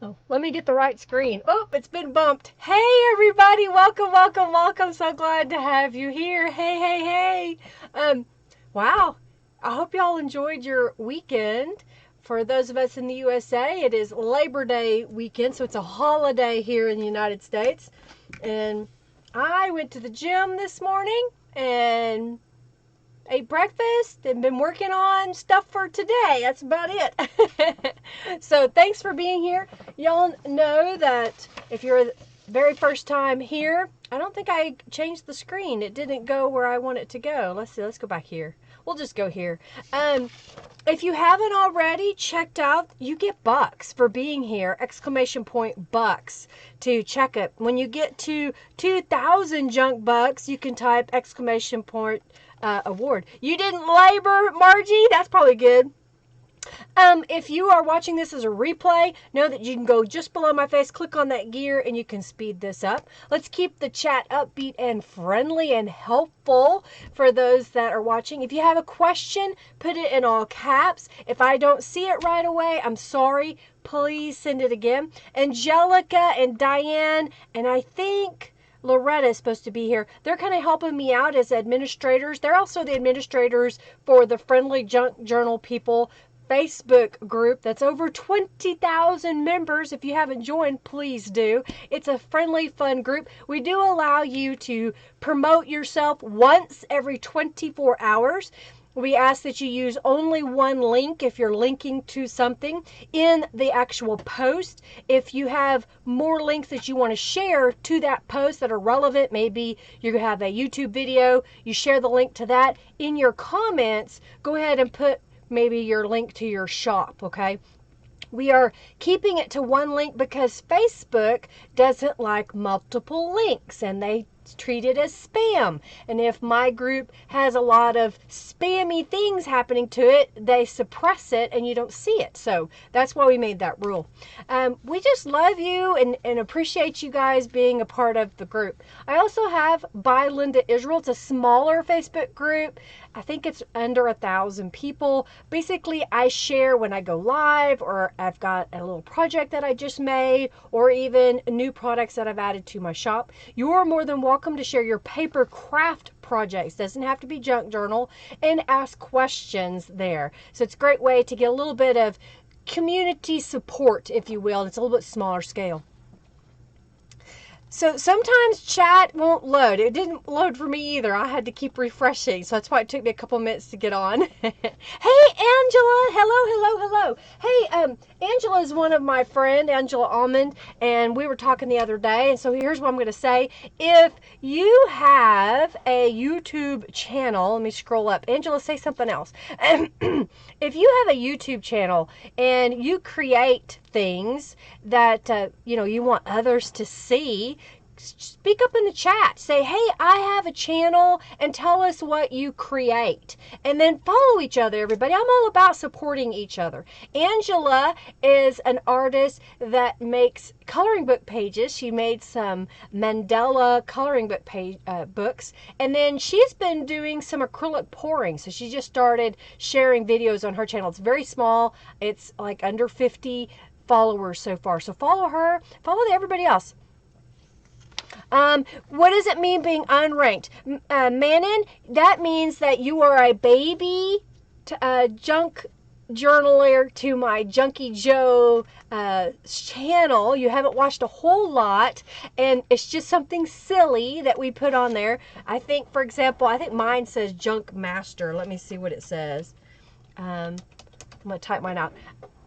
Oh, let me get the right screen. Oh, it's been bumped. Hey, everybody. Welcome, welcome, welcome. So glad to have you here. Hey, hey, hey. Wow. I hope y'all enjoyed your weekend. For those of us in the USA, it is Labor Day weekend, so it's a holiday here in the United States. And I went to the gym this morning and ate breakfast and been working on stuff for today. That's about it. So thanks for being here. Y'all know that if you're the very first time here, I don't think I changed the screen. It didn't go where I want it to go. Let's see. Let's go back here. We'll just go here. If you haven't already checked out, you get bucks for being here. Exclamation point bucks to check it. When you get to 2,000 junk bucks, you can type exclamation point award. You didn't labor, Margie? That's probably good. If you are watching this as a replay, know that you can go just below my face, click on that gear, and you can speed this up. Let's keep the chat upbeat and friendly and helpful for those that are watching. If you have a question, put it in all caps. If I don't see it right away, I'm sorry. Please send it again. Angelica and Diane, and I think Loretta is supposed to be here. They're kind of helping me out as administrators. They're also the administrators for the Friendly Junk Journal People Facebook group that's over 20,000 members. If you haven't joined, please do. It's a friendly, fun group. We do allow you to promote yourself once every 24 hours. We ask that you use only one link if you're linking to something in the actual post. If you have more links that you want to share to that post that are relevant, maybe you have a YouTube video, you share the link to that. In your comments, go ahead and put maybe your link to your shop, okay? We are keeping it to one link because Facebook doesn't like multiple links and they treat it as spam. And if my group has a lot of spammy things happening to it, they suppress it and you don't see it. So that's why we made that rule. We just love you and appreciate you guys being a part of the group. I also have By Linda Israel. It's a smaller Facebook group. I think it's under 1,000 people. Basically, I share when I go live, or I've got a little project that I just made, or even new products that I've added to my shop. You're more than welcome to share your paper craft projects. Doesn't have to be junk journal, and ask questions there. So it's a great way to get a little bit of community support, if you will. It's a little bit smaller scale. So sometimes chat won't load. It didn't load for me either. I had to keep refreshing. So that's why it took me a couple minutes to get on. Hey, Angela. Hello, hello, hello. Hey, Angela is one of my friend, Angela Almond, and we were talking the other day. And so here's what I'm going to say. If you have a YouTube channel, let me scroll up. Angela, say something else. If you have a YouTube channel and you create things that you want others to see, speak up in the chat. Say, hey, I have a channel, and tell us what you create. And then follow each other, everybody. I'm all about supporting each other. Angela is an artist that makes coloring book pages. She made some Mandela coloring book books. And then she's been doing some acrylic pouring. So she just started sharing videos on her channel. It's very small. It's like under 50 followers so far. So follow her. Follow everybody else. What does it mean being unranked? Manon, that means that you are a baby junk journaler to my Junkie Joe channel. You haven't watched a whole lot, and it's just something silly that we put on there. I think, for example, I think mine says Junk Master. Let me see what it says. I'm going to type mine out.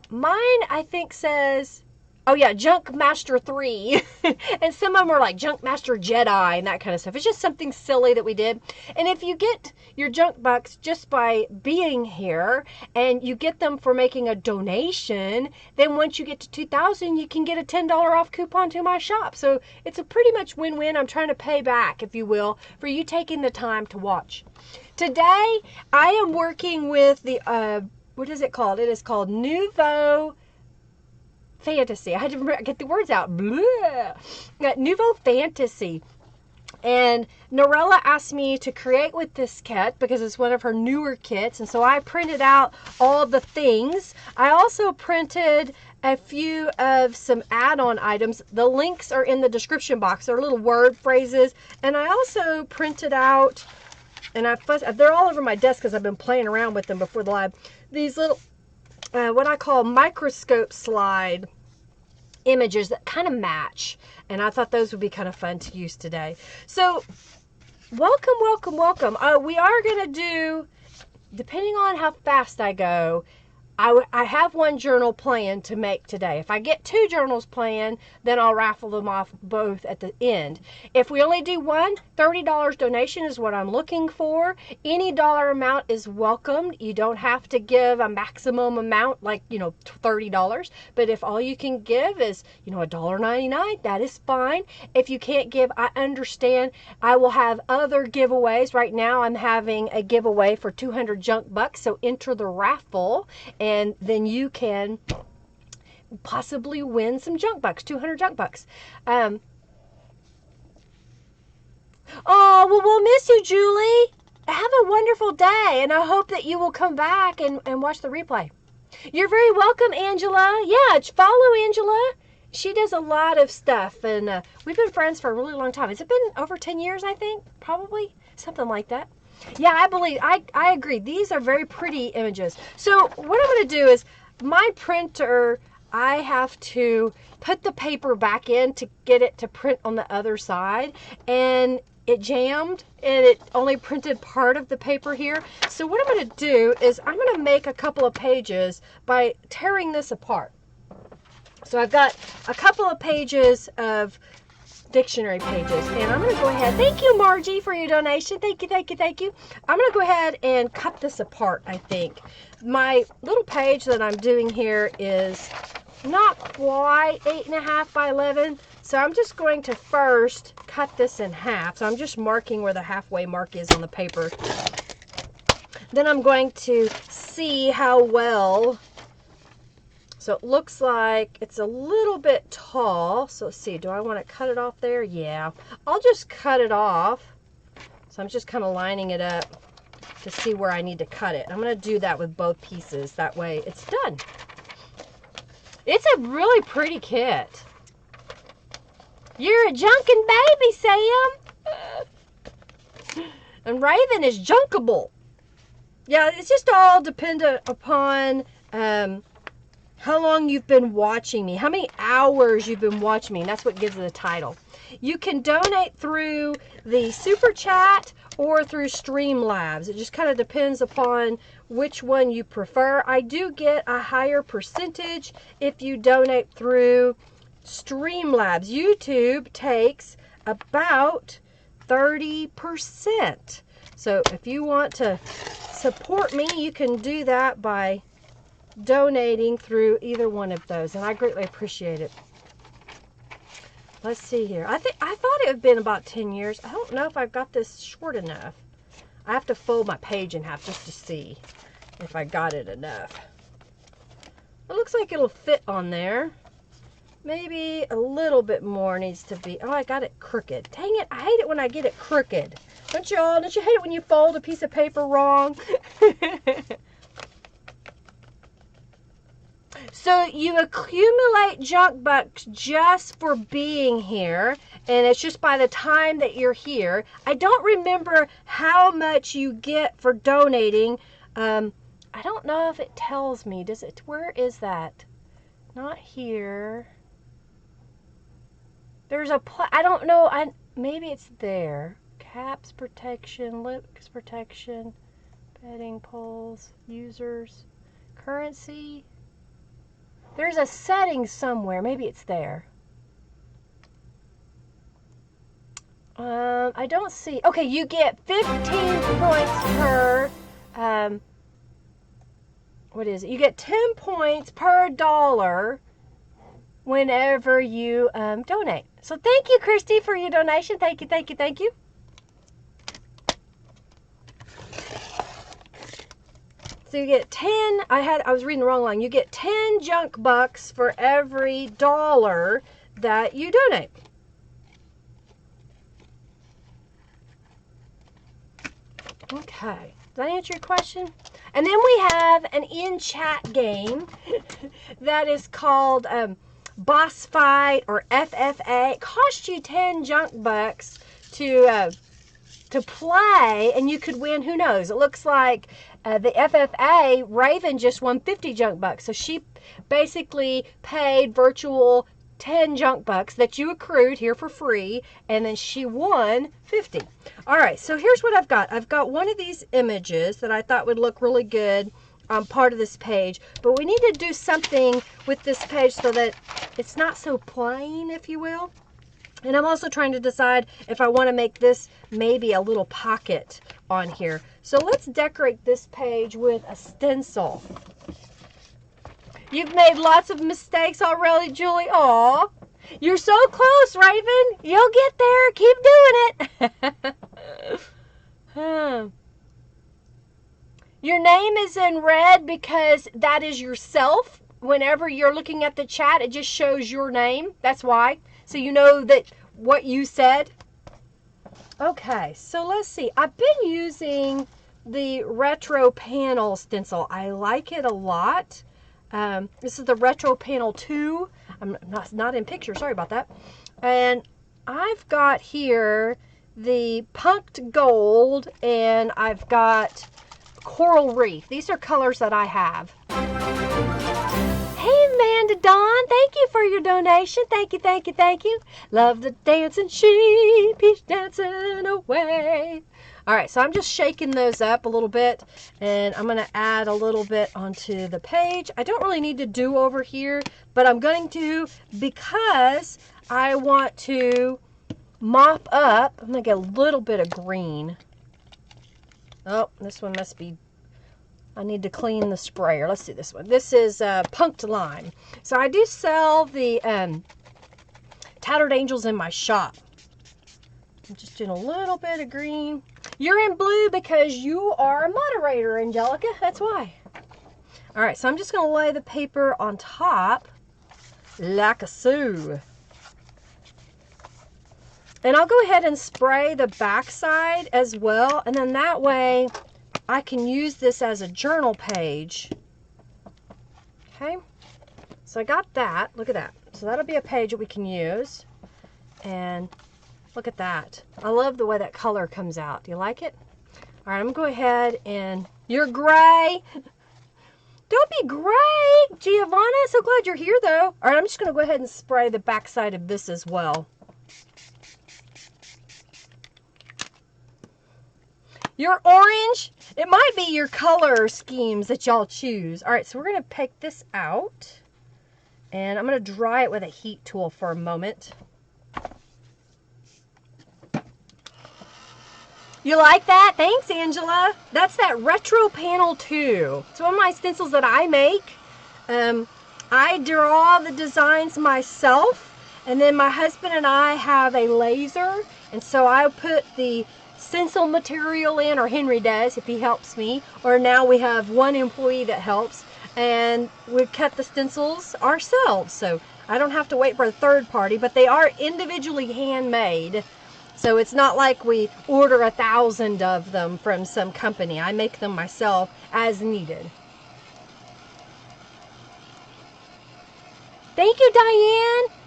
Mine, I think, says, oh yeah, Junk Master 3. And some of them are like Junk Master Jedi and that kind of stuff. It's just something silly that we did. And if you get your junk bucks just by being here, and you get them for making a donation, then once you get to 2,000, you can get a $10 off coupon to my shop. So it's a pretty much win-win. I'm trying to pay back, if you will, for you taking the time to watch. Today, I am working with the what is it called? It is called Nouveau Fantasy. I had to get the words out. Nouveau Fantasy. And Norella asked me to create with this kit because it's one of her newer kits. And so I printed out all the things. I also printed a few of some add-on items. The links are in the description box. They're little word phrases. And I also printed out, and they're all over my desk because I've been playing around with them before the live. These little, what I call microscope slide images that kind of match. And I thought those would be kind of fun to use today. So welcome, welcome, welcome. We are going to do, depending on how fast I go, I have one journal planned to make today. If I get 2 journals planned, then I'll raffle them off both at the end. If we only do one, $30 donation is what I'm looking for. Any dollar amount is welcomed. You don't have to give a maximum amount, like, you know, $30. But if all you can give is, you know, $1.99, that is fine. If you can't give, I understand. I will have other giveaways. Right now I'm having a giveaway for 200 junk bucks. So enter the raffle, and then you can possibly win some junk bucks, 200 junk bucks. Oh, well, we'll miss you, Julie. Have a wonderful day, and I hope that you will come back and watch the replay. You're very welcome, Angela. Yeah, follow Angela. She does a lot of stuff, and we've been friends for a really long time. Has it been over 10 years, I think? Probably, something like that. Yeah, I agree. These are very pretty images. So what I'm going to do is, my printer, I have to put the paper back in to get it to print on the other side, and it jammed, and it only printed part of the paper here. So what I'm going to do is, I'm going to make a couple of pages by tearing this apart. So I've got a couple of pages of dictionary pages, and I'm going to go ahead. Thank you, Margie, for your donation. Thank you, thank you, thank you. I'm going to go ahead and cut this apart, I think. My little page that I'm doing here is not quite 8.5 by 11, so I'm just going to first cut this in half. So I'm just marking where the halfway mark is on the paper. Then I'm going to see how well. So it looks like it's a little bit tall. So let's see, do I want to cut it off there? Yeah, I'll just cut it off. So I'm just kind of lining it up to see where I need to cut it. I'm going to do that with both pieces. That way it's done. It's a really pretty kit. You're a junkin' baby, Sam. And Raven is junkable. Yeah, it's just all dependent upon how long you've been watching me, how many hours you've been watching me. And that's what gives it a title. You can donate through the Super Chat or through Streamlabs. It just kind of depends upon which one you prefer. I do get a higher percentage if you donate through Streamlabs. YouTube takes about 30%. So if you want to support me, you can do that by donating through either one of those, and I greatly appreciate it. Let's see here. I thought it had been about 10 years. I don't know if I've got this short enough. I have to fold my page in half just to see if I got it enough. It looks like it'll fit on there. Maybe a little bit more needs to be. Oh, I got it crooked. Dang it, I hate it when I get it crooked. Don't you hate it when you fold a piece of paper wrong? So you accumulate junk bucks just for being here, and it's just by the time that you're here. I don't remember how much you get for donating. I don't know if it tells me. Does it? Where is that? Not here. There's a I don't know. Maybe it's there. Caps protection, lips protection, bedding poles, users, currency. There's a setting somewhere. Maybe it's there. I don't see. Okay, you get 15 points per. What is it? You get 10 points per dollar whenever you donate. So thank you, Christy, for your donation. Thank you, thank you, thank you. So you get 10, I was reading the wrong line. You get 10 junk bucks for every dollar that you donate. Okay. Did I answer your question? And then we have an in-chat game that is called Boss Fight or FFA. It costs you 10 junk bucks to play, and you could win, who knows. It looks like the FFA, Raven just won 50 junk bucks. So she basically paid virtual 10 junk bucks that you accrued here for free, and then she won 50. All right, so here's what I've got. I've got one of these images that I thought would look really good on part of this page, but we need to do something with this page so that it's not so plain, if you will. And I'm also trying to decide if I want to make this maybe a little pocket on here. So let's decorate this page with a stencil. You've made lots of mistakes already, Julie. Aw, you're so close, Raven. You'll get there. Keep doing it. Your name is in red because that is yourself. Whenever you're looking at the chat, it just shows your name. That's why. So you know that what you said. Okay, so let's see. I've been using the retro panel stencil. I like it a lot. This is the retro panel 2. I'm not in picture, sorry about that. And I've got here the punked gold, and I've got coral reef. These are colors that I have. Hey, Amanda Dawn, thank you for your donation. Thank you, thank you, thank you. Love the dancing sheep, he's dancing away. All right, so I'm just shaking those up a little bit, and I'm going to add a little bit onto the page. I don't really need to do over here, but I'm going to because I want to mop up. I'm going to get a little bit of green. Oh, this one must be, I need to clean the sprayer. Let's do this one. This is Punked Lime. So I do sell the Tattered Angels in my shop. I'm just doing a little bit of green. You're in blue because you are a moderator, Angelica. That's why. All right, so I'm just going to lay the paper on top like a so. And I'll go ahead and spray the back side as well. And then that way I can use this as a journal page. Okay, so I got that. Look at that. So that'll be a page that we can use. And look at that. I love the way that color comes out. Do you like it? All right, I'm going to go ahead and... You're gray. Don't be gray, Giovanna. So glad you're here, though. All right, I'm just going to go ahead and spray the back side of this as well. You're orange. It might be your color schemes that y'all choose. All right, so we're going to pick this out. And I'm going to dry it with a heat tool for a moment. You like that? Thanks, Angela. That's that retro panel 2. It's one of my stencils that I make. I draw the designs myself, and then my husband and I have a laser, and so I put the stencil material in, or Henry does if he helps me, or now we have one employee that helps, and we cut the stencils ourselves, so I don't have to wait for a third party, but they are individually handmade. So it's not like we order 1,000 of them from some company. I make them myself as needed. Thank you, Diane.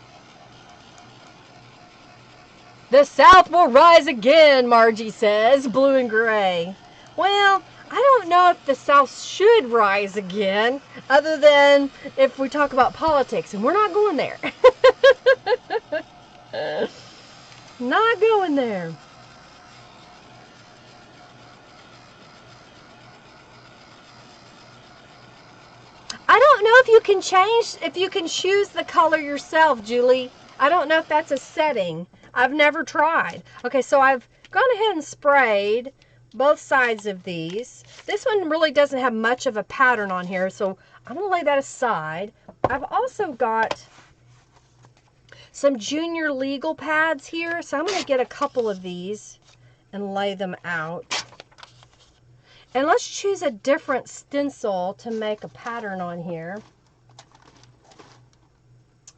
The South will rise again, Margie says, blue and gray. Well, I don't know if the South should rise again, other than if we talk about politics, and we're not going there. Not going there. I don't know if you can change, if you can choose the color yourself, Julie. I don't know if that's a setting. I've never tried. Okay, so I've gone ahead and sprayed both sides of these. This one really doesn't have much of a pattern on here, so I'm going to lay that aside. I've also got some junior legal pads here, so I'm going to get a couple of these and lay them out. And let's choose a different stencil to make a pattern on here.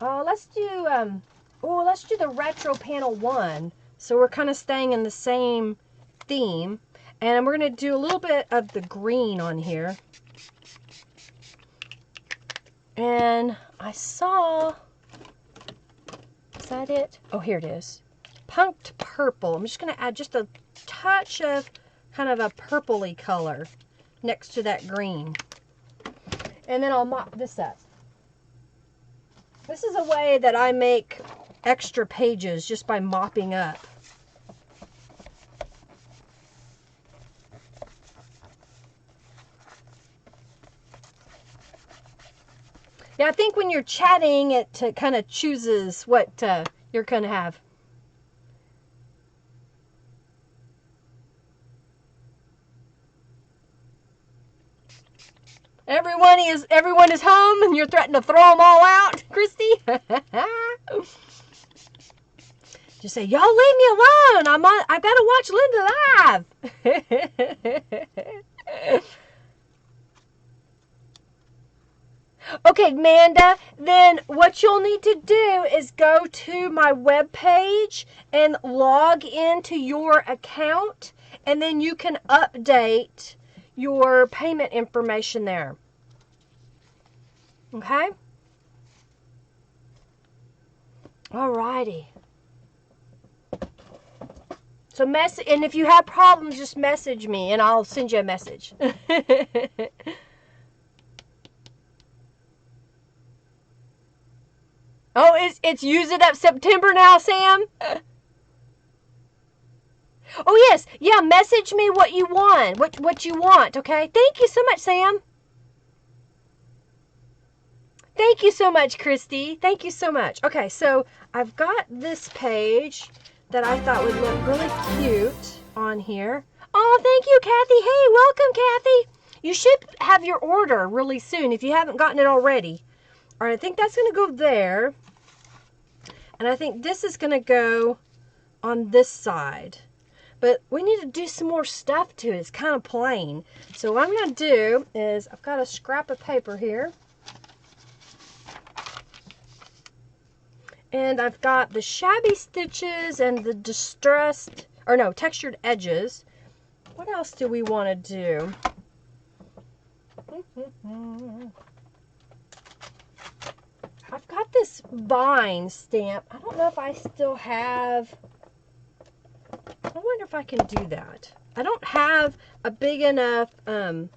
Let's do the retro panel 1. So we're kind of staying in the same theme. And we're going to do a little bit of the green on here. And I saw, is that it? Oh, here it is. Punked purple. I'm just going to add just a touch of kind of a purpley color next to that green. And then I'll mop this up. This is a way that I make extra pages just by mopping up. Yeah, I think when you're chatting, it kind of chooses what you're going to have. Everyone is home, and you're threatening to throw them all out, Christy. Just say, y'all leave me alone. I gotta watch Linda live. Okay, Amanda, then what you'll need to do is go to my webpage and log into your account, and then you can update your payment information there. Okay? Alrighty. So and if you have problems, just message me and I'll send you a message. Oh, it's using up September now, Sam? Oh, yes. Yeah, message me what you want. What you want, okay? Thank you so much, Sam. Thank you so much, Christy. Thank you so much. Okay, so I've got this page that I thought would look really cute on here. Oh, thank you, Kathy. Hey, welcome, Kathy. You should have your order really soon if you haven't gotten it already. All right, I think that's going to go there. And I think this is going to go on this side. But we need to do some more stuff to it. It's kind of plain. So what I'm going to do is I've got a scrap of paper here. And I've got the shabby stitches and the textured edges. What else do we want to do? I've got this vine stamp. I don't know if I still have. I wonder if I can do that. I don't have a big enough, but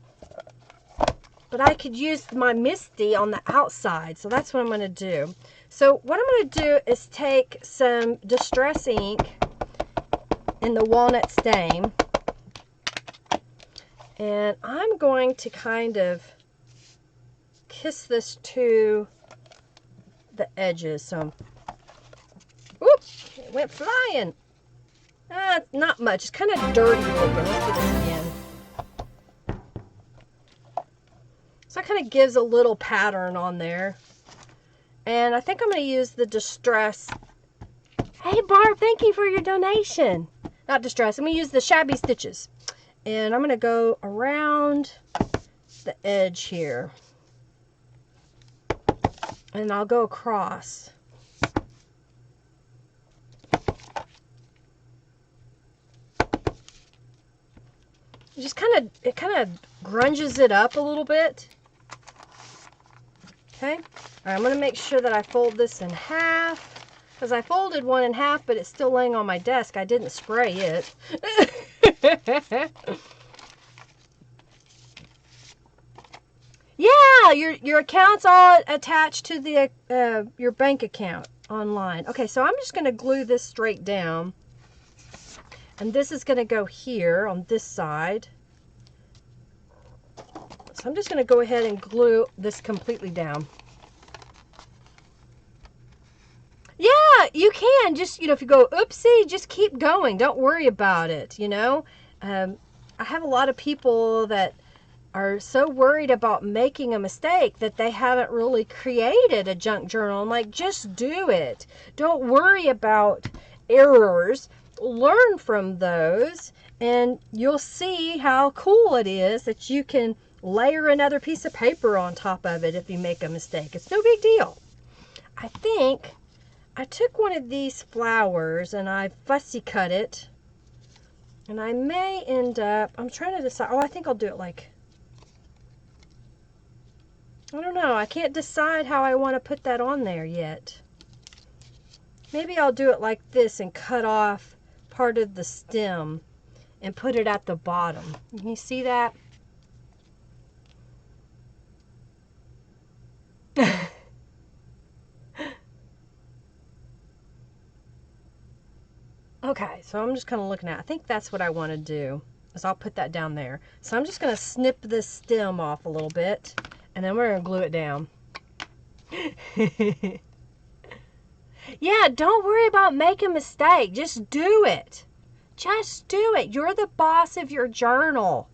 I could use my Misty on the outside. So that's what I'm going to do. So what I'm going to do is take some Distress ink in the walnut stain. And I'm going to kind of kiss this to the edges. So, whoop, it went flying. Not much. It's kind of dirty looking. Let's do this again. So that kind of gives a little pattern on there. And I think I'm going to use the Distress. Hey, Barb, thank you for your donation. Not Distress. I'm going to use the Shabby Stitches. And I'm going to go around the edge here. And I'll go across. It kind of grunges it up a little bit. Okay. All right, I'm going to make sure that I fold this in half. Because I folded one in half, but it's still laying on my desk. I didn't spray it. Yeah, your account's all attached to the your bank account online. Okay, so I'm just going to glue this straight down. And this is going to go here on this side. So I'm just going to go ahead and glue this completely down. Yeah, you can. Just, if you go, oopsie, just keep going. Don't worry about it, I have a lot of people that are so worried about making a mistake that they haven't really created a junk journal. I'm like, just do it. Don't worry about errors. Learn from those, and you'll see how cool it is that you can layer another piece of paper on top of it if you make a mistake. It's no big deal. I think I took one of these flowers and I fussy cut it And I may end up, I'm trying to decide, oh, I think I'll do it like, I don't know, I can't decide how I want to put that on there yet. Maybe I'll do it like this and cut off part of the stem and put it at the bottom. Can you see that? Okay, so I'm just kind of looking at, I think that's what I want to do, is I'll put that down there. So I'm just going to snip this stem off a little bit, and then we're going to glue it down. Yeah, don't worry about making a mistake. Just do it. Just do it. You're the boss of your journal.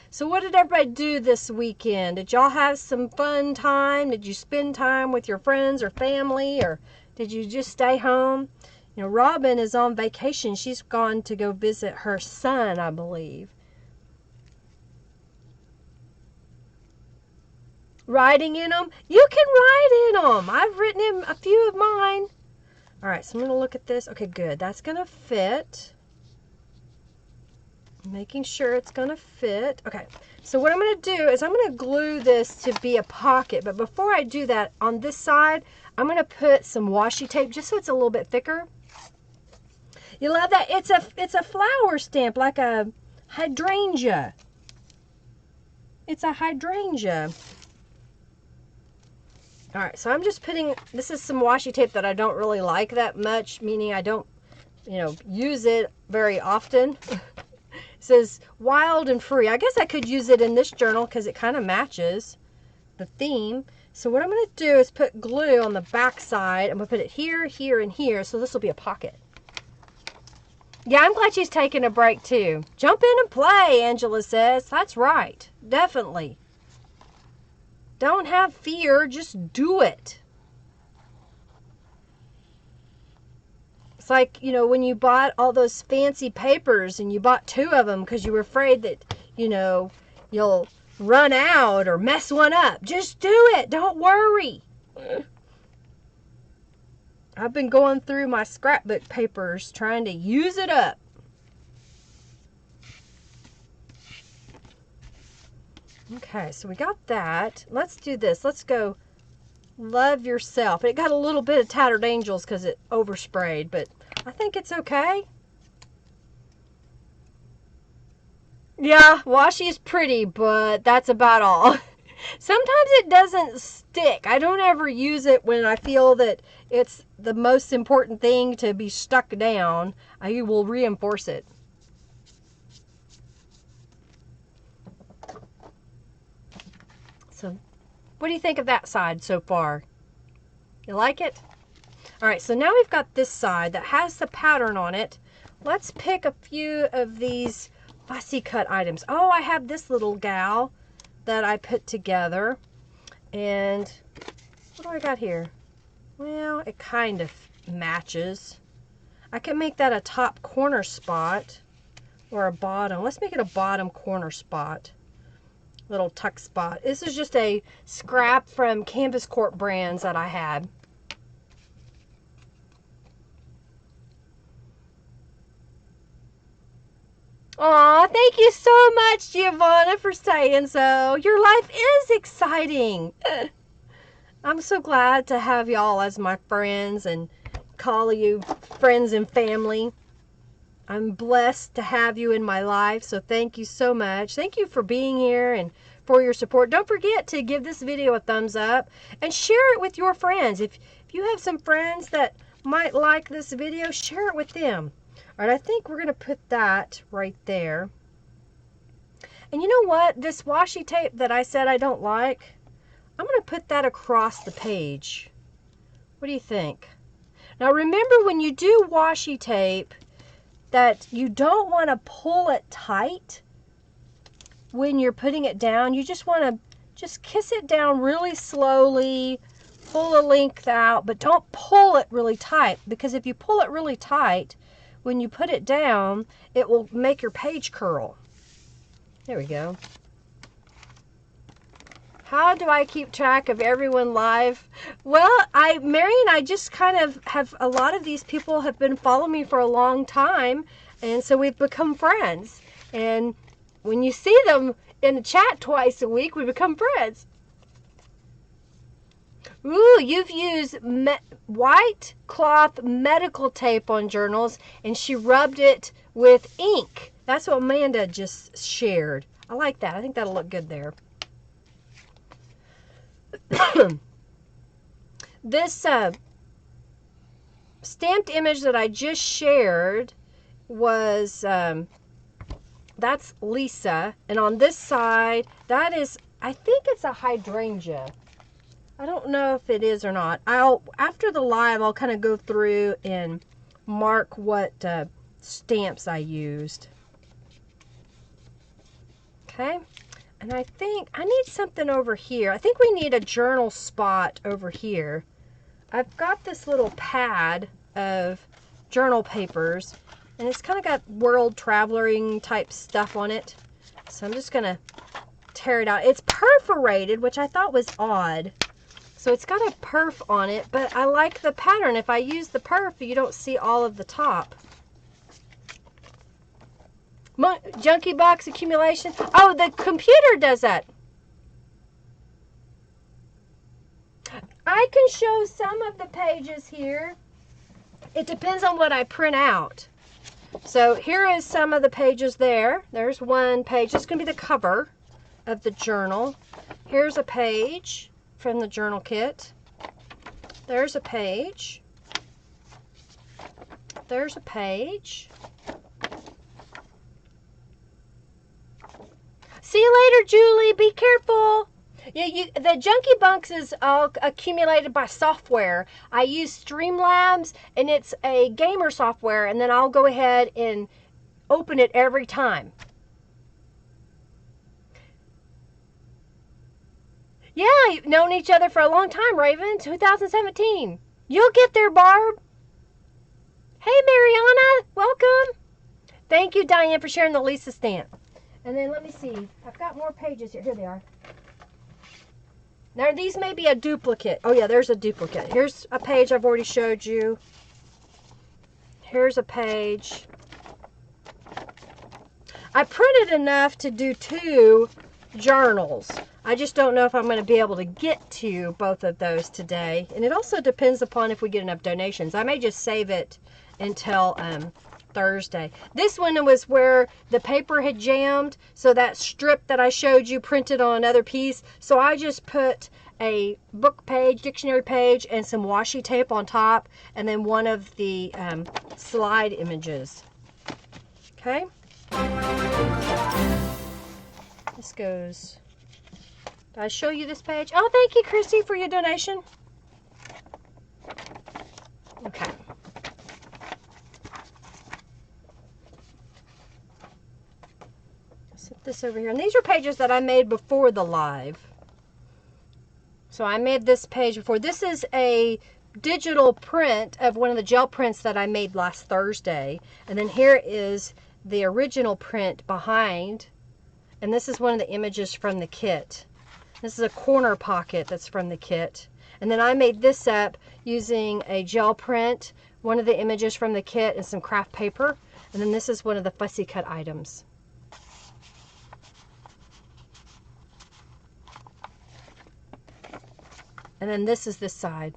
So what did everybody do this weekend? Did y'all have some fun time? Did you spend time with your friends or family, or did you just stay home? You know, Robin is on vacation. She's gone to go visit her son, I believe. Writing in them? You can write in them. I've written in a few of mine. All right, so I'm going to look at this. Okay, good. That's going to fit. Making sure it's going to fit. Okay, so what I'm going to do is I'm going to glue this to be a pocket. But before I do that, on this side, I'm going to put some washi tape just so it's a little bit thicker. You love that? It's a flower stamp, like a hydrangea. It's a hydrangea. All right, so I'm just putting, this is some washi tape that I don't really like that much, meaning I don't, use it very often. It says wild and free. I guess I could use it in this journal because it kind of matches the theme. So what I'm going to do is put glue on the back side. I'm going to put it here, here, and here, so this will be a pocket. Yeah, I'm glad she's taking a break too. Jump in and play, Angela says. That's right. Definitely. Don't have fear. Just do it. It's like, when you bought all those fancy papers and you bought 2 of them because you were afraid that, you'll run out or mess one up. Just do it. Don't worry. I've been going through my scrapbook papers trying to use it up. Okay, so we got that. Let's do this. Let's go love yourself. It got a little bit of Tattered Angels because it oversprayed, but I think it's okay. Yeah, washi is pretty, but that's about all. Sometimes it doesn't stick. I don't ever use it when I feel that it's the most important thing to be stuck down. I will reinforce it. So, what do you think of that side so far? You like it? All right, so now we've got this side that has the pattern on it. Let's pick a few of these fussy cut items. Oh, I have this little gal that I put together. And what do I got here? Well, it kind of matches. I can make that a top corner spot or a bottom. Let's make it a bottom corner spot. Little tuck spot. This is just a scrap from Canvas Corp brands that I had. Aw, thank you so much, Giovanna, for saying so. Your life is exciting. I'm so glad to have y'all as my friends and call you friends and family. I'm blessed to have you in my life, so thank you so much. Thank you for being here and for your support. Don't forget to give this video a thumbs up and share it with your friends. If you have some friends that might like this video, share it with them. All right, I think we're going to put that right there. And you know what? This washi tape that I said I don't like, I'm going to put that across the page. What do you think? Now remember, when you do washi tape, that you don't want to pull it tight when you're putting it down. You just want to just kiss it down really slowly, pull the length out, but don't pull it really tight, because if you pull it really tight, when you put it down, it will make your page curl. There we go. How do I keep track of everyone live? Well, Mary and I just kind of have, a lot of these people have been following me for a long time, And so we've become friends. And when you see them in the chat twice a week, we become friends. Ooh, you've used white cloth medical tape on journals, and she rubbed it with ink. That's what Amanda just shared. I like that. I think that'll look good there. This stamped image that I just shared was, that's Lisa. And on this side, that is, I think it's a hydrangea. I don't know if it is or not. After the live, I'll kind of go through and mark what stamps I used. Okay. And I think I need something over here. I think we need a journal spot over here. I've got this little pad of journal papers, and it's kind of got world traveling type stuff on it. So I'm just going to tear it out. It's perforated, which I thought was odd. So it's got a perf on it, but I like the pattern. If I use the perf, you don't see all of the top. Junkie box accumulation. Oh, the computer does that. I can show some of the pages here. It depends on what I print out. So here is some of the pages there. There's one page. This is going to be the cover of the journal. Here's a page from the journal kit. There's a page. There's a page. See you later, Julie. Be careful. Yeah, the Junkie Bunks is all accumulated by software. I use Streamlabs, and it's a gamer software, and then I'll go ahead and open it every time. Yeah, you've known each other for a long time, Raven. 2017. You'll get there, Barb. Hey, Mariana. Welcome. Thank you, Diane, for sharing the Lisa stamp. And then let me see. I've got more pages here. Here they are. Now, these may be a duplicate. Oh, yeah, there's a duplicate. Here's a page I've already showed you. Here's a page. I printed enough to do 2 journals. I just don't know if I'm going to be able to get to both of those today. And it also depends upon if we get enough donations. I may just save it until Thursday. This one was where the paper had jammed, so that strip that I showed you printed on another piece. So I just put a book page, dictionary page, and some washi tape on top, and then one of the slide images. Okay. This goes. Did I show you this page? Oh, thank you, Christy, for your donation. Okay. Set this over here. And these are pages that I made before the live. So I made this page before. This is a digital print of one of the gel prints that I made last Thursday. And then here is the original print behind. And this is one of the images from the kit. This is a corner pocket that's from the kit. And then I made this up using a gel print, one of the images from the kit, and some craft paper. And then this is one of the fussy cut items. And then this is this side.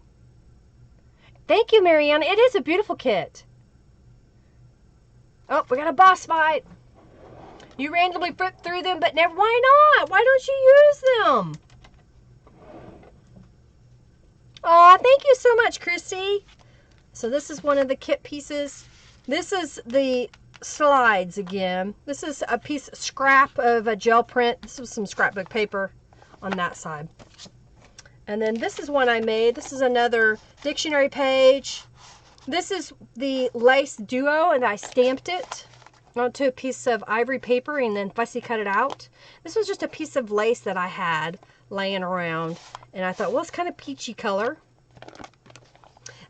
Thank you, Mariana. It is a beautiful kit. Oh, we got a boss fight. You randomly flip through them, but never. Why not? Why don't you use them? Aw, thank you so much, Chrissy. So this is one of the kit pieces. This is the slides again. This is a piece scrap of a gel print. This was some scrapbook paper on that side. And then this is one I made. This is another dictionary page. This is the lace duo, and I stamped it onto a piece of ivory paper and then fussy cut it out. This was just a piece of lace that I had laying around, and I thought, well, it's kind of peachy color.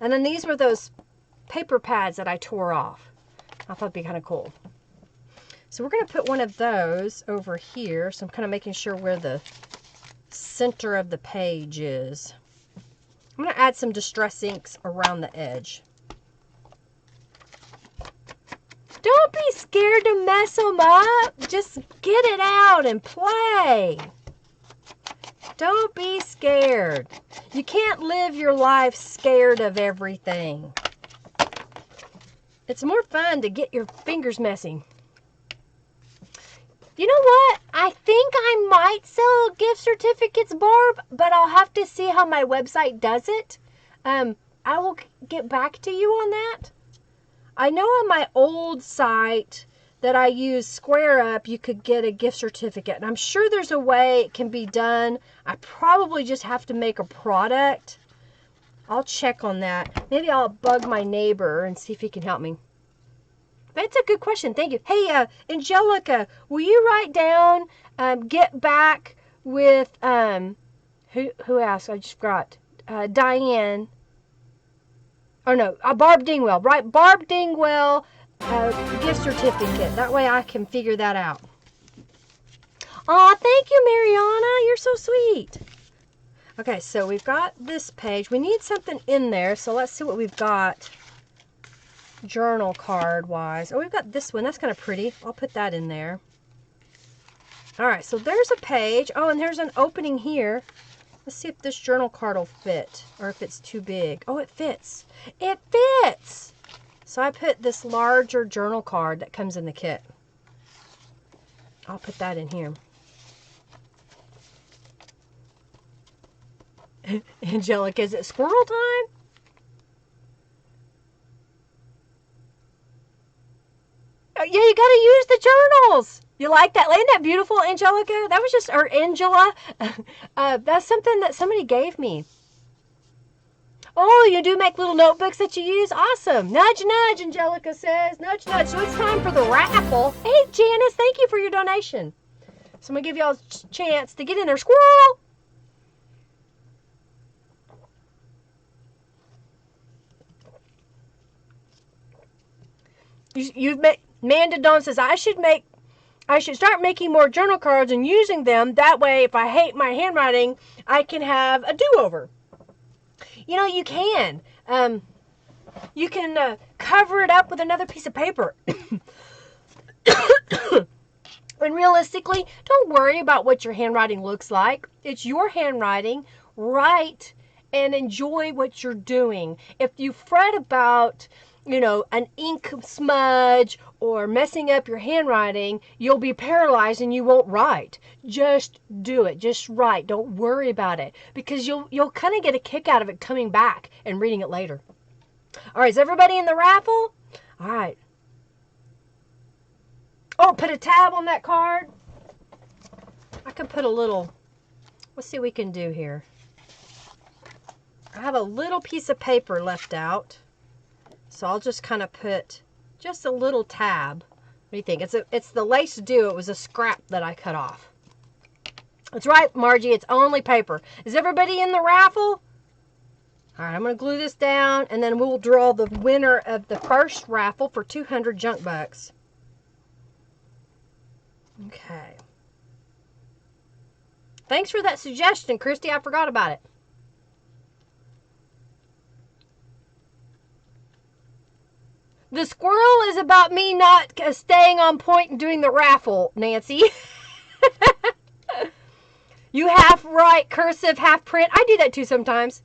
And then these were those paper pads that I tore off. I thought it'd be kind of cool. So we're going to put one of those over here. So I'm kind of making sure where the center of the page is. I'm going to add some distress inks around the edge. Don't be scared to mess them up. Just get it out and play. Don't be scared. You can't live your life scared of everything. It's more fun to get your fingers messy. You know what? I think I might sell gift certificates, Barb, but I'll have to see how my website does it. I will get back to you on that. I know on my old site that I use Square Up, you could get a gift certificate. And I'm sure there's a way it can be done. I probably just have to make a product. I'll check on that. Maybe I'll bug my neighbor and see if he can help me. That's a good question. Thank you. Hey, Angelica, will you write down, get back with, who asked? I just forgot. Diane. Oh, no, Barb Dingwell. Right, Barb Dingwell, gift certificate. That way I can figure that out. Aw, thank you, Mariana. You're so sweet. Okay, so we've got this page. We need something in there, so let's see what we've got journal card wise. Oh, we've got this one. That's kind of pretty. I'll put that in there. All right, so there's a page. Oh, and there's an opening here. Let's see if this journal card will fit or if it's too big. Oh, it fits. It fits. So I put this larger journal card that comes in the kit. I'll put that in here. Angelica, is it squirrel time? Yeah, you got to use the journals. You like that? Isn't that beautiful, Angelica? That was just, or Angela. That's something that somebody gave me. Oh, you do make little notebooks that you use? Awesome. Nudge, nudge, Angelica says. Nudge, nudge. So it's time for the raffle. Hey, Janice, thank you for your donation. So I'm going to give y'all a chance to get in there. Squirrel! Manda Dawn says, I should start making more journal cards and using them. That way, if I hate my handwriting, I can have a do-over. You know, you can. You can cover it up with another piece of paper. And realistically, don't worry about what your handwriting looks like. It's your handwriting. Write and enjoy what you're doing. If you fret about, you know, an ink smudge or messing up your handwriting, you'll be paralyzed and you won't write. Just do it. Just write. Don't worry about it, because you'll kind of get a kick out of it coming back and reading it later. All right, is everybody in the raffle? All right. Oh, put a tab on that card. I could put a little, let's see what we can do here. I have a little piece of paper left out. So I'll just kind of put just a little tab. What do you think? It's the lace do. It was a scrap that I cut off. That's right, Margie. It's only paper. Is everybody in the raffle? All right, I'm going to glue this down, and then we'll draw the winner of the first raffle for 200 junk bucks. Okay. Thanks for that suggestion, Christy. I forgot about it. The squirrel is about me not staying on point and doing the raffle, Nancy. You half write cursive, half print. I do that too sometimes.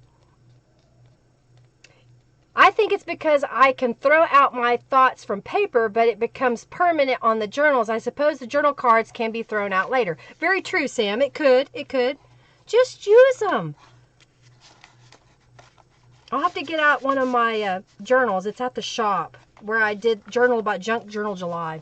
I think it's because I can throw out my thoughts from paper, but it becomes permanent on the journals. I suppose the journal cards can be thrown out later. Very true, Sam. It could. It could. Just use them. I'll have to get out one of my journals. It's at the shop where I did journal about junk journal July.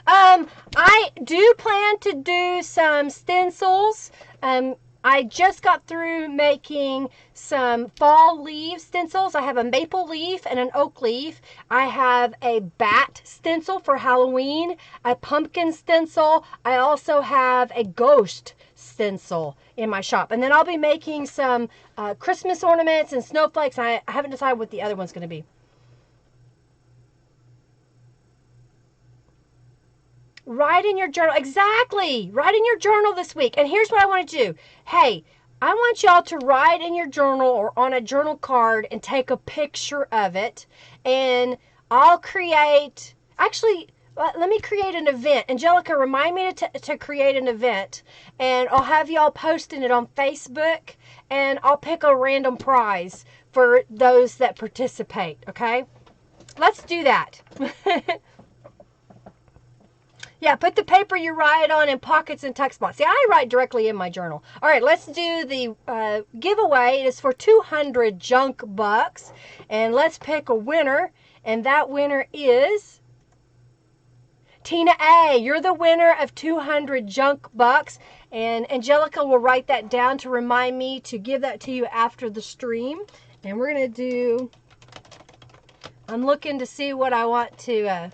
I do plan to do some stencils. I just got through making some fall leaf stencils. I have a maple leaf and an oak leaf. I have a bat stencil for Halloween, a pumpkin stencil. I also have a ghost stencil in my shop. And then I'll be making some Christmas ornaments and snowflakes. I haven't decided what the other one's going to be. Write in your journal. Exactly. Write in your journal this week. And here's what I want to do. Hey, I want y'all to write in your journal or on a journal card and take a picture of it. And I'll create, actually, let me create an event. Angelica, remind me to create an event. And I'll have y'all posting it on Facebook. And I'll pick a random prize for those that participate, okay? Let's do that. Yeah, put the paper you write on in pockets and tuck spots. See, I write directly in my journal. All right, let's do the giveaway. It is for 200 junk bucks. And let's pick a winner. And that winner is Tina A. You're the winner of 200 junk bucks. And Angelica will write that down to remind me to give that to you after the stream. And we're going to do, I'm looking to see what I want to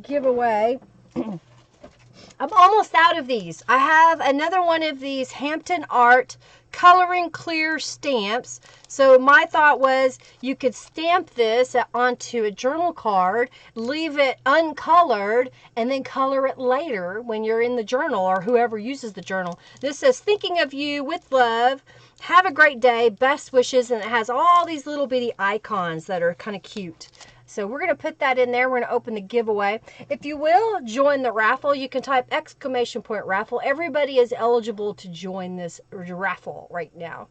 give away. I'm almost out of these. I have another one of these Hampton Art coloring clear stamps. So my thought was you could stamp this onto a journal card, leave it uncolored, and then color it later when you're in the journal or whoever uses the journal. This says, thinking of you with love. Have a great day. Best wishes. And it has all these little bitty icons that are kind of cute. So we're going to put that in there. We're going to open the giveaway. If you will join the raffle, you can type !raffle. Everybody is eligible to join this raffle right now.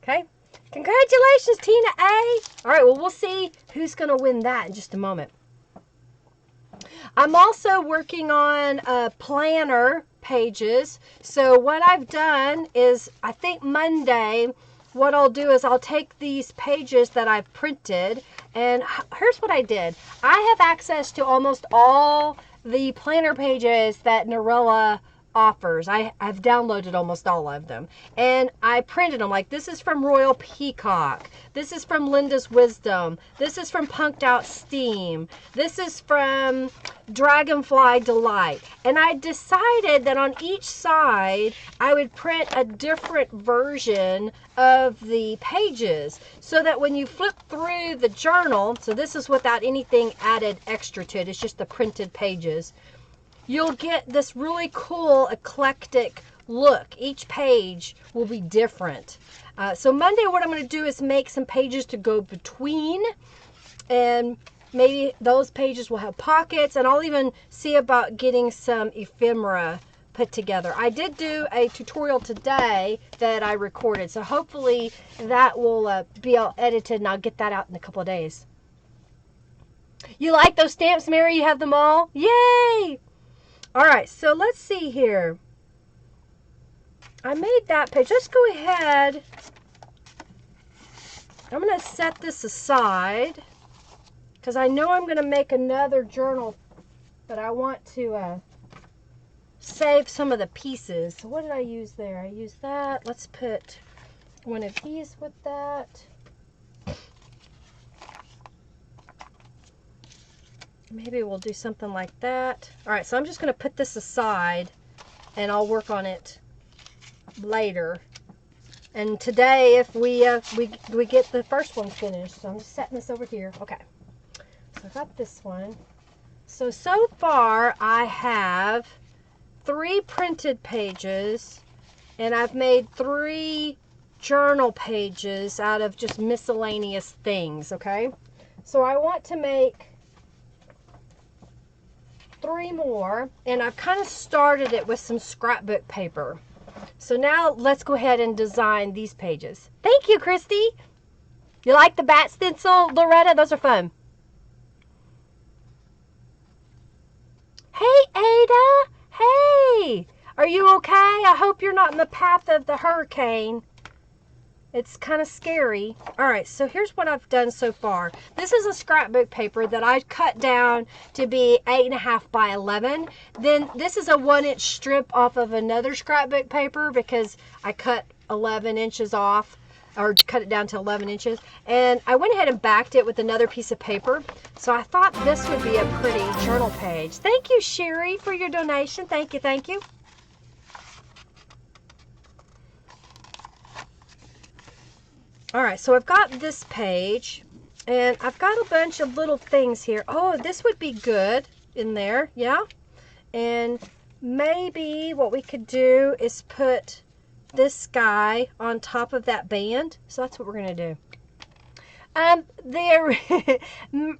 Okay. Congratulations, Tina A. All right. Well, we'll see who's going to win that in just a moment. I'm also working on planner pages. So what I've done is, I think Monday, what I'll do is I'll take these pages that I've printed, and here's what I did. I have access to almost all the planner pages that Narella offers. I've downloaded almost all of them, and I printed them. Like, this is from Royal Peacock, this is from Linda's Wisdom, this is from Punked Out Steam, this is from Dragonfly Delight. And I decided that on each side I would print a different version of the pages, so that when you flip through the journal, so this is without anything added extra to it, it's just the printed pages, you'll get this really cool eclectic look. Each page will be different. So Monday, what I'm going to do is make some pages to go between, and maybe those pages will have pockets, and I'll even see about getting some ephemera put together. I did do a tutorial today that I recorded, so hopefully that will be all edited, and I'll get that out in a couple of days. You like those stamps, Mary? You have them all? Yay! All right, so let's see here. I made that page. Let's go ahead. I'm going to set this aside because I know I'm going to make another journal, but I want to save some of the pieces. So what did I use there? I used that. Let's put one of these with that. Maybe we'll do something like that. All right, so I'm just going to put this aside, and I'll work on it later. And today, if we get the first one finished, so I'm just setting this over here. Okay, so I got this one. So far, I have 3 printed pages, and I've made 3 journal pages out of just miscellaneous things, okay? So I want to make 3 more, and I've kind of started it with some scrapbook paper. So now let's go ahead and design these pages. Thank you, Christy. You like the bat stencil, Loretta? Those are fun. Hey, Ada. Hey. Are you okay? I hope you're not in the path of the hurricane. It's kind of scary. All right, so here's what I've done so far. This is a scrapbook paper that I cut down to be 8.5 by 11. Then this is a 1-inch strip off of another scrapbook paper because I cut 11 inches off, or cut it down to 11 inches. And I went ahead and backed it with another piece of paper. So I thought this would be a pretty journal page. Thank you, Sherry, for your donation. Thank you, thank you. All right, so I've got this page, and I've got a bunch of little things here. Oh, this would be good in there, yeah? And maybe what we could do is put this guy on top of that band. So that's what we're going to do. Manon,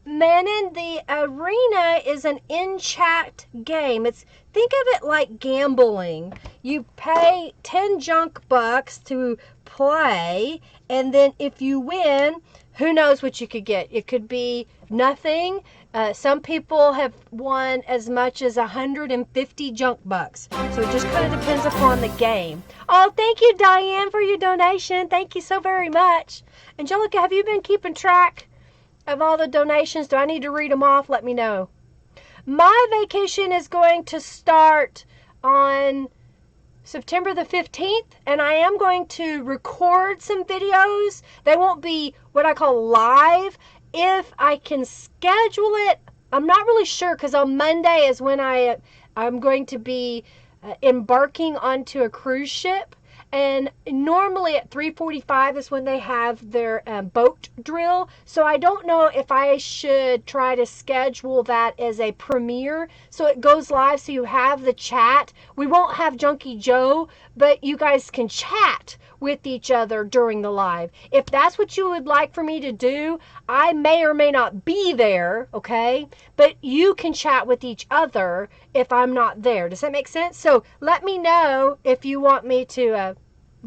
the arena is an in-chat game. Think of it like gambling. You pay 10 junk bucks to play, and then if you win, who knows what you could get. It could be nothing. Some people have won as much as 150 junk bucks. So it just kind of depends upon the game. Oh, thank you, Diane, for your donation. Thank you so very much. Angelica, have you been keeping track of all the donations? Do I need to read them off? Let me know. My vacation is going to start on September the 15th, and I am going to record some videos. They won't be what I call live. If I can schedule it, I'm not really sure, because on Monday is when I'm going to be embarking onto a cruise ship. And normally at 3:45 is when they have their boat drill. So I don't know if I should try to schedule that as a premiere. So it goes live, so you have the chat. We won't have Junkie Joe, but you guys can chat with each other during the live. If that's what you would like for me to do, I may or may not be there, okay? But you can chat with each other if I'm not there. Does that make sense? So let me know if you want me to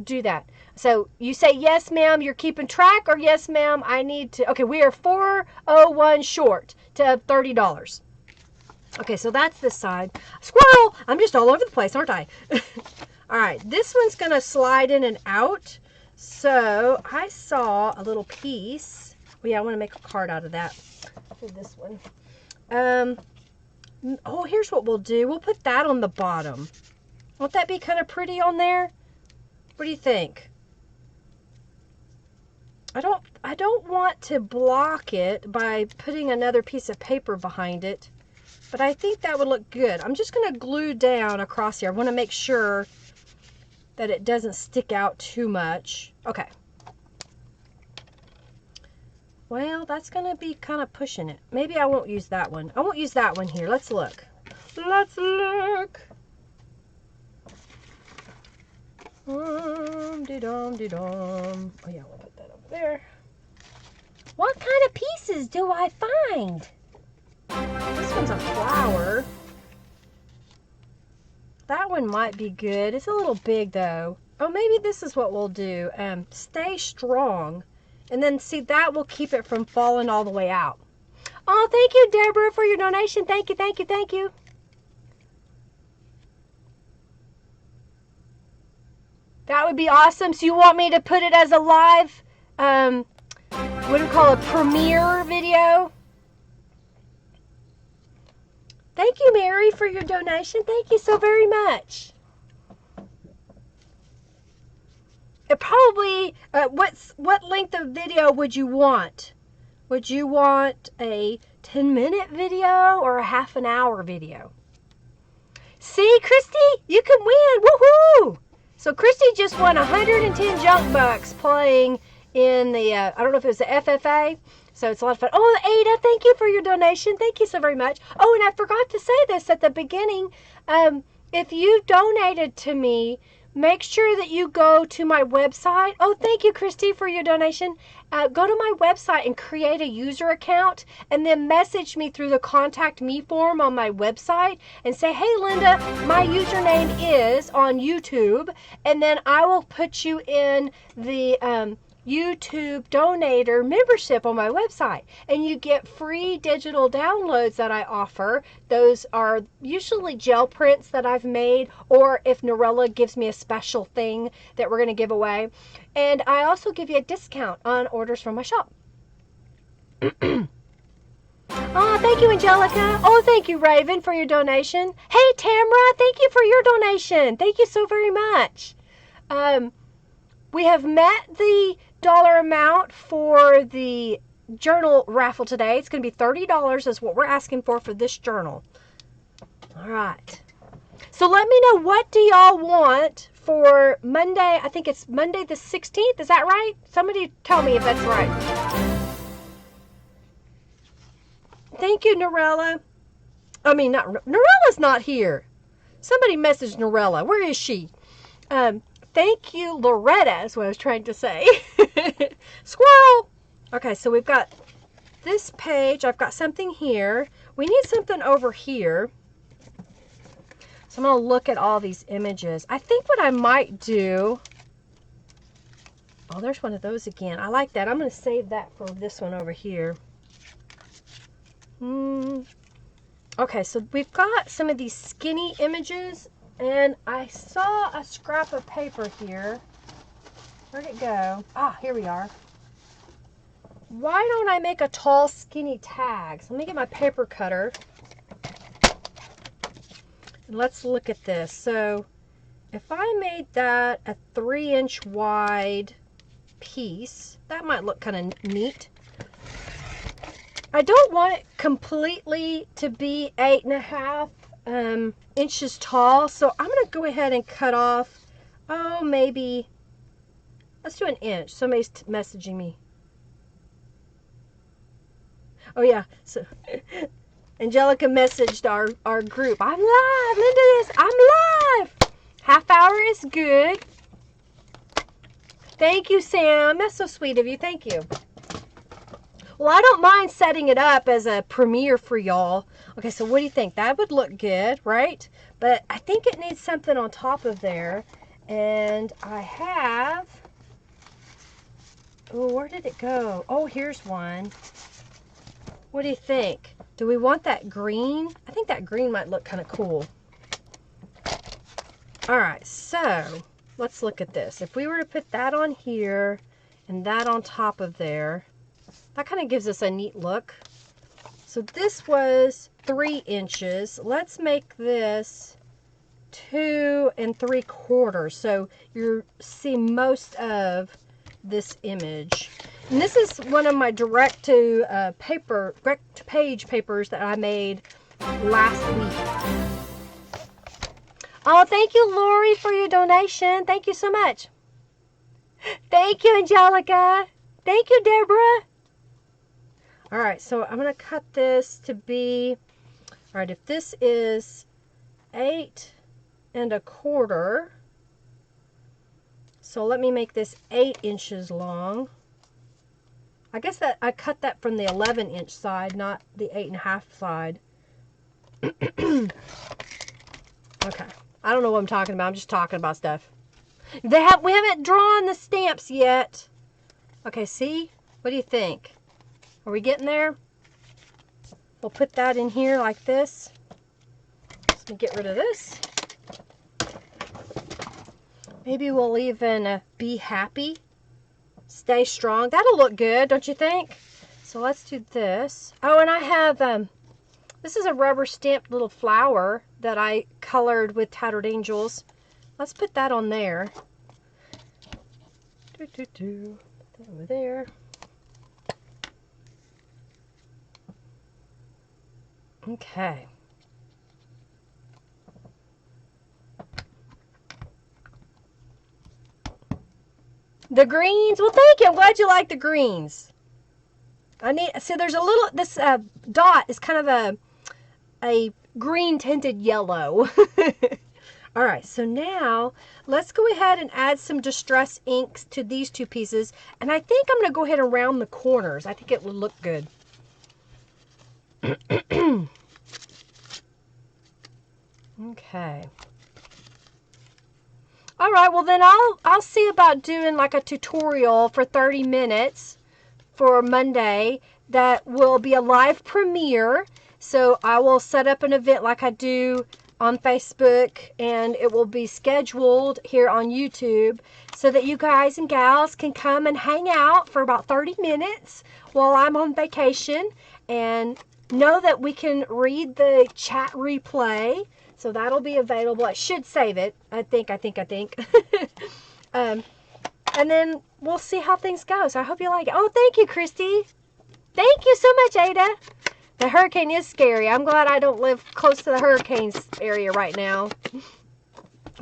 do that. So you say, yes, ma'am, you're keeping track, or yes, ma'am, I need to. Okay, we are $401 short to $30. Okay, so that's this side. Squirrel! I'm just all over the place, aren't I? All right, this one's going to slide in and out. So I saw a little piece. Oh, yeah, I want to make a card out of that. Do this one. Oh, here's what we'll do. We'll put that on the bottom. Won't that be kind of pretty on there? What do you think? I don't want to block it by putting another piece of paper behind it, but I think that would look good. I'm just going to glue down across here. I want to make sure that it doesn't stick out too much. Okay. Well, that's going to be kind of pushing it. Maybe I won't use that one. I won't use that one here. Let's look. Let's look. De-dum. Oh, yeah, we'll put that over there. What kind of pieces do I find? This one's a flower. That one might be good. It's a little big, though. Oh, maybe this is what we'll do. Stay strong. And then, see, that will keep it from falling all the way out. Oh, thank you, Deborah, for your donation. Thank you, thank you, thank you. That would be awesome. So you want me to put it as a live, what do we call it, premiere video? Thank you, Mary, for your donation. Thank you so very much. It probably, what length of video would you want? Would you want a 10-minute video or a half an hour video? See, Christy, you can win. Woohoo! So Christy just won 110 junk bucks playing in the, I don't know if it was the FFA. So it's a lot of fun. Oh, Ada, thank you for your donation. Thank you so very much. Oh, and I forgot to say this at the beginning. If you donated to me, make sure that you go to my website. Oh, thank you, Christy, for your donation. Go to my website and create a user account, and then message me through the contact me form on my website and say, hey, Linda, my username is on YouTube, and then I will put you in the YouTube donator membership on my website, and you get free digital downloads that I offer. Those are usually gel prints that I've made, or if Norella gives me a special thing that we're going to give away. And I also give you a discount on orders from my shop. Oh, thank you, Angelica. Oh, thank you, Raven, for your donation. Hey, Tamara, thank you for your donation. Thank you so very much. We have met the dollar amount for the journal raffle today. It's going to be $30 is what we're asking for this journal. All right. So let me know, what do y'all want for Monday? I think it's Monday the 16th. Is that right? Somebody tell me if that's right. Thank you, Norella. I mean, Norella's not here. Somebody messaged Norella. Where is she? Thank you, Loretta, is what I was trying to say. Squirrel! Okay, so we've got this page. I've got something here. We need something over here. So I'm going to look at all these images. I think what I might do... Oh, there's one of those again. I like that. I'm going to save that for this one over here. Okay, so we've got some of these skinny images. And I saw a scrap of paper here. Where'd it go? Ah, here we are. Why don't I make a tall, skinny tag? So let me get my paper cutter. And let's look at this. So if I made that a 3-inch wide piece, that might look kind of neat. I don't want it completely to be 8.5 inches tall. So I'm going to go ahead and cut off, oh, maybe, let's do 1 inch. Somebody's messaging me. Oh yeah, so Angelica messaged our group. I'm live, Linda this, I'm live. Half hour is good. Thank you, Sam. That's so sweet of you. Thank you. Well, I don't mind setting it up as a premiere for y'all. Okay, so what do you think? That would look good, right? But I think it needs something on top of there. And I have... Oh, where did it go? Oh, here's one. What do you think? Do we want that green? I think that green might look kind of cool. All right, so let's look at this. If we were to put that on here and that on top of there, that kind of gives us a neat look. So this was 3 inches. Let's make this 2 3/4. So you see most of this image. And this is one of my direct to page papers that I made last week. Oh, thank you, Lori, for your donation. Thank you so much. Thank you, Angelica. Thank you, Deborah. All right, so I'm going to cut this to be, all right, if this is 8 1/4, so let me make this 8 inches long. I guess that I cut that from the 11-inch side, not the 8.5 side. Okay. I don't know what I'm talking about. I'm just talking about stuff. We haven't drawn the stamps yet. Okay, see? What do you think? Are we getting there? We'll put that in here like this. Let me get rid of this. Maybe we'll even be happy. Stay strong. That'll look good, don't you think? So let's do this. Oh, and I have, this is a rubber stamped little flower that I colored with Tattered Angels. Let's put that on there. Put that over there. Okay. The greens. Well, thank you. I'm glad you like the greens. So there's a little, this dot is kind of a green tinted yellow. All right, so now let's go ahead and add some distress inks to these two pieces. And I think I'm going to go ahead and round the corners. I think it would look good. Okay. All right, well then I'll see about doing like a tutorial for 30 minutes for Monday that will be a live premiere. So I will set up an event like I do on Facebook, and it will be scheduled here on YouTube so that you guys and gals can come and hang out for about 30 minutes while I'm on vacation, and know that we can read the chat replay. So that'll be available. I should save it. I think. And then we'll see how things go. So I hope you like it. Oh, thank you, Christy. Thank you so much, Ada. The hurricane is scary. I'm glad I don't live close to the hurricanes area right now.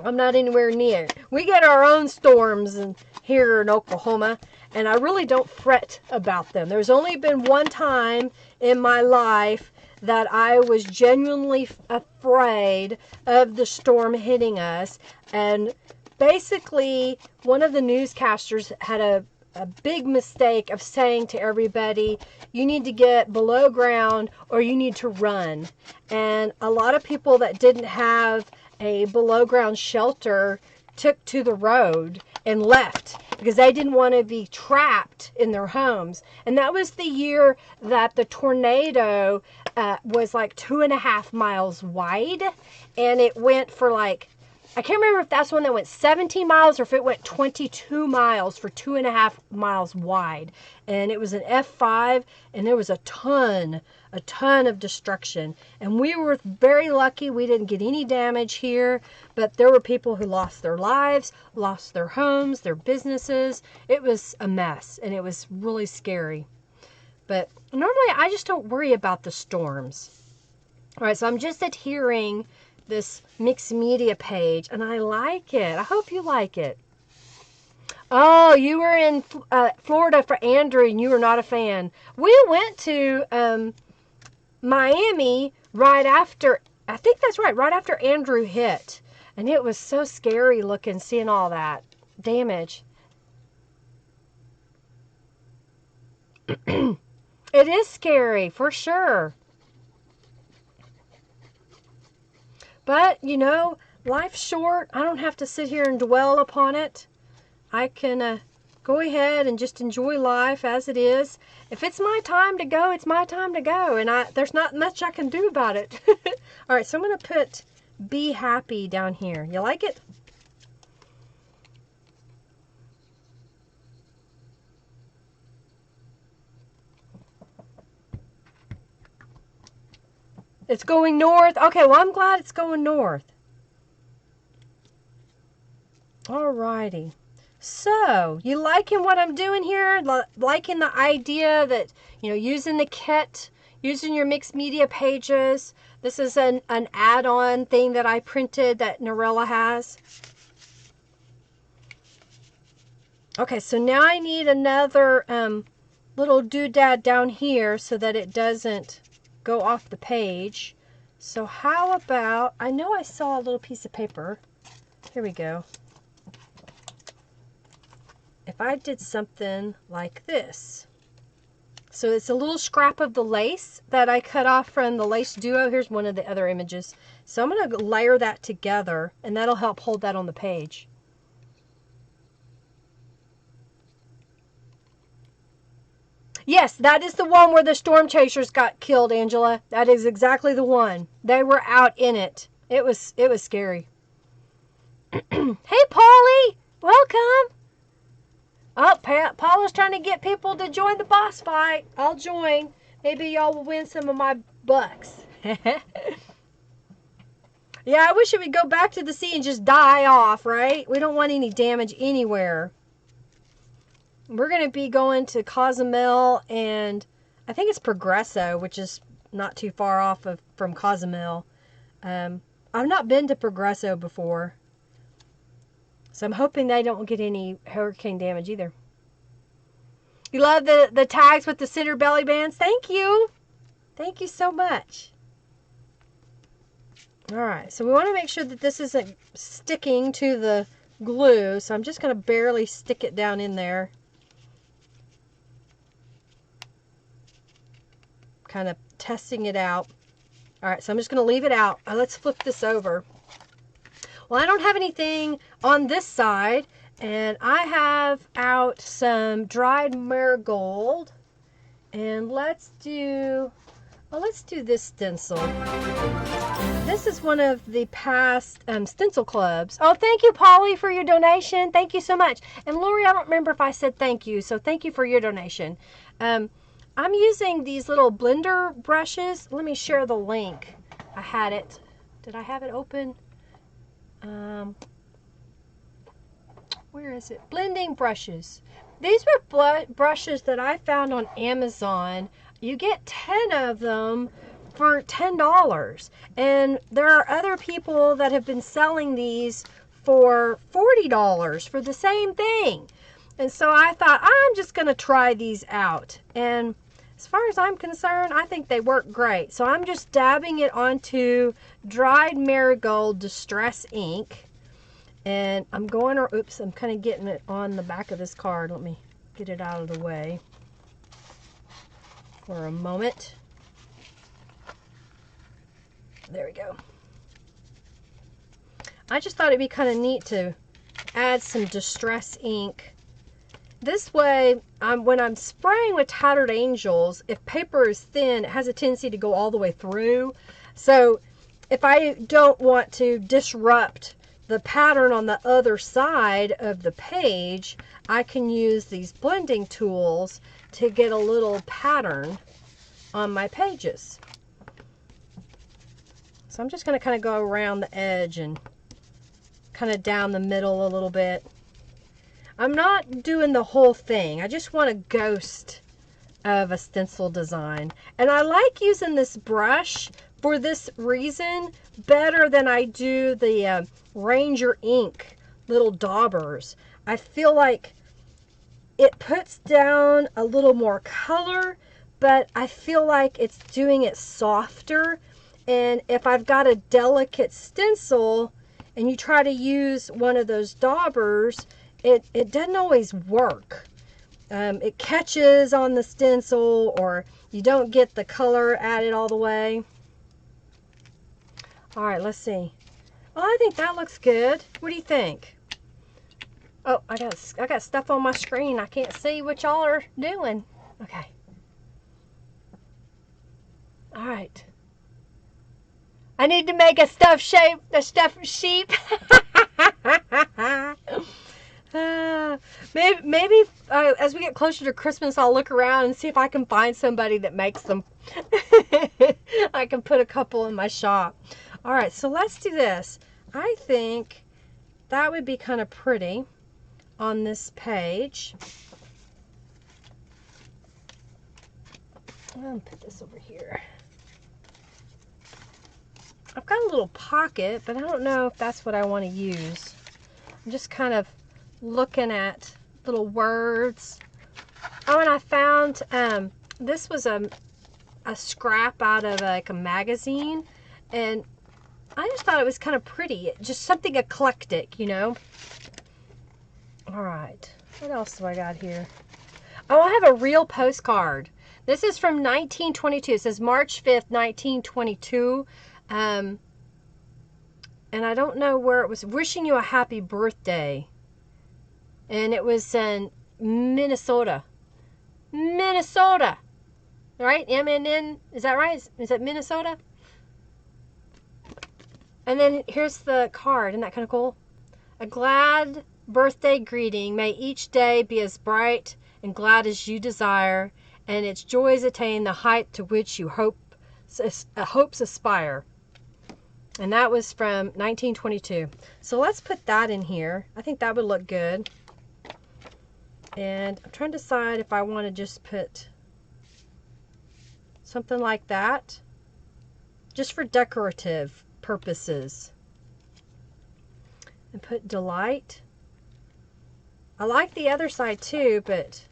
I'm not anywhere near. We get our own storms here in Oklahoma, and I really don't fret about them. There's only been one time in my life that I was genuinely afraid of the storm hitting us. And basically, one of the newscasters had a big mistake of saying to everybody, you need to get below ground or you need to run. And a lot of people that didn't have a below ground shelter took to the road and left because they didn't want to be trapped in their homes. And that was the year that the tornado was like 2.5 miles wide, and it went for like, I can't remember if that's the one that went 17 miles or if it went 22 miles for 2.5 miles wide. And it was an F5, and there was a ton of destruction. And we were very lucky we didn't get any damage here, but there were people who lost their lives, lost their homes, their businesses. It was a mess, and it was really scary. But normally I just don't worry about the storms. All right, so I'm just adhering this mixed media page, and I like it. I hope you like it. Oh, you were in Florida for Andrew, and you were not a fan. We went to Miami right after, I think that's right after Andrew hit. And it was so scary looking, seeing all that damage. It is scary, for sure. But, you know, life's short. I don't have to sit here and dwell upon it. I can go ahead and just enjoy life as it is. If it's my time to go, it's my time to go. And there's not much I can do about it. All right, so I'm going to put Be Happy down here. You like it? It's going north. Okay, well, I'm glad it's going north. Alrighty. So, you liking what I'm doing here? Liking the idea that, you know, using the kit, using your mixed media pages. This is an add-on thing that I printed that Norella has. Okay, so now I need another little doodad down here so that it doesn't go off the page. So how about, I know I saw a little piece of paper. Here we go. If I did something like this. So it's a little scrap of the lace that I cut off from the lace duo. Here's one of the other images. So I'm going to layer that together, and that'll help hold that on the page. Yes, that is the one where the storm chasers got killed, Angela. That is exactly the one. They were out in it. It was scary. Hey, Polly! Welcome! Oh, Paula's trying to get people to join the boss fight. I'll join. Maybe y'all will win some of my bucks. Yeah, I wish it would go back to the sea and just die off, right? We don't want any damage anywhere. We're going to be going to Cozumel, and I think it's Progresso, which is not too far off from Cozumel. I've not been to Progresso before, so I'm hoping they don't get any hurricane damage either. You love the tags with the center belly bands? Thank you. Thank you so much. All right, so we want to make sure that this isn't sticking to the glue, so I'm just going to barely stick it down in there. Kind of testing it out. All right, so I'm just going to leave it out. Let's flip this over. Well, I don't have anything on this side, and I have out some dried marigold. And let's do this stencil. This is one of the past stencil clubs. Oh, thank you, Polly, for your donation. Thank you so much. And Lori, I don't remember if I said thank you, so thank you for your donation. I'm using these little blender brushes. Let me share the link. I had it. Did I have it open? Where is it? Blending brushes. These were brushes that I found on Amazon. You get 10 of them for $10. And there are other people that have been selling these for $40 for the same thing. And so I thought, I'm just going to try these out. And as far as I'm concerned, I think they work great. So I'm just dabbing it onto dried marigold distress ink. And I'm going, oops, I'm kind of getting it on the back of this card. Let me get it out of the way for a moment. There we go. I just thought it'd be kind of neat to add some distress ink. This way, when I'm spraying with Tattered Angels, if paper is thin, it has a tendency to go all the way through. So if I don't want to disrupt the pattern on the other side of the page, I can use these blending tools to get a little pattern on my pages. So I'm just going to kind of go around the edge and kind of down the middle a little bit. I'm not doing the whole thing. I just want a ghost of a stencil design. And I like using this brush for this reason better than I do the Ranger ink little daubers. I feel like it puts down a little more color, but I feel like it's doing it softer. And if I've got a delicate stencil and you try to use one of those daubers, it doesn't always work. It catches on the stencil, or you don't get the color added all the way. All right, let's see. Well, I think that looks good. What do you think? Oh, I got stuff on my screen. I can't see what y'all are doing. Okay. All right. I need to make a stuffed sheep. Maybe as we get closer to Christmas, I'll look around and see if I can find somebody that makes them. I can put a couple in my shop. All right, so let's do this. I think that would be kind of pretty on this page. I'm gonna put this over here. I've got a little pocket, but I don't know if that's what I want to use. I'm just kind of looking at little words. Oh, and I found this was a scrap out of like a magazine, and I just thought it was kind of pretty. Just something eclectic, you know. All right, what else do I got here? Oh, I have a real postcard. This is from 1922. It says March 5th, 1922. And I don't know where it was. Wishing you a happy birthday. And it was in Minnesota. Minnesota. Right? MNN. Is that right? Is that Minnesota? And then here's the card. Isn't that kind of cool? A glad birthday greeting. May each day be as bright and glad as you desire, and its joys attain the height to which you hopes aspire. And that was from 1922. So let's put that in here. I think that would look good. And I'm trying to decide if I want to just put something like that, just for decorative purposes. And put delight. I like the other side too, but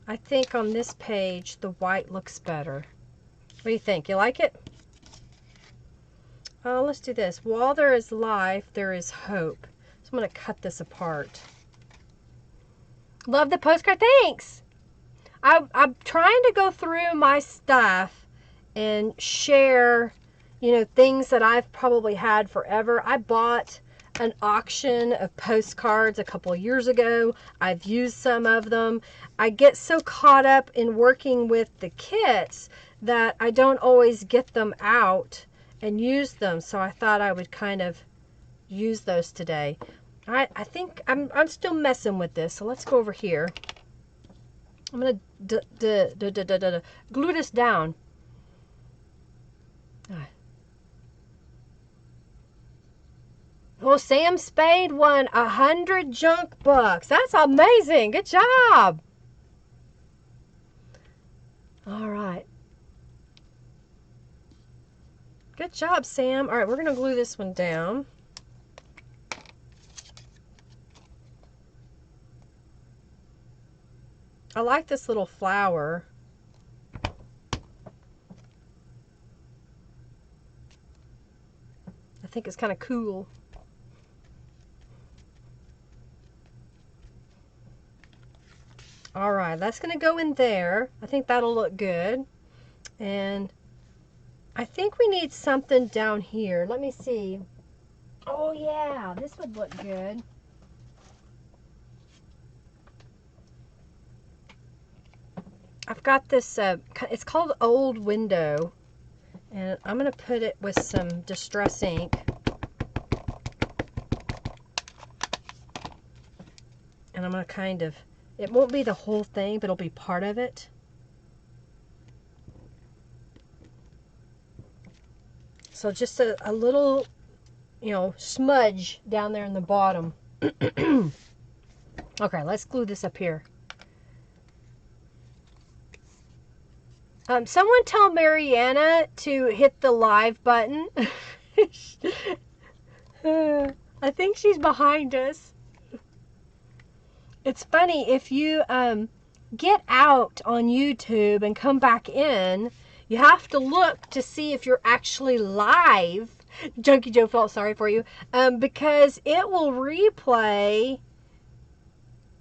I think on this page the white looks better. What do you think? You like it? Oh, let's do this. While there is life, there is hope. So I'm going to cut this apart. Love the postcard. Thanks. I'm trying to go through my stuff and share, you know, things that I've probably had forever. I bought an auction of postcards a couple of years ago. I've used some of them. I get so caught up in working with the kits that I don't always get them out and use them. So I thought I would kind of use those today. I think I'm still messing with this. So let's go over here. I'm going to glue this down. Well, Sam Spade won 100 junk bucks. That's amazing. Good job. All right. Good job, Sam. All right, we're going to glue this one down. I like this little flower. I think it's kind of cool. All right, that's going to go in there. I think that'll look good. And I think we need something down here. Let me see. Oh yeah, this would look good. I've got this, it's called Old Window. And I'm going to put it with some Distress ink. And I'm going to kind of, it won't be the whole thing, but it'll be part of it. So just a little, you know, smudge down there in the bottom. Okay, let's glue this up here. Someone tell Mariana to hit the live button. I think she's behind us. It's funny, if you get out on YouTube and come back in, you have to look to see if you're actually live. Junkie Joe felt sorry for you. Because it will replay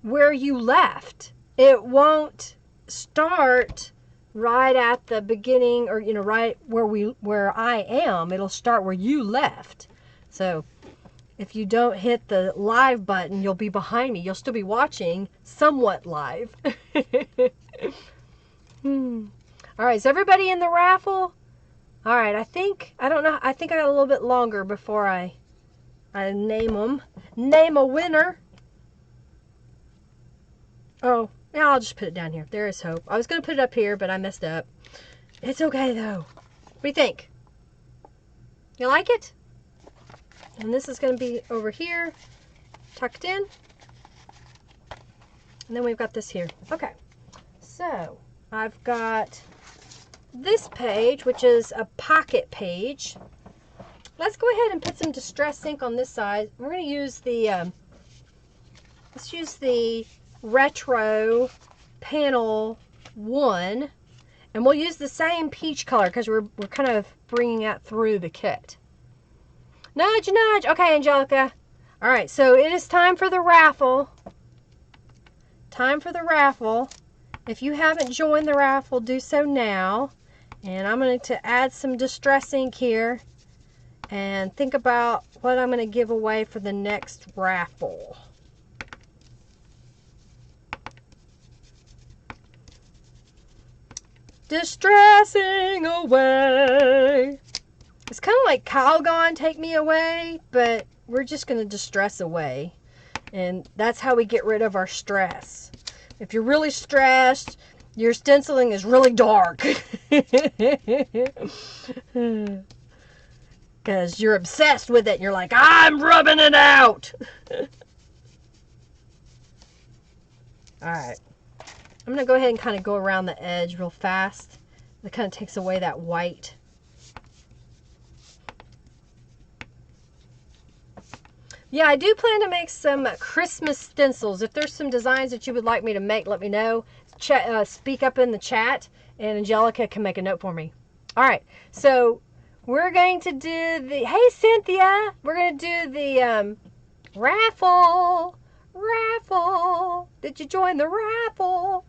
where you left. It won't start right at the beginning, or, you know, right where I am. It'll start where you left. So if you don't hit the live button, you'll be behind me. You'll still be watching somewhat live. All right, is everybody in the raffle? All right, I think I got a little bit longer before I name them. Name a winner. Oh, yeah, I'll just put it down here. There is hope. I was going to put it up here, but I messed up. It's okay, though. What do you think? You like it? And this is going to be over here, tucked in. And then we've got this here. Okay, so I've got this page, which is a pocket page. Let's go ahead and put some Distress ink on this side. We're going to use the, let's use the Retro Panel 1. And we'll use the same peach color because we're kind of bringing that through the kit. Nudge, nudge. Okay, Angelica. All right, so it is time for the raffle. Time for the raffle. If you haven't joined the raffle, do so now. And I'm going to add some Distress ink here and think about what I'm going to give away for the next raffle. Distressing away. It's kind of like Calgon, take me away, but we're just going to distress away. And that's how we get rid of our stress. If you're really stressed, your stenciling is really dark. Because you're obsessed with it. And you're like, I'm rubbing it out. Alright. I'm going to go ahead and kind of go around the edge real fast. That kind of takes away that white. Yeah, I do plan to make some Christmas stencils. If there's some designs that you would like me to make, let me know. Speak up in the chat, and Angelica can make a note for me. All right, so we're going to do the... Hey, Cynthia! We're going to do the raffle. Raffle. Did you join the raffle?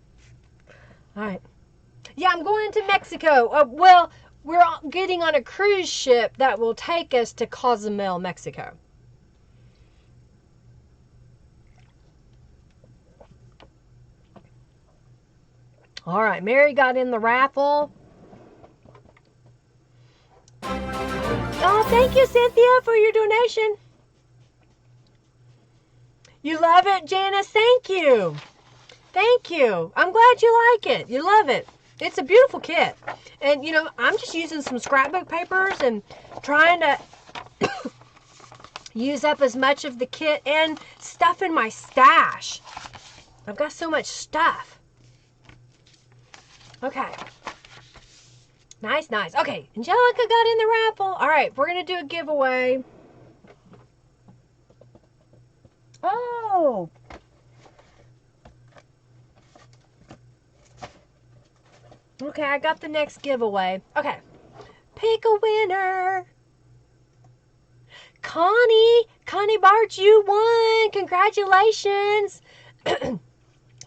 All right. Yeah, I'm going to Mexico. Well, we're getting on a cruise ship that will take us to Cozumel, Mexico. All right, Mary got in the raffle. Oh, thank you, Cynthia, for your donation. You love it, Janice? Thank you. Thank you. I'm glad you like it. You love it. It's a beautiful kit. And, you know, I'm just using some scrapbook papers and trying to use up as much of the kit and stuff in my stash. I've got so much stuff. Okay. Nice, nice. Okay, Angelica got in the raffle. All right, we're going to do a giveaway. Oh. Okay, I got the next giveaway. Okay. Pick a winner. Connie Barge, you won. Congratulations.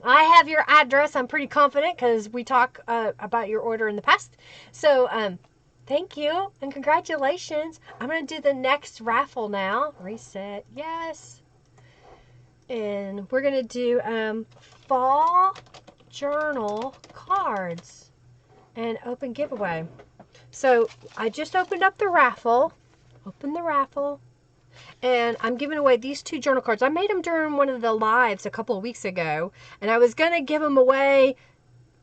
I have your address. I'm pretty confident because we talk about your order in the past. So, thank you and congratulations. I'm going to do the next raffle now. Reset. Yes. And we're going to do fall journal cards and open giveaway. So, I just opened up the raffle. Open the raffle. And I'm giving away these 2 journal cards. I made them during one of the lives a couple of weeks ago. And I was going to give them away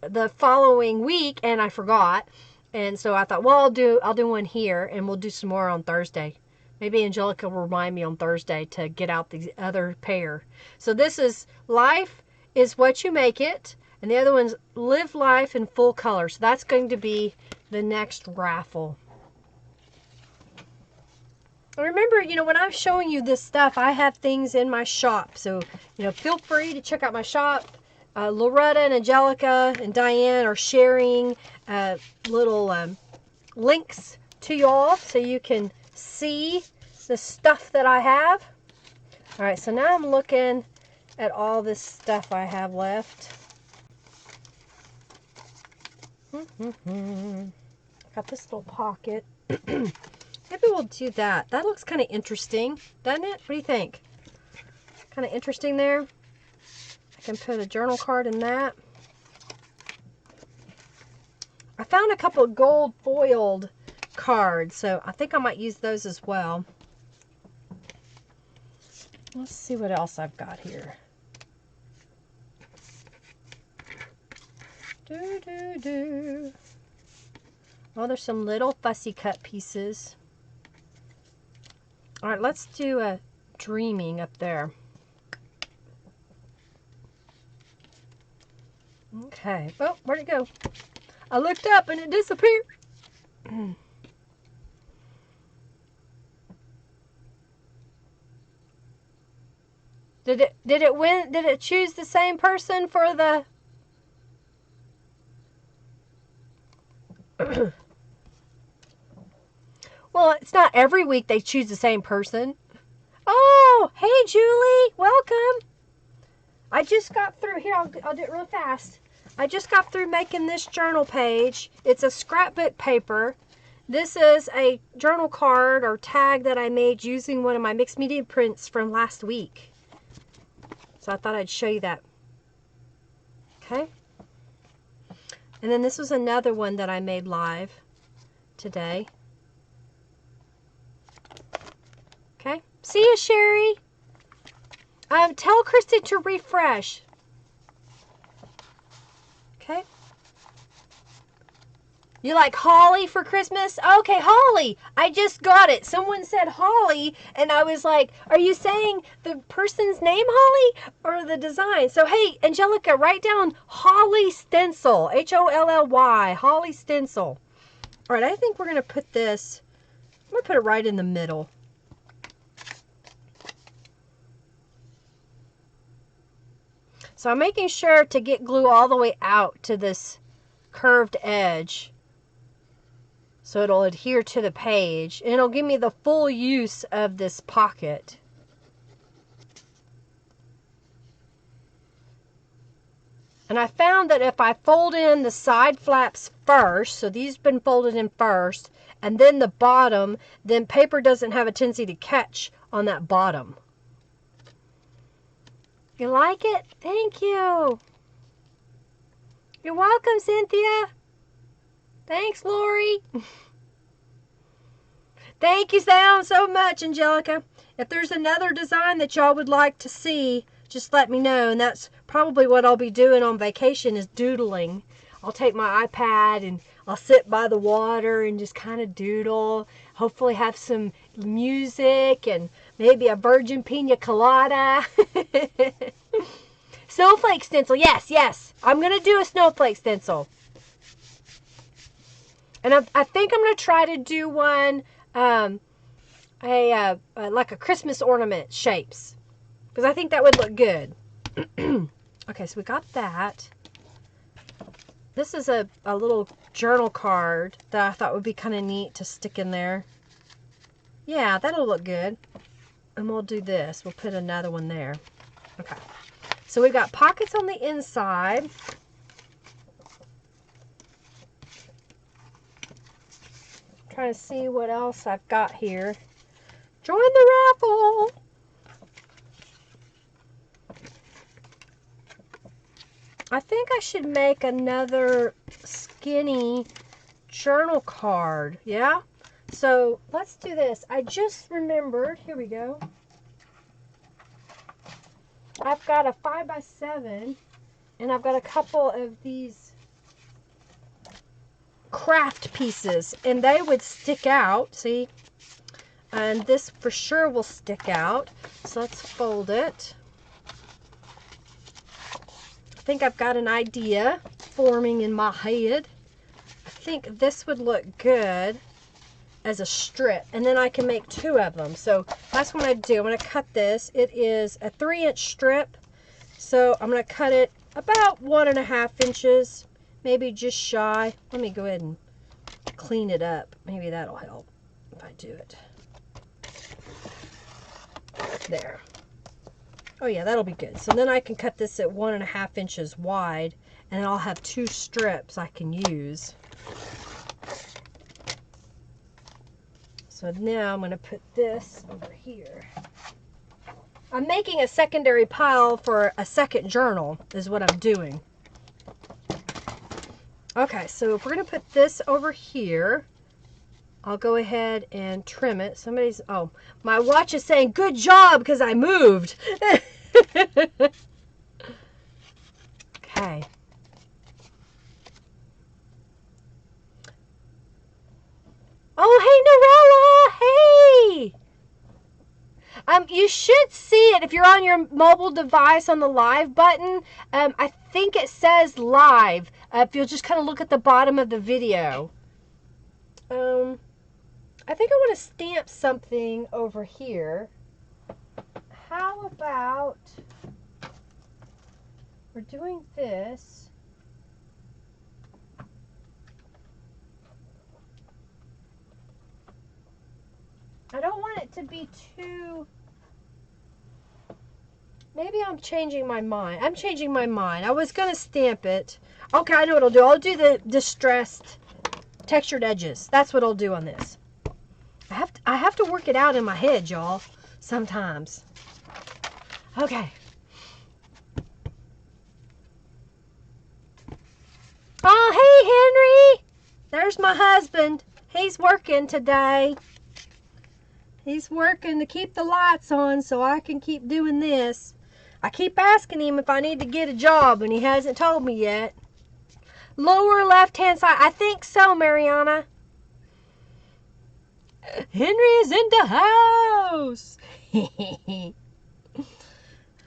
the following week, and I forgot. And so I thought, well, I'll do one here, and we'll do some more on Thursday. Maybe Angelica will remind me on Thursday to get out the other pair. So this is Life is What You Make It. And the other one's Live Life in Full Color. So that's going to be the next raffle. Remember, when I'm showing you this stuff, I have things in my shop. So, feel free to check out my shop. Loretta and Angelica and Diane are sharing little links to y'all so you can see the stuff that I have. All right, so now I'm looking at all this stuff I have left. Got this little pocket. Maybe we'll do that. That looks kind of interesting, doesn't it? What do you think? Kind of interesting there. I can put a journal card in that. I found a couple of gold foiled cards, so I think I might use those as well. Let's see what else I've got here. Oh, there's some little fussy cut pieces. All right, let's do a dreaming up there. Okay. Oh, where'd it go? I looked up and it disappeared. Did it win? Did it choose the same person for the? Well, it's not every week they choose the same person. Oh, hey Julie, welcome. I just got through here. I'll do it real fast. I just got through making this journal page. It's a scrapbook paper. This is a journal card or tag that I made using one of my mixed media prints from last week. So I thought I'd show you that. Okay. And then this was another one that I made live today. Okay. See you, Sherry. Tell Kristen to refresh. Okay. You like holly for Christmas? Okay, holly. I just got it. Someone said holly, and I was like, are you saying the person's name Holly or the design? So, hey, Angelica, write down Holly Stencil. Holly, Holly Stencil. All right, I think we're going to put this, I'm going to put it right in the middle. So I'm making sure to get glue all the way out to this curved edge so it'll adhere to the page and it'll give me the full use of this pocket. And I found that if I fold in the side flaps first, so these have been folded in first, and then the bottom, then paper doesn't have a tendency to catch on that bottom. You like it? Thank you. You're welcome, Cynthia. Thanks, Lori. Thank you so much, Angelica. If there's another design that y'all would like to see, just let me know. And that's probably what I'll be doing on vacation is doodling. I'll take my iPad and I'll sit by the water and just kind of doodle. Hopefully have some music and maybe a virgin pina colada. Snowflake stencil. Yes, yes. I'm going to do a snowflake stencil. And I think I'm going to try to do one, like a Christmas ornament shapes. Because I think that would look good. Okay, so we got that. This is a little journal card that I thought would be kind of neat to stick in there. Yeah, that'll look good. And we'll do this. We'll put another one there. Okay. So we've got pockets on the inside. Trying to see what else I've got here. Join the raffle! I think I should make another skinny journal card. Yeah? So let's do this. I just remembered. Here we go. I've got a 5x7 and I've got a couple of these craft pieces and they would stick out. See? And this for sure will stick out. So let's fold it. I think I've got an idea forming in my head. I think this would look good as a strip, and then I can make 2 of them. So that's what I'm going to do. I'm going to cut this. It is a 3-inch strip, so I'm going to cut it about 1.5 inches, maybe just shy. Let me go ahead and clean it up. Maybe that'll help if I do it. There. Oh yeah, that'll be good. So then I can cut this at 1.5 inches wide, and I'll have 2 strips I can use. So now I'm going to put this over here. I'm making a secondary pile for a second journal is what I'm doing. Okay, so if we're going to put this over here, I'll go ahead and trim it. Somebody's, oh, my watch is saying good job because I moved. Okay. Oh, hey, Norella! Hey! You should see it if you're on your mobile device on the live button. I think it says live. If you'll just kind of look at the bottom of the video. I think I want to stamp something over here. How about we're doing this. I don't want it to be too... Maybe I'm changing my mind. I'm changing my mind. I was going to stamp it. Okay, I know what I'll do. I'll do the distressed textured edges. That's what I'll do on this. I have to work it out in my head, y'all, sometimes. Okay. Oh, hey, Henry. There's my husband. He's working today. He's working to keep the lights on so I can keep doing this. I keep asking him if I need to get a job, and he hasn't told me yet. Lower left-hand side. I think so, Mariana. Henry is in the house.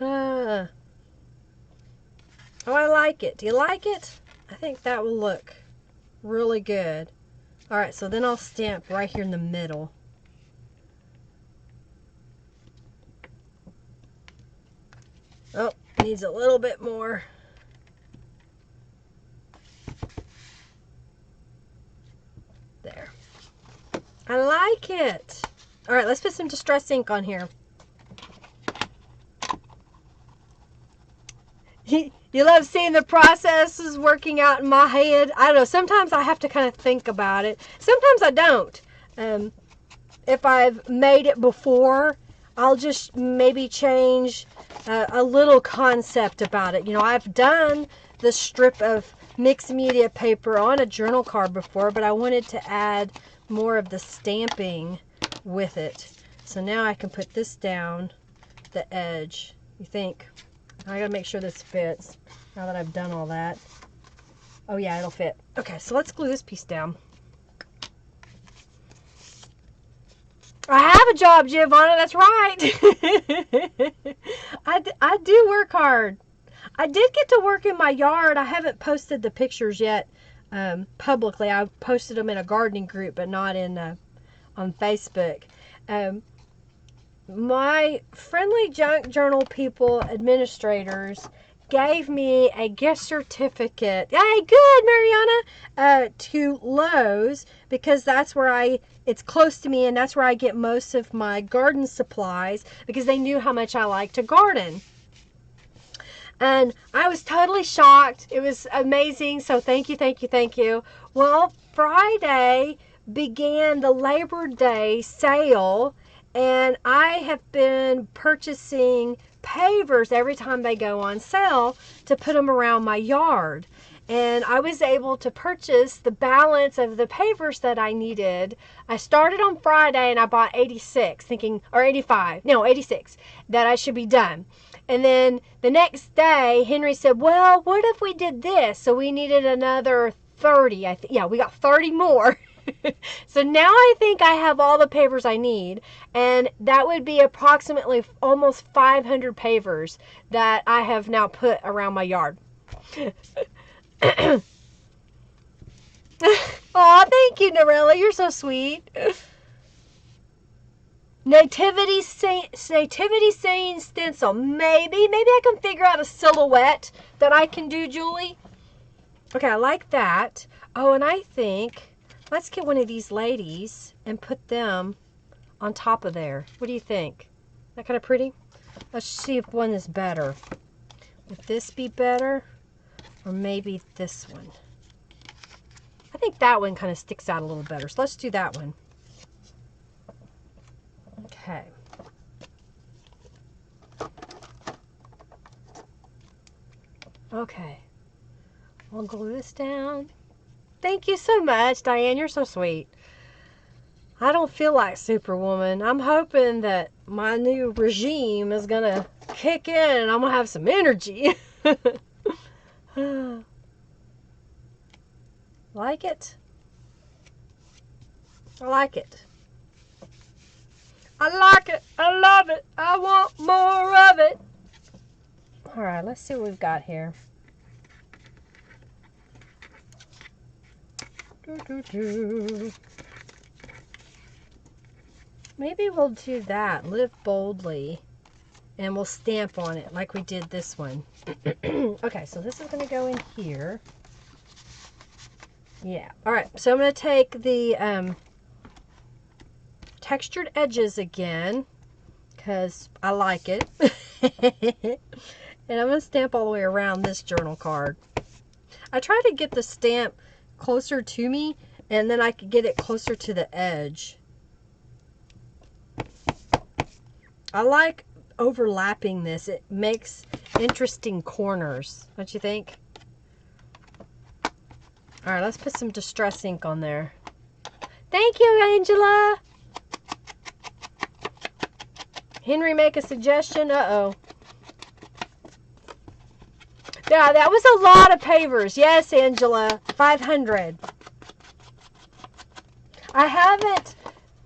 Oh, I like it. Do you like it? I think that will look really good. All right, so then I'll stamp right here in the middle. Oh, needs a little bit more. There. I like it. All right, let's put some distress ink on here. You love seeing the processes working out in my head. I don't know. Sometimes I have to kind of think about it. Sometimes I don't. If I've made it before, I'll just maybe change a little concept about it. You know, I've done the strip of mixed media paper on a journal card before, but I wanted to add more of the stamping with it. So now I can put this down the edge. You think? I gotta make sure this fits now that I've done all that. Oh yeah, it'll fit. Okay, so let's glue this piece down. I have a job, Giovanna, that's right. I do work hard. I did get to work in my yard. I haven't posted the pictures yet publicly. I posted them in a gardening group, but not in on Facebook. My friendly junk journal people, administrators, gave me a gift certificate. Hey, good, Mariana, to Lowe's, because that's where it's close to me, and that's where I get most of my garden supplies, because they knew how much I like to garden. And I was totally shocked. It was amazing. So thank you, thank you, thank you. Well, Friday began the Labor Day sale, and I have been purchasing pavers every time they go on sale to put them around my yard. And I was able to purchase the balance of the pavers that I needed. I started on Friday and I bought 86, thinking, or 85, no, 86, that I should be done. And then the next day, Henry said, well, what if we did this? So we needed another 30. Yeah, we got 30 more. So now I think I have all the pavers I need. And that would be approximately almost 500 pavers that I have now put around my yard. Aw, thank you, Narella. You're so sweet. Nativity scene stencil. Maybe I can figure out a silhouette that I can do, Julie. Okay, I like that. Oh, and I think let's get one of these ladies and put them on top of there. What do you think? That kind of pretty? Let's see if one is better. Would this be better? Or maybe this one? I think that one kind of sticks out a little better. So let's do that one. Okay. Okay. We'll glue this down. Thank you so much, Diane. You're so sweet. I don't feel like Superwoman. I'm hoping that my new regime is going to kick in and I'm going to have some energy. Like it? I like it. I like it. I love it. I want more of it. All right, let's see what we've got here. Maybe we'll do that. Live boldly. And we'll stamp on it like we did this one. Okay, so this is going to go in here. Yeah. All right, so I'm going to take the textured edges again because I like it. And I'm going to stamp all the way around this journal card. I try to get the stamp closer to me and then I could get it closer to the edge. I like overlapping this. It makes interesting corners, don't you think? All right, let's put some Distress ink on there. Thank you, Angela. Henry, make a suggestion. Uh-oh. Yeah, that was a lot of pavers. Yes, Angela, 500. I haven't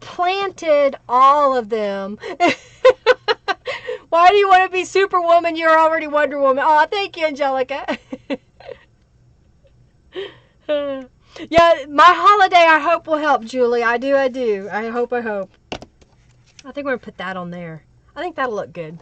planted all of them. Why do you want to be Superwoman? You're already Wonder Woman. Oh, thank you, Angelica. Yeah, my holiday I hope will help, Julie. I do. I hope. I think we're going to put that on there. I think that'll look good.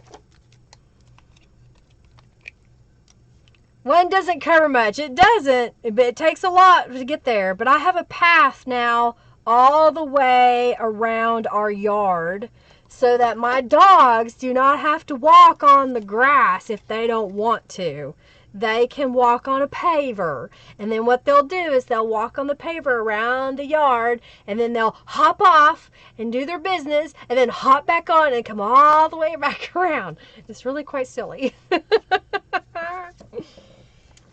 One doesn't cover much. It doesn't, but it takes a lot to get there. But I have a path now all the way around our yard so that my dogs do not have to walk on the grass if they don't want to. They can walk on a paver. And then what they'll do is they'll walk on the paver around the yard and then they'll hop off and do their business and then hop back on and come all the way back around. It's really quite silly.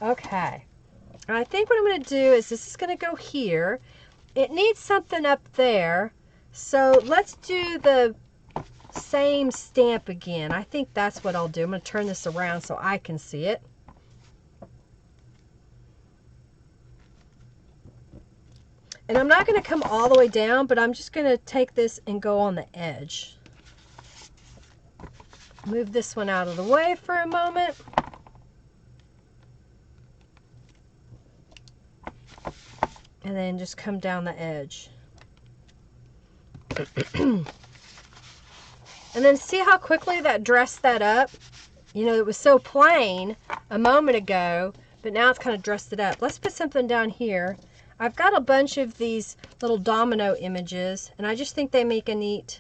Okay. I think what I'm going to do is this is going to go here. It needs something up there. So let's do the same stamp again. I think that's what I'll do. I'm going to turn this around so I can see it. And I'm not going to come all the way down, but I'm just going to take this and go on the edge. Move this one out of the way for a moment. And then just come down the edge. And then see how quickly that dressed that up? You know, it was so plain a moment ago, but now it's kind of dressed it up. Let's put something down here. I've got a bunch of these little domino images, and I just think they make a neat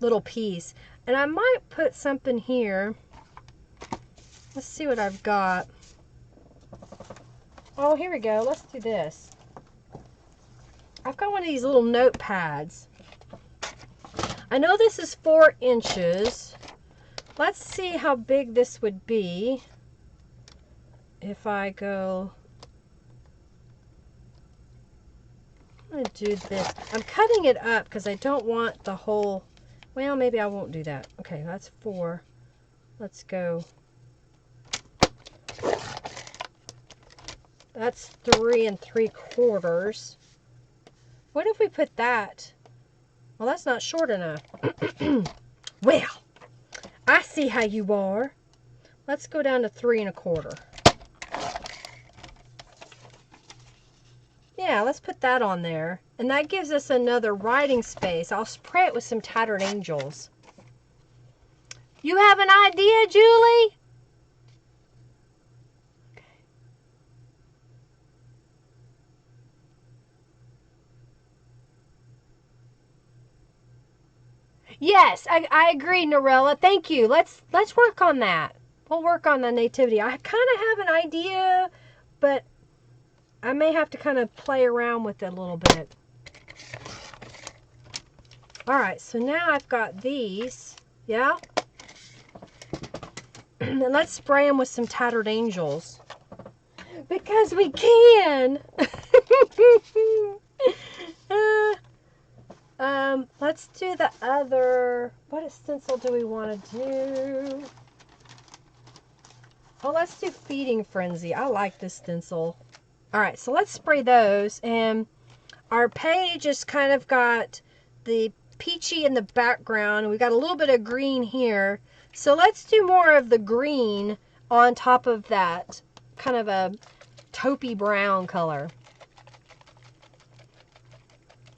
little piece. And I might put something here Let's see what I've got. Oh, here we go. Let's do this. I've got one of these little notepads. I know this is 4 inches. Let's see how big this would be if I go... I'm going to do this. I'm cutting it up because I don't want the whole... Well, maybe I won't do that. Okay, that's 4. Let's go. That's 3 3/4. What if we put that? Well, that's not short enough. Well, I see how you are. Let's go down to 3 1/4. Yeah, let's put that on there. And that gives us another writing space. I'll spray it with some Tattered Angels. You have an idea, Julie? Okay. Yes, I agree, Norella. Thank you. Let's work on that. We'll work on the nativity. I kind of have an idea, but I may have to kind of play around with it a little bit. All right, so now I've got these. Yeah. And let's spray them with some Tattered Angels. Because we can. Let's do the other. What stencil do we want to do? Oh, let's do Feeding Frenzy. I like this stencil. All right, so let's spray those. And our page has kind of got the peachy in the background. We got a little bit of green here. So let's do more of the green on top of that. Kind of a taupey brown color.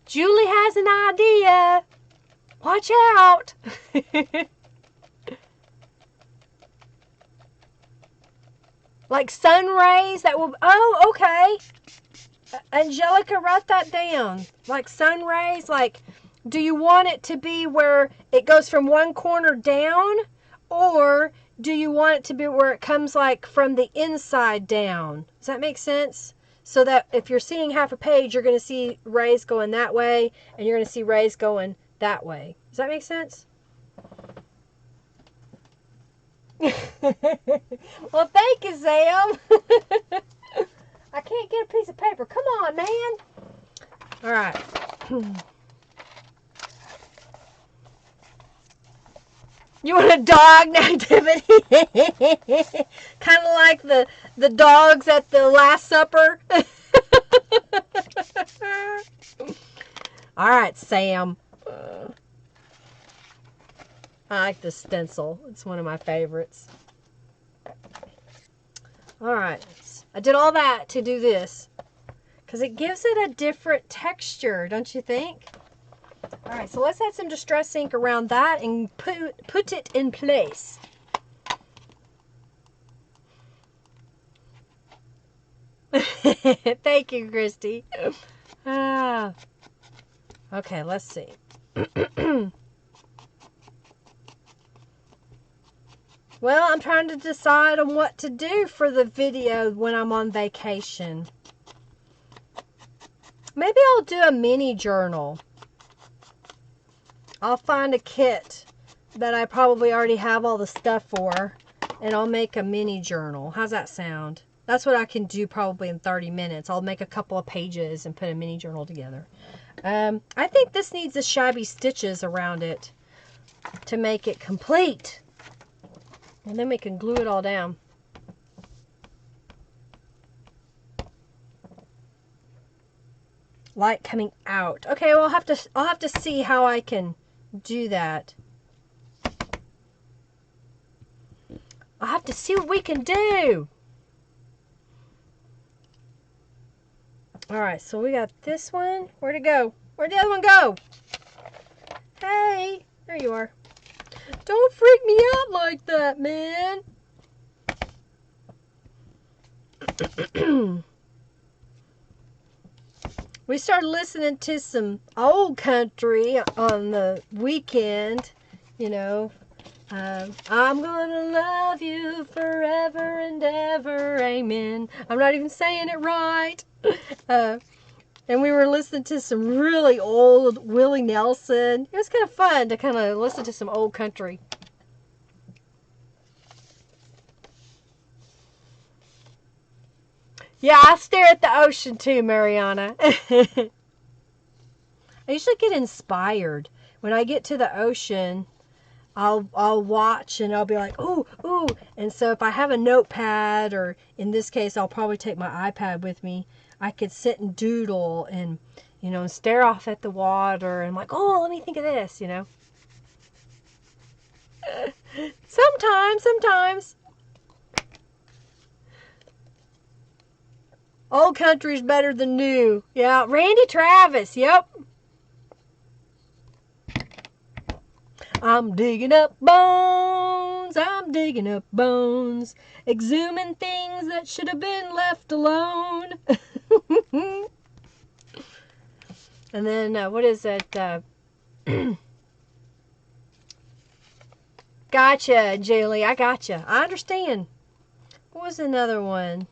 Julie has an idea. Watch out. Like sun rays that will... Oh, okay. Angelica, write that down. Like sun rays, like... Do you want it to be where it goes from one corner down? Or do you want it to be where it comes like from the inside down? Does that make sense? So that if you're seeing half a page, you're going to see rays going that way, and you're going to see rays going that way. Does that make sense? Well, thank you, Sam. I can't get a piece of paper. Come on, man. All right. You want a dog nativity? Kind of like the dogs at the Last Supper. All right, Sam. I like the stencil. It's one of my favorites. All right. I did all that to do this because it gives it a different texture, don't you think? All right, so let's add some Distress ink around that and put it in place. Thank you, Christy. Okay, let's see. Well, I'm trying to decide on what to do for the video when I'm on vacation. Maybe I'll do a mini journal. I'll find a kit that I probably already have all the stuff for, and I'll make a mini journal. How's that sound? That's what I can do probably in 30 minutes. I'll make a couple of pages and put a mini journal together. I think this needs the shabby stitches around it to make it complete. And then we can glue it all down. Light coming out. Okay, well I'll have to see how I can do that. I'll have to see what we can do. Alright, so we got this one. Where'd it go? Where'd the other one go? Hey, there you are. Don't freak me out like that, man. We started listening to some old country on the weekend, you know, I'm gonna love you forever and ever, amen. I'm not even saying it right. And we were listening to some really old Willie Nelson. It was kind of fun to kind of listen to some old country. Yeah, I stare at the ocean too, Mariana. I usually get inspired when I get to the ocean. I'll watch and I'll be like, ooh, ooh. And so if I have a notepad, or in this case, I'll probably take my iPad with me, I could sit and doodle and, stare off at the water and like, oh, let me think of this, Sometimes. Old country's better than new. Yeah, Randy Travis, yep. I'm digging up bones, exhuming things that should have been left alone. And then, what is it? Gotcha, Julie, I gotcha. I understand. What was another one?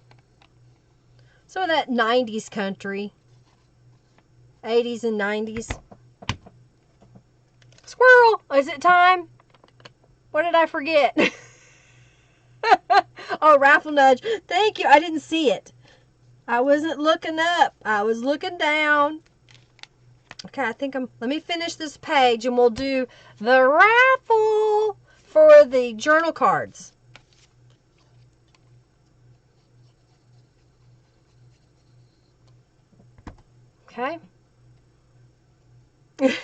Some of that 90s country. 80s and 90s. Squirrel! Is it time? What did I forget? Oh, raffle nudge. Thank you. I didn't see it. I wasn't looking up. I was looking down. Okay, let me finish this page and we'll do the raffle for the journal cards. Okay. I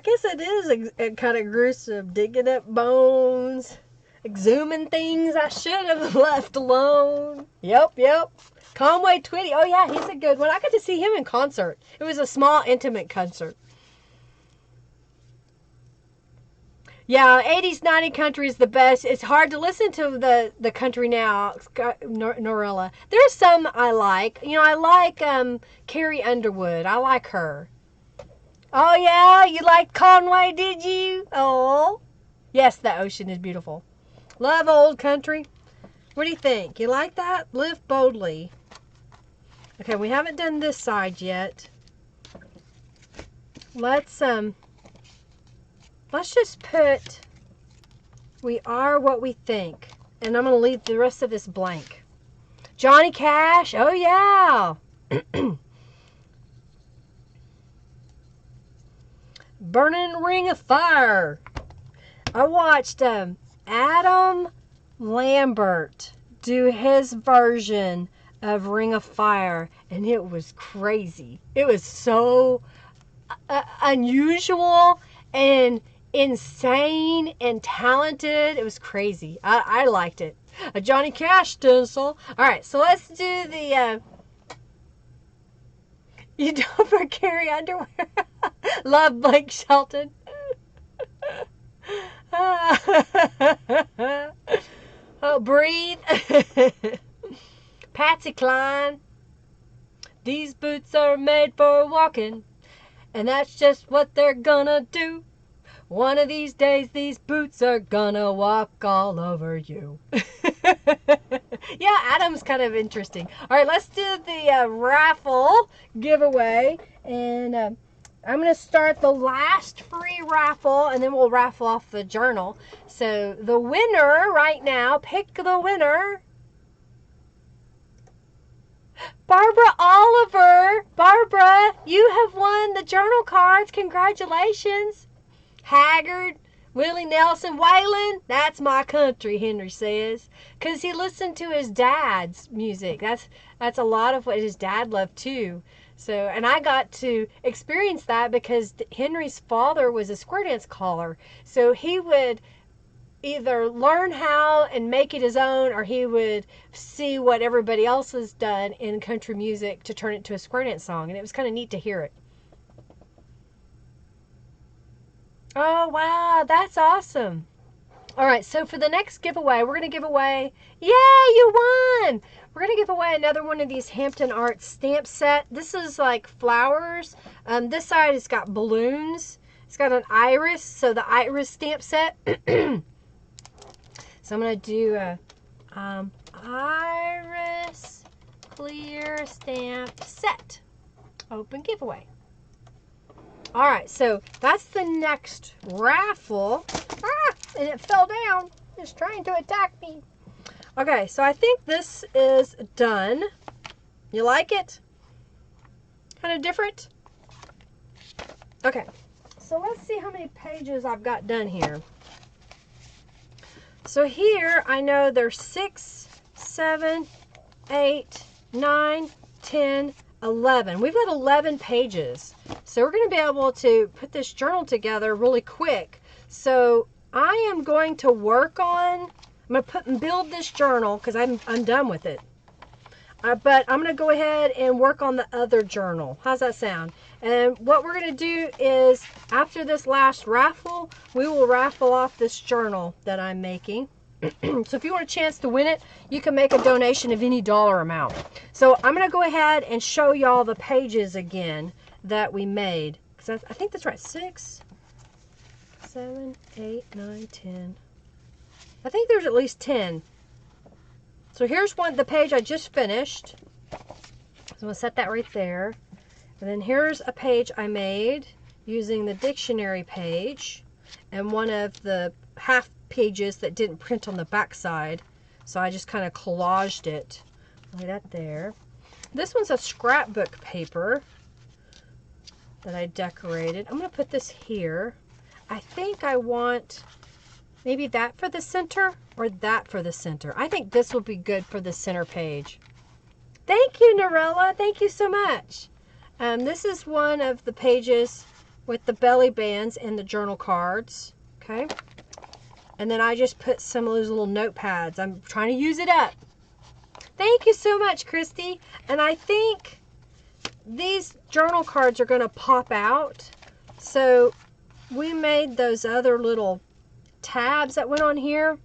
guess it is a kind of gruesome, digging up bones, exhuming things I should have left alone. Yep. Conway Twitty. Oh yeah, he's a good one. I got to see him in concert. It was a small, intimate concert. Yeah, 80s, 90s country is the best. It's hard to listen to the country now, Norilla. There's some I like. I like Carrie Underwood. I like her. Oh, yeah? You liked Conway, did you? Oh. Yes, the ocean is beautiful. Love old country. What do you think? You like that? Live boldly. Okay, we haven't done this side yet. Let's just put, we are what we think. And I'm going to leave the rest of this blank. Johnny Cash. Oh, yeah. Burning Ring of Fire. I watched Adam Lambert do his version of Ring of Fire, and it was crazy. It was so unusual and insane and talented. It was crazy. I liked it. A Johnny Cash stencil. All right, so let's do the you don't for Carrie Underwear. Love Blake Shelton. Oh, breathe. Patsy Cline. These boots are made for walking, and that's just what they're gonna do. One of these days, these boots are gonna walk all over you. Yeah, Adam's kind of interesting. All right, let's do the raffle giveaway. And I'm going to start the last free raffle, and then we'll raffle off the journal. So the winner right now, pick the winner. Barbara Oliver. Barbara, you have won the journal cards. Congratulations. Haggard, Willie Nelson, Waylon, that's my country, Henry says. Because he listened to his dad's music. That's a lot of what his dad loved too. So, and I got to experience that because Henry's father was a square dance caller. So he would either learn how and make it his own, or he would see what everybody else has done in country music to turn it to a square dance song. And it was kind of neat to hear it. Oh, wow, that's awesome. All right, so for the next giveaway, we're going to give away, yay, you won! We're going to give away another one of these Hampton Arts stamp set. This is like flowers. This side has got balloons. It's got an iris, so the iris stamp set. So I'm going to do a iris clear stamp set. Open giveaway. All right, so that's the next raffle. Ah, and it fell down. It's trying to attack me. Okay, so I think this is done. You like it? Kind of different? Okay, so let's see how many pages I've got done here. So here, I know there's 6, 7, 8, 9, 10, 11. We've got 11 pages. So we're going to be able to put this journal together really quick. So I am going to work on, I'm going to put and build this journal because I'm done with it. But I'm going to go ahead and work on the other journal. How's that sound? And what we're going to do is, after this last raffle, we will raffle off this journal that I'm making. So if you want a chance to win it, you can make a donation of any dollar amount. So I'm going to go ahead and show y'all the pages again that we made. Because I think that's right. 6, 7, 8, 9, 10. I think there's at least 10. So here's the page I just finished. So I'm going to set that right there. And then here's a page I made using the dictionary page and one of the half pages that didn't print on the back side. So I just kind of collaged it. Lay that there. This one's a scrapbook paper that I decorated. I'm going to put this here. I think I want maybe that for the center or that for the center. I think this will be good for the center page. Thank you, Norella. Thank you so much. This is one of the pages with the belly bands and the journal cards. Okay. And then I just put some of those little notepads. I'm trying to use it up. Thank you so much, Christy. And I think these journal cards are going to pop out. So we made those other little tabs that went on here.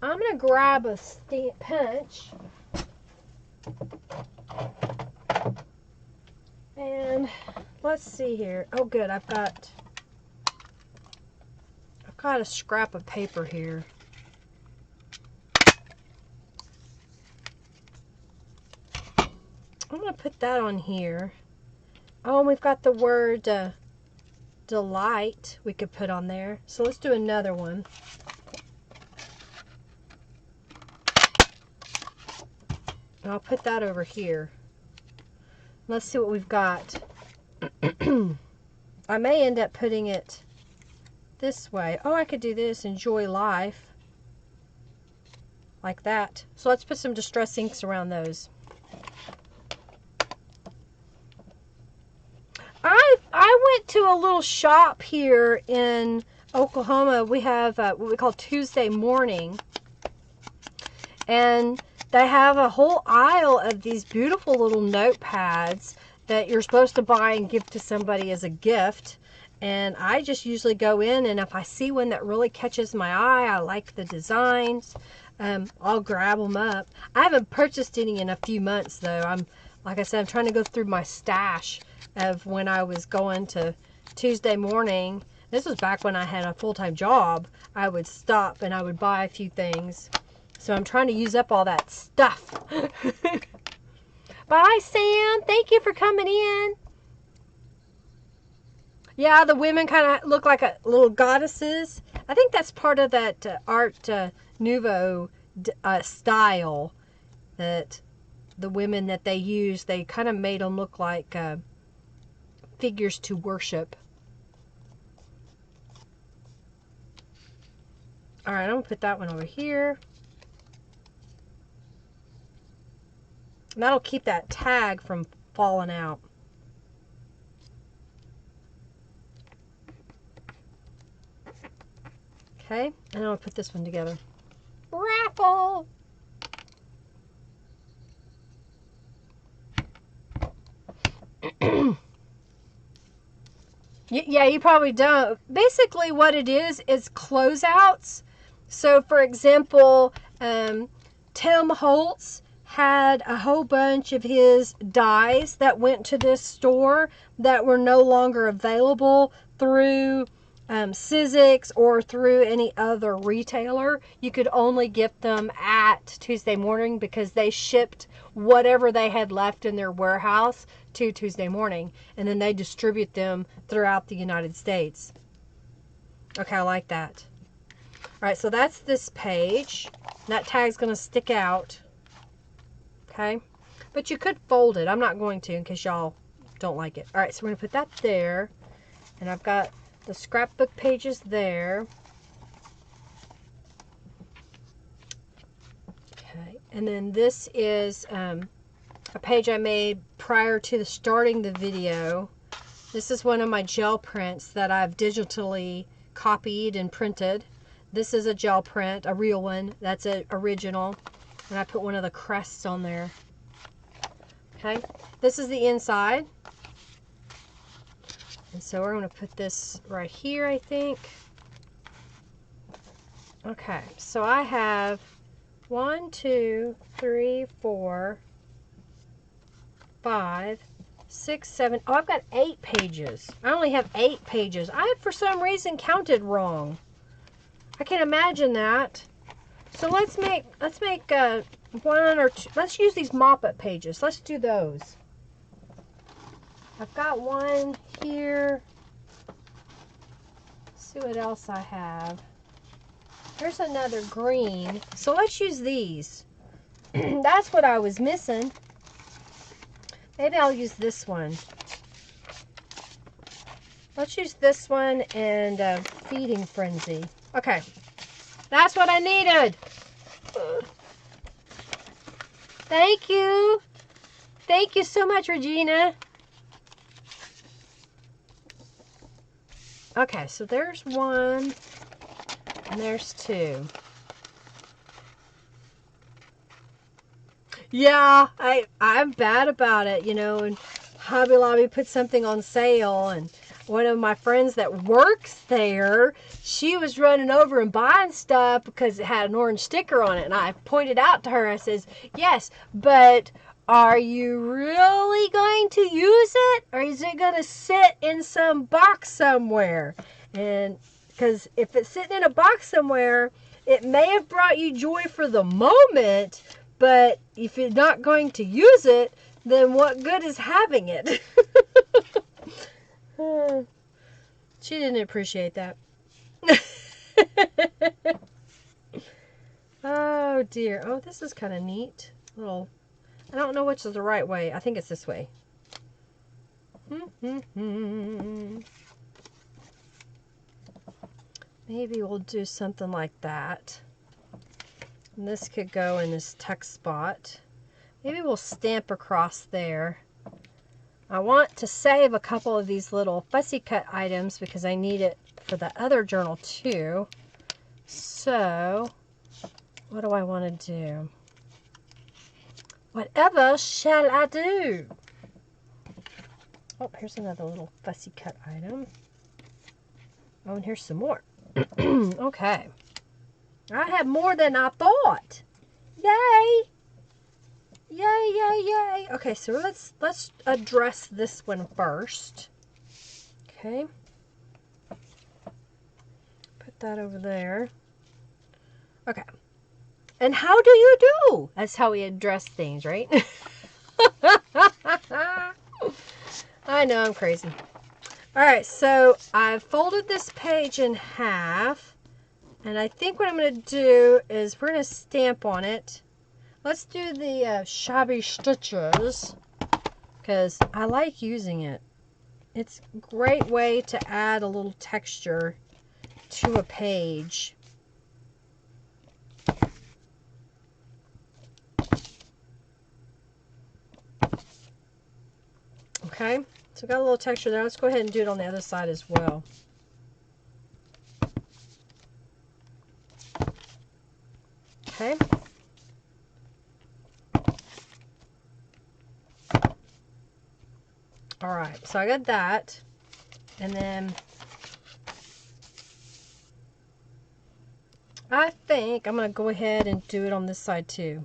I'm going to grab a stamp punch. And let's see here. Oh, good. I've got a scrap of paper here. I'm going to put that on here. Oh, and we've got the word delight we could put on there. So let's do another one. And I'll put that over here. Let's see what we've got. I may end up putting it this way. Oh, I could do this. Enjoy life. Like that. So let's put some distress inks around those. I went to a little shop here in Oklahoma. We have what we call Tuesday morning. And they have a whole aisle of these beautiful little notepads that you're supposed to buy and give to somebody as a gift. And I just usually go in, and if I see one that really catches my eye, I like the designs, I'll grab them up. I haven't purchased any in a few months, though. Like I said, I'm trying to go through my stash of when I was going to Tuesday morning. This was back when I had a full-time job. I would stop and I would buy a few things. So I'm trying to use up all that stuff. Bye, Sam. Thank you for coming in. Yeah, the women kind of look like little goddesses. I think that's part of that Art Nouveau style. That the women that they use, they kind of made them look like figures to worship. All right, I'm going to put that one over here. And that'll keep that tag from falling out. Okay, and I'll put this one together. Raffle! Yeah, you probably don't. Basically what it is closeouts So for example, Tim Holtz had a whole bunch of his dies that went to this store that were no longer available through Sizzix or through any other retailer. You could only get them at Tuesday Morning because they shipped whatever they had left in their warehouse to Tuesday Morning, and then they distribute them throughout the United States. Okay, I like that. All right, so that's this page. That tag's going to stick out. Okay, but you could fold it. I'm not going to in case y'all don't like it. All right, so we're going to put that there, and I've got the scrapbook pages there. Okay, and then this is a page I made prior to starting the video. This is one of my gel prints that I've digitally copied and printed. This is a gel print, a real one. That's an original. And I put one of the crests on there. Okay, this is the inside. And so we're going to put this right here, I think. Okay, so I have 1, 2, 3, 4, 5, 6, 7. Oh, I've got 8 pages. I only have 8 pages. I, for some reason, counted wrong. I can imagine that. So let's make 1 or 2. Let's use these mop-up pages. Let's do those. I've got one here. Let's see what else I have. There's another green. So let's use these. That's what I was missing. Maybe I'll use this one. Let's use this one and Feeding Frenzy. Okay. That's what I needed. Thank you. Thank you so much, Regina. Okay, so there's 1 and there's 2. Yeah, I'm bad about it, you know, and Hobby Lobby put something on sale, and one of my friends that works there, she was running over and buying stuff because it had an orange sticker on it, and I pointed out to her, I says, yes, but are you really going to use it, or is it going to sit in some box somewhere? And because if it's sitting in a box somewhere, it may have brought you joy for the moment, but if you're not going to use it, then what good is having it? She didn't appreciate that. Oh dear. Oh, this is kind of neat. Little. I don't know which is the right way. I think it's this way. Maybe we'll do something like that. And this could go in this tuck spot. Maybe we'll stamp across there. I want to save a couple of these little fussy cut items because I need it for the other journal too. So, what do I want to do? Whatever shall I do? Oh, here's another little fussy cut item. Oh, and here's some more. Okay. I have more than I thought. Yay! Yay, yay, yay. Okay, so let's address this one first. Okay. Put that over there. Okay. And how do you do? That's how we address things, right? I know, I'm crazy. All right, so I've folded this page in half. And I think what I'm going to do is we're going to stamp on it. Let's do the shabby stitches because I like using it. It's a great way to add a little texture to a page. Okay, so got a little texture there. Let's go ahead and do it on the other side as well. Okay. All right, so I got that, and then I think I'm going to go ahead and do it on this side too.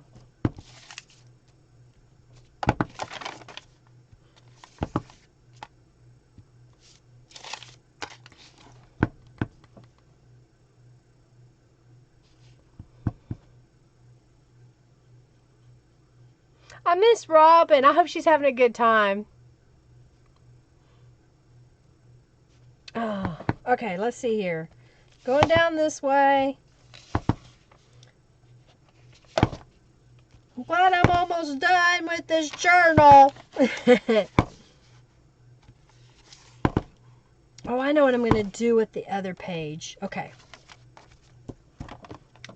I miss Robin. I hope she's having a good time. Oh, okay, let's see here. Going down this way. I'm glad I'm almost done with this journal. Oh, I know what I'm going to do with the other page. Okay.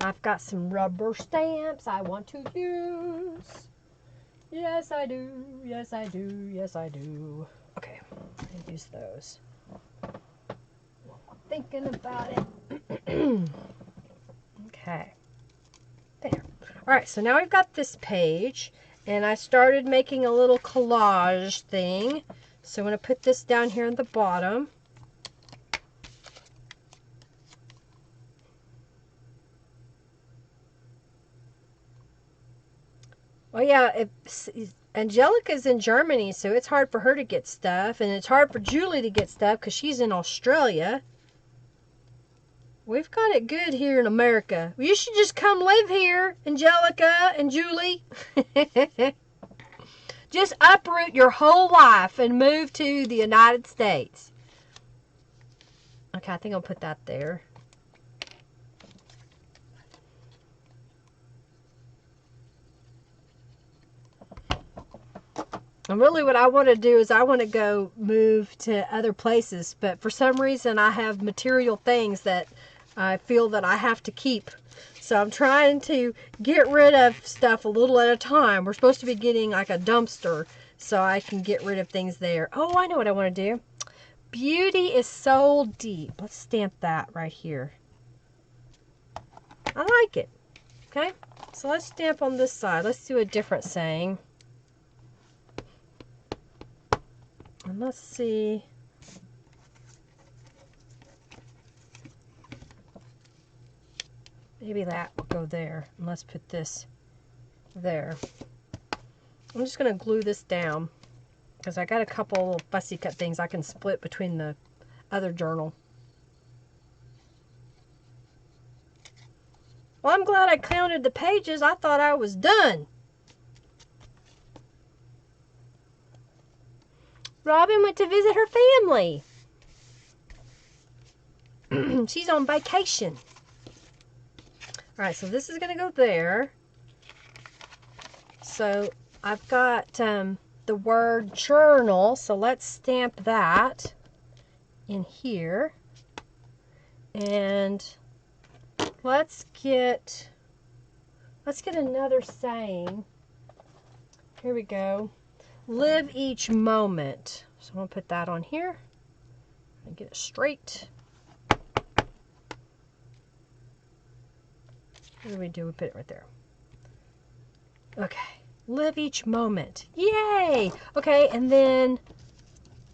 I've got some rubber stamps I want to use. Yes, I do. Yes, I do. Yes, I do. Okay, I'll use those. Thinking about it. Okay. There. All right, so now we've got this page, and I started making a little collage thing. So I'm going to put this down here at the bottom. Oh yeah, Angelica's in Germany, so it's hard for her to get stuff, and it's hard for Julie to get stuff because she's in Australia. We've got it good here in America. You should just come live here, Angelica and Julie. Just uproot your whole life and move to the United States. Okay, I think I'll put that there. And really what I want to do is I want to go move to other places, but for some reason I have material things that I feel that I have to keep. So I'm trying to get rid of stuff a little at a time. We're supposed to be getting like a dumpster so I can get rid of things there. Oh, I know what I want to do. Beauty is so deep. Let's stamp that right here. I like it. Okay, so let's stamp on this side. Let's do a different saying. And let's see. Maybe that will go there. And let's put this there. I'm just going to glue this down because I got a couple little fussy cut things I can split between the other journal. Well, I'm glad I counted the pages. I thought I was done. Robin went to visit her family. She's on vacation. All right, so this is going to go there. So I've got the word journal, so let's stamp that in here. And let's get another saying. Here we go. Live each moment. So I'm going to put that on here and get it straight. What do we do? We put it right there. Okay. Live each moment. Yay! Okay, and then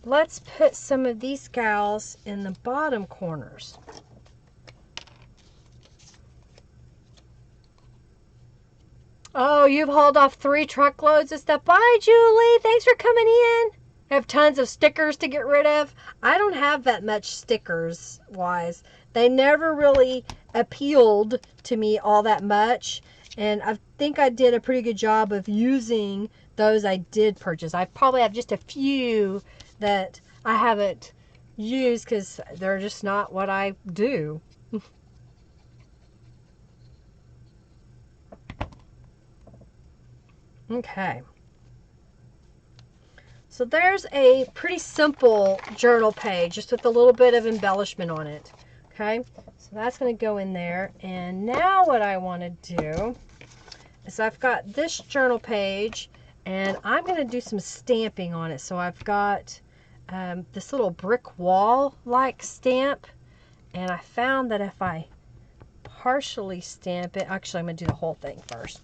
let's put some of these gals in the bottom corners. Oh, you've hauled off 3 truckloads of stuff. Bye, Julie. Thanks for coming in. I have tons of stickers to get rid of. I don't have that much stickers-wise. They never really appealed to me all that much. And I think I did a pretty good job of using those I did purchase. I probably have just a few that I haven't used because they're just not what I do. Okay. So there's a pretty simple journal page, just with a little bit of embellishment on it. Okay, so that's going to go in there. And now what I want to do is I've got this journal page, and I'm going to do some stamping on it. So I've got this little brick wall-like stamp, and I found that if I partially stamp it, actually I'm going to do the whole thing first.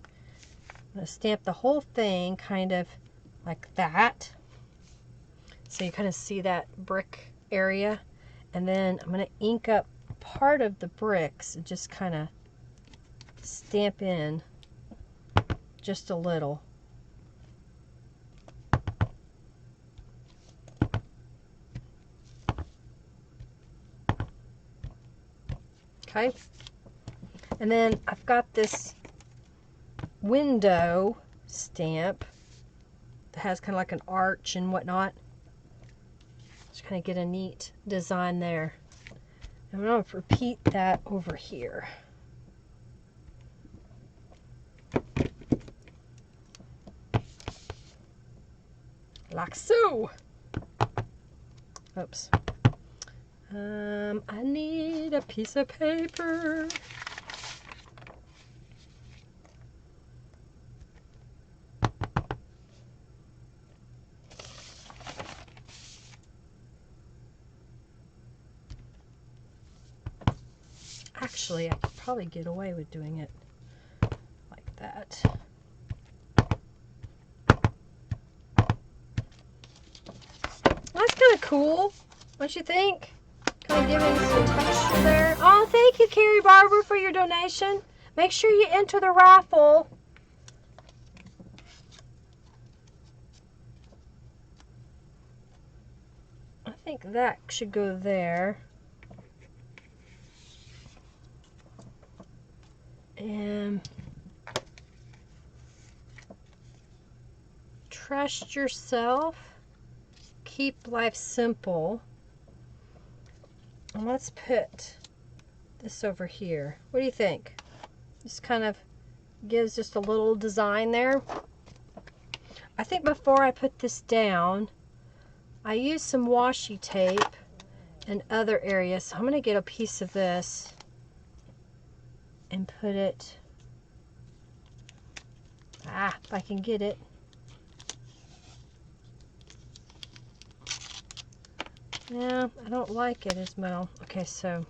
I'm going to stamp the whole thing kind of like that. So you kind of see that brick area. And then I'm going to ink up part of the bricks and just kind of stamp in just a little. Okay, and then I've got this window stamp that has kind of like an arch and whatnot. Just kind of get a neat design there. And I'm going to repeat that over here. Like so. Oops. I need a piece of paper. Actually, I could probably get away with doing it like that. That's kind of cool, don't you think? Kind of giving some texture there. Oh, thank you, Carrie Barber, for your donation. Make sure you enter the raffle. I think that should go there. And trust yourself. Keep life simple. And let's put this over here. What do you think? Just kind of gives just a little design there. I think before I put this down, I used some washi tape in other areas. So I'm going to get a piece of this and put it, if I can get it. Yeah, I don't like it as well. Okay, so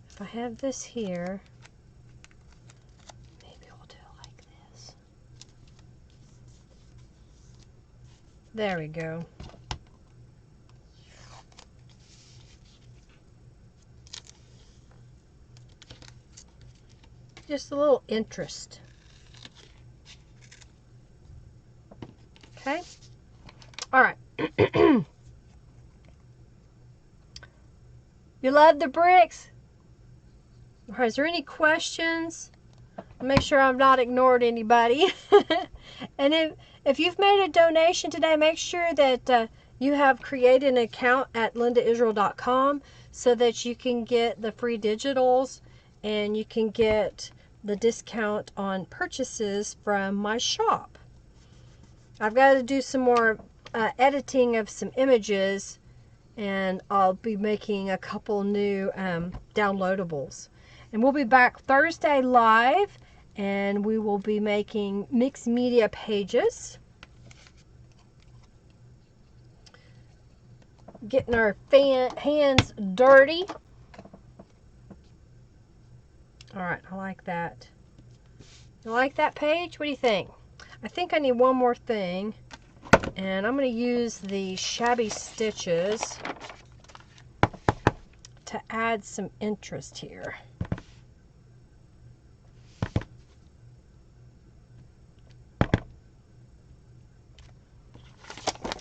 if I have this here, maybe we'll do it like this. There we go. Just a little interest. Okay. All right. You love the bricks? All right, is there any questions? Make sure I'm not ignoring anybody. And if you've made a donation today, make sure that you have created an account at lindaisrael.com so that you can get the free digitals and you can get the discount on purchases from my shop. I've got to do some more editing of some images, and I'll be making a couple new downloadables. And we'll be back Thursday live, and we will be making mixed media pages. Getting our hands dirty. All right, I like that. You like that page? What do you think? I think I need one more thing. And I'm going to use the shabby stitches to add some interest here.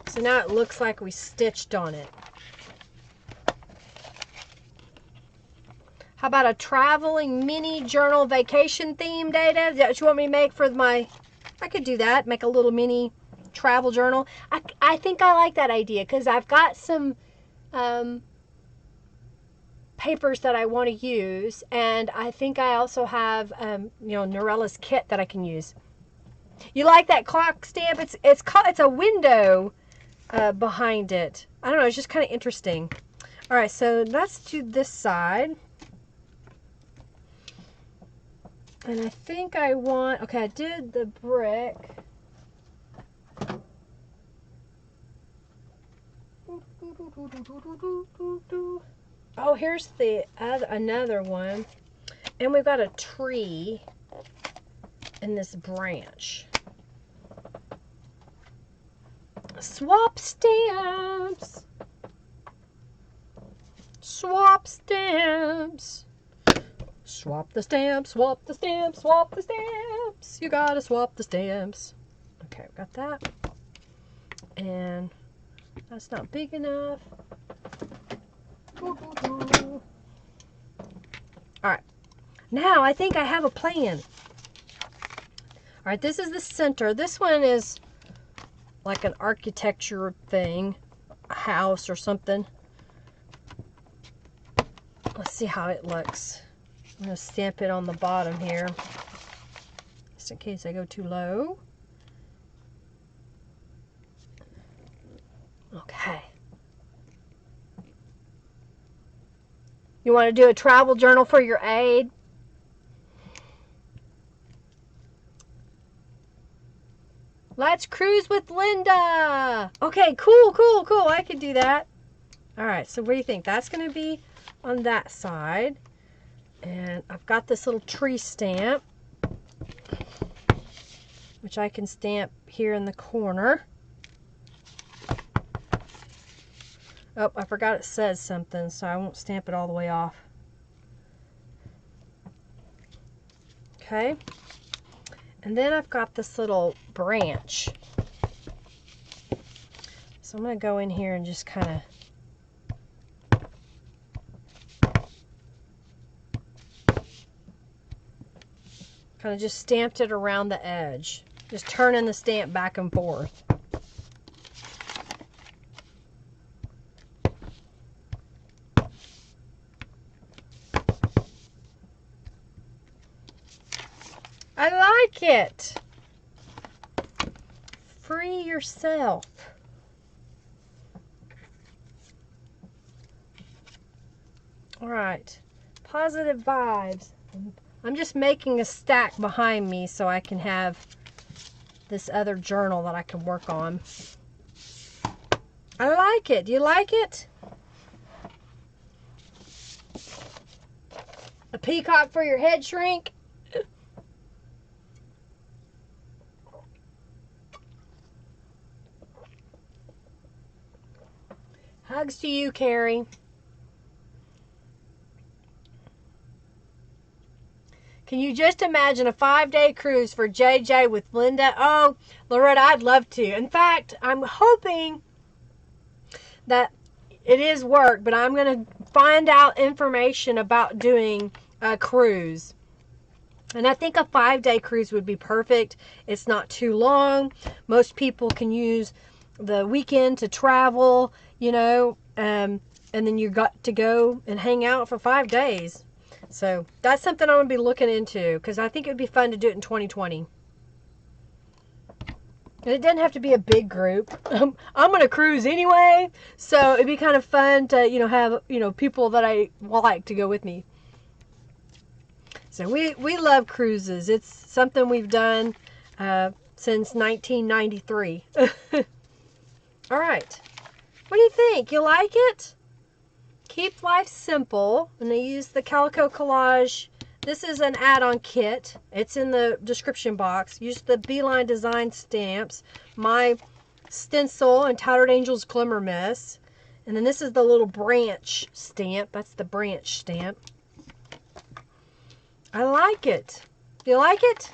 So now it looks like we stitched on it. How about a traveling mini journal vacation theme, Data? Is that what you want me to make for my... I could do that. Make a little mini travel journal. I think I like that idea because I've got some papers that I want to use, and I think I also have Norella's kit that I can use. You like that clock stamp? It's a window behind it. I don't know, it's just kind of interesting. All right, so let's do this side. And I think I want, okay, I did the brick. Oh, here's the another one. And we've got a tree in this branch. Swap stamps. Swap stamps. Swap the stamps, swap the stamps, swap the stamps. You gotta swap the stamps. Okay, got that. And that's not big enough. Alright, now I think I have a plan. Alright, this is the center. This one is like an architecture thing, a house or something. Let's see how it looks. I'm going to stamp it on the bottom here, just in case I go too low. Okay. You want to do a travel journal for your aid? Let's cruise with Linda. Okay, cool, cool, cool. I could do that. All right, so what do you think? That's going to be on that side. And I've got this little tree stamp, which I can stamp here in the corner. Oh, I forgot it says something, so I won't stamp it all the way off. Okay. And then I've got this little branch. So I'm going to go in here and just kind of just stamped it around the edge. Just turning the stamp back and forth. I like it. Free yourself. All right. Positive vibes. I'm just making a stack behind me so I can have this other journal that I can work on. I like it. Do you like it? A peacock for your head shrink? Hugs to you, Carrie. Can you just imagine a 5-day cruise for JJ with Linda? Oh, Loretta, I'd love to. In fact, I'm hoping that it is work, but I'm going to find out information about doing a cruise. And I think a 5-day cruise would be perfect. It's not too long. Most people can use the weekend to travel, you know, and then you got to go and hang out for 5 days. So that's something I'm going to be looking into because I think it would be fun to do it in 2020. And it doesn't have to be a big group. I'm going to cruise anyway, so it'd be kind of fun to, you know, have, you know, people that I like to go with me. So we love cruises. It's something we've done since 1993. All right. What do you think? You like it? Keep life simple. And they use the Calico Collage. This is an add-on kit. It's in the description box. Use the Beeline Design stamps. My stencil and Tattered Angels Glimmer Mess. And then this is the little branch stamp. That's the branch stamp. I like it. Do you like it?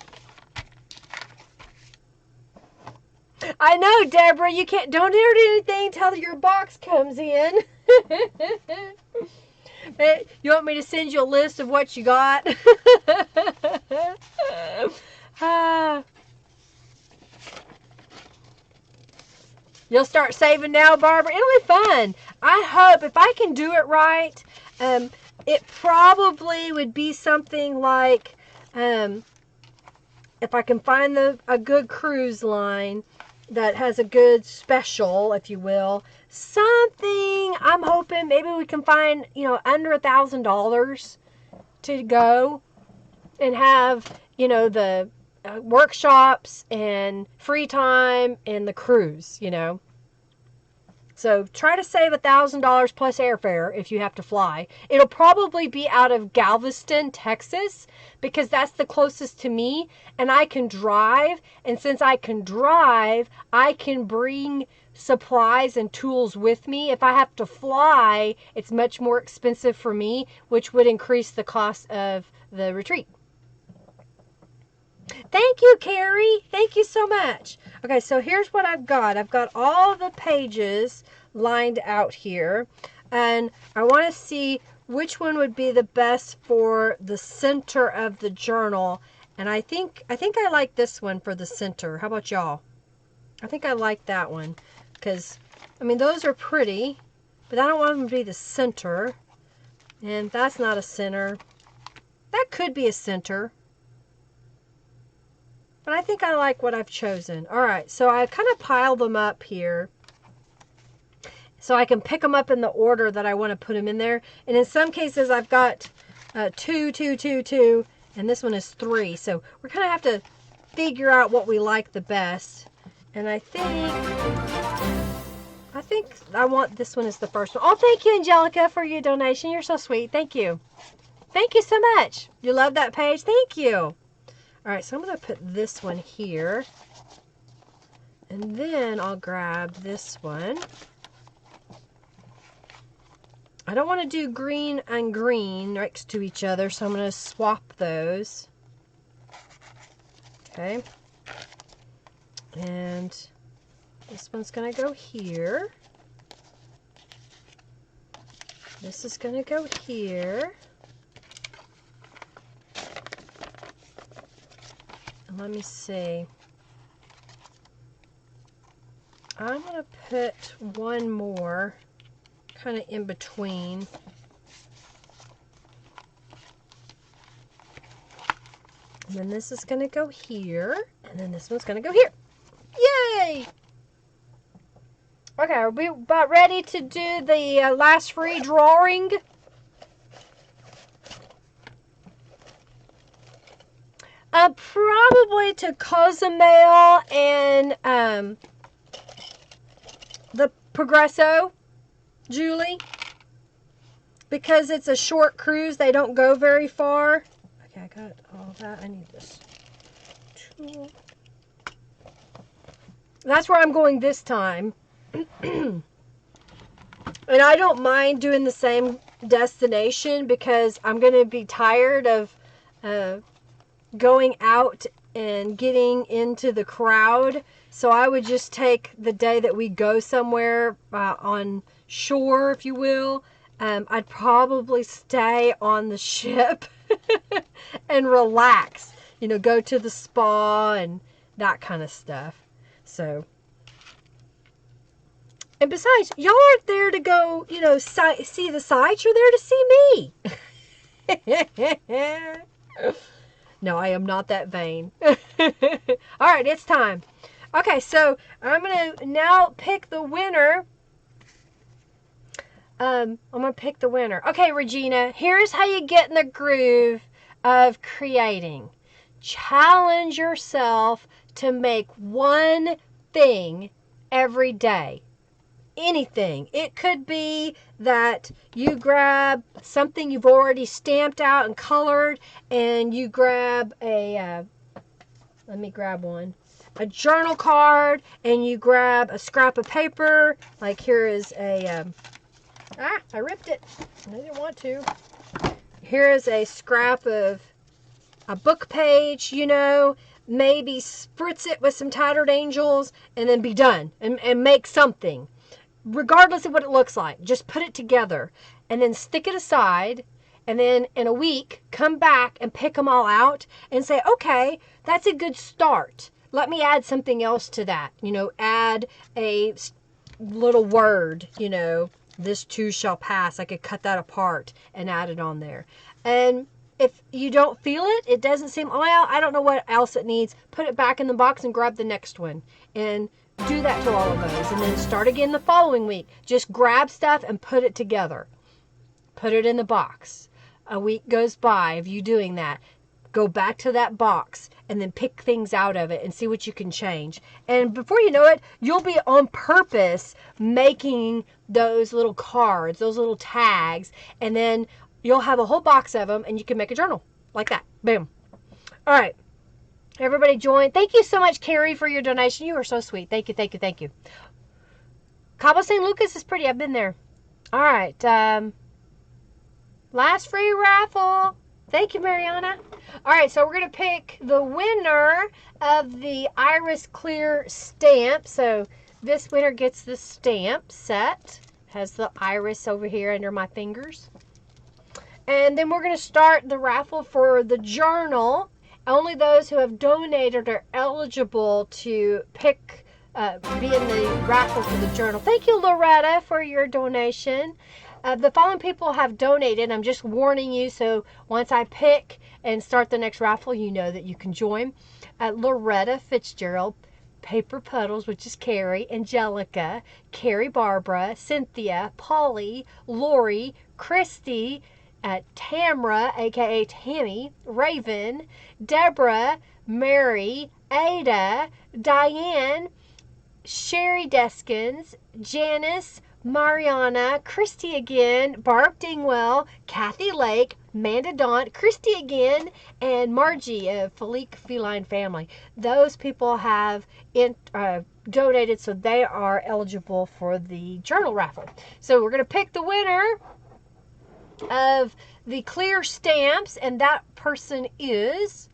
I know, Deborah, you don't order anything until your box comes in. Hey, you want me to send you a list of what you got? You'll start saving now, Barbara. It'll be fun. I hope if I can do it right, it probably would be something like, if I can find a good cruise line that has a good special, if you will, something, I'm hoping maybe we can find, you know, under $1,000 to go and have, you know, the workshops and free time and the cruise, you know. So try to save $1,000 plus airfare if you have to fly. It'll probably be out of Galveston, Texas, because that's the closest to me, and I can drive. And since I can drive, I can bring supplies and tools with me. If I have to fly, it's much more expensive for me, which would increase the cost of the retreat. Thank you, Carrie. Thank you so much. Okay, so here's what I've got. I've got all the pages lined out here, and I want to see which one would be the best for the center of the journal. And I think I like this one for the center. How about y'all? I think I like that one because, I mean, those are pretty, but I don't want them to be the center. And that's not a center. That could be a center. But I think I like what I've chosen. All right, so I kind of piled them up here so I can pick them up in the order that I want to put them in there. And in some cases, I've got 2, 2, 2, 2, and this one is 3. So we're kind of have to figure out what we like the best. And I think I want this one as the first one. Oh, thank you, Angelica, for your donation. You're so sweet. Thank you. Thank you so much. You love that page? Thank you. All right, so I'm going to put this one here. And then I'll grab this one. I don't want to do green and green next to each other, so I'm going to swap those. Okay. And this one's going to go here. This is going to go here. Let me see. I'm going to put one more kind of in between. And then this is going to go here. And then this one's going to go here. Yay! Okay, are we about ready to do the last free drawing? Probably to Cozumel and the Progresso, Julie, because it's a short cruise. They don't go very far. Okay, I got all that. I need this tool. That's where I'm going this time. And I don't mind doing the same destination because I'm going to be tired of going out and getting into the crowd. So I would just take the day that we go somewhere on shore, if you will. I'd probably stay on the ship and relax. You know, go to the spa and that kind of stuff. So, and besides, y'all aren't there to go, you know, see the sights. You're there to see me. No, I am not that vain. All right, it's time. Okay, so I'm going to now pick the winner. I'm going to pick the winner. Okay, Regina, here's how you get in the groove of creating. Challenge yourself to make one thing every day. Anything. It could be that you grab something you've already stamped out and colored, and you grab a, let me grab one, a journal card, and you grab a scrap of paper. Like here is a, I ripped it. I didn't want to. Here is a scrap of a book page, you know, maybe spritz it with some Tattered Angels and then be done and make something. Regardless of what it looks like, just put it together and then stick it aside, and then in a week come back and pick them all out and say, okay, that's a good start. Let me add something else to that. You know, add a little word, you know, this too shall pass. I could cut that apart and add it on there. And if you don't feel it, it doesn't seem, well, I don't know what else it needs, put it back in the box and grab the next one. And do that to all of those, and then start again the following week. Just grab stuff and put it together. Put it in the box. A week goes by of you doing that. Go back to that box and then pick things out of it and see what you can change. And before you know it, you'll be on purpose making those little cards, those little tags, and then you'll have a whole box of them and you can make a journal like that. Boom. All right. Everybody join. Thank you so much, Carrie, for your donation. You are so sweet. Thank you, thank you, thank you. Cabo San Lucas is pretty. I've been there. All right. Last free raffle. Thank you, Mariana. All right, so we're going to pick the winner of the Iris Clear stamp. So this winner gets the stamp set. Has the iris over here under my fingers. And then we're going to start the raffle for the journal. Only those who have donated are eligible to pick, be in the raffle for the journal. Thank you, Loretta, for your donation. The following people have donated. I'm just warning you, so once I pick and start the next raffle, you know that you can join. Loretta Fitzgerald, Paper Puddles, which is Carrie, Angelica, Carrie Barbara, Cynthia, Polly, Lori, Christy, Tamra, aka Tammy, Raven, Deborah, Mary, Ada, Diane, Sherry Deskins, Janice, Mariana, Christy again, Barb Dingwell, Kathy Lake, Manda Daunt, Christy again, and Margie of Felique Feline Family. Those people have donated, so they are eligible for the journal raffle. So we're going to pick the winner of the clear stamps, and that person is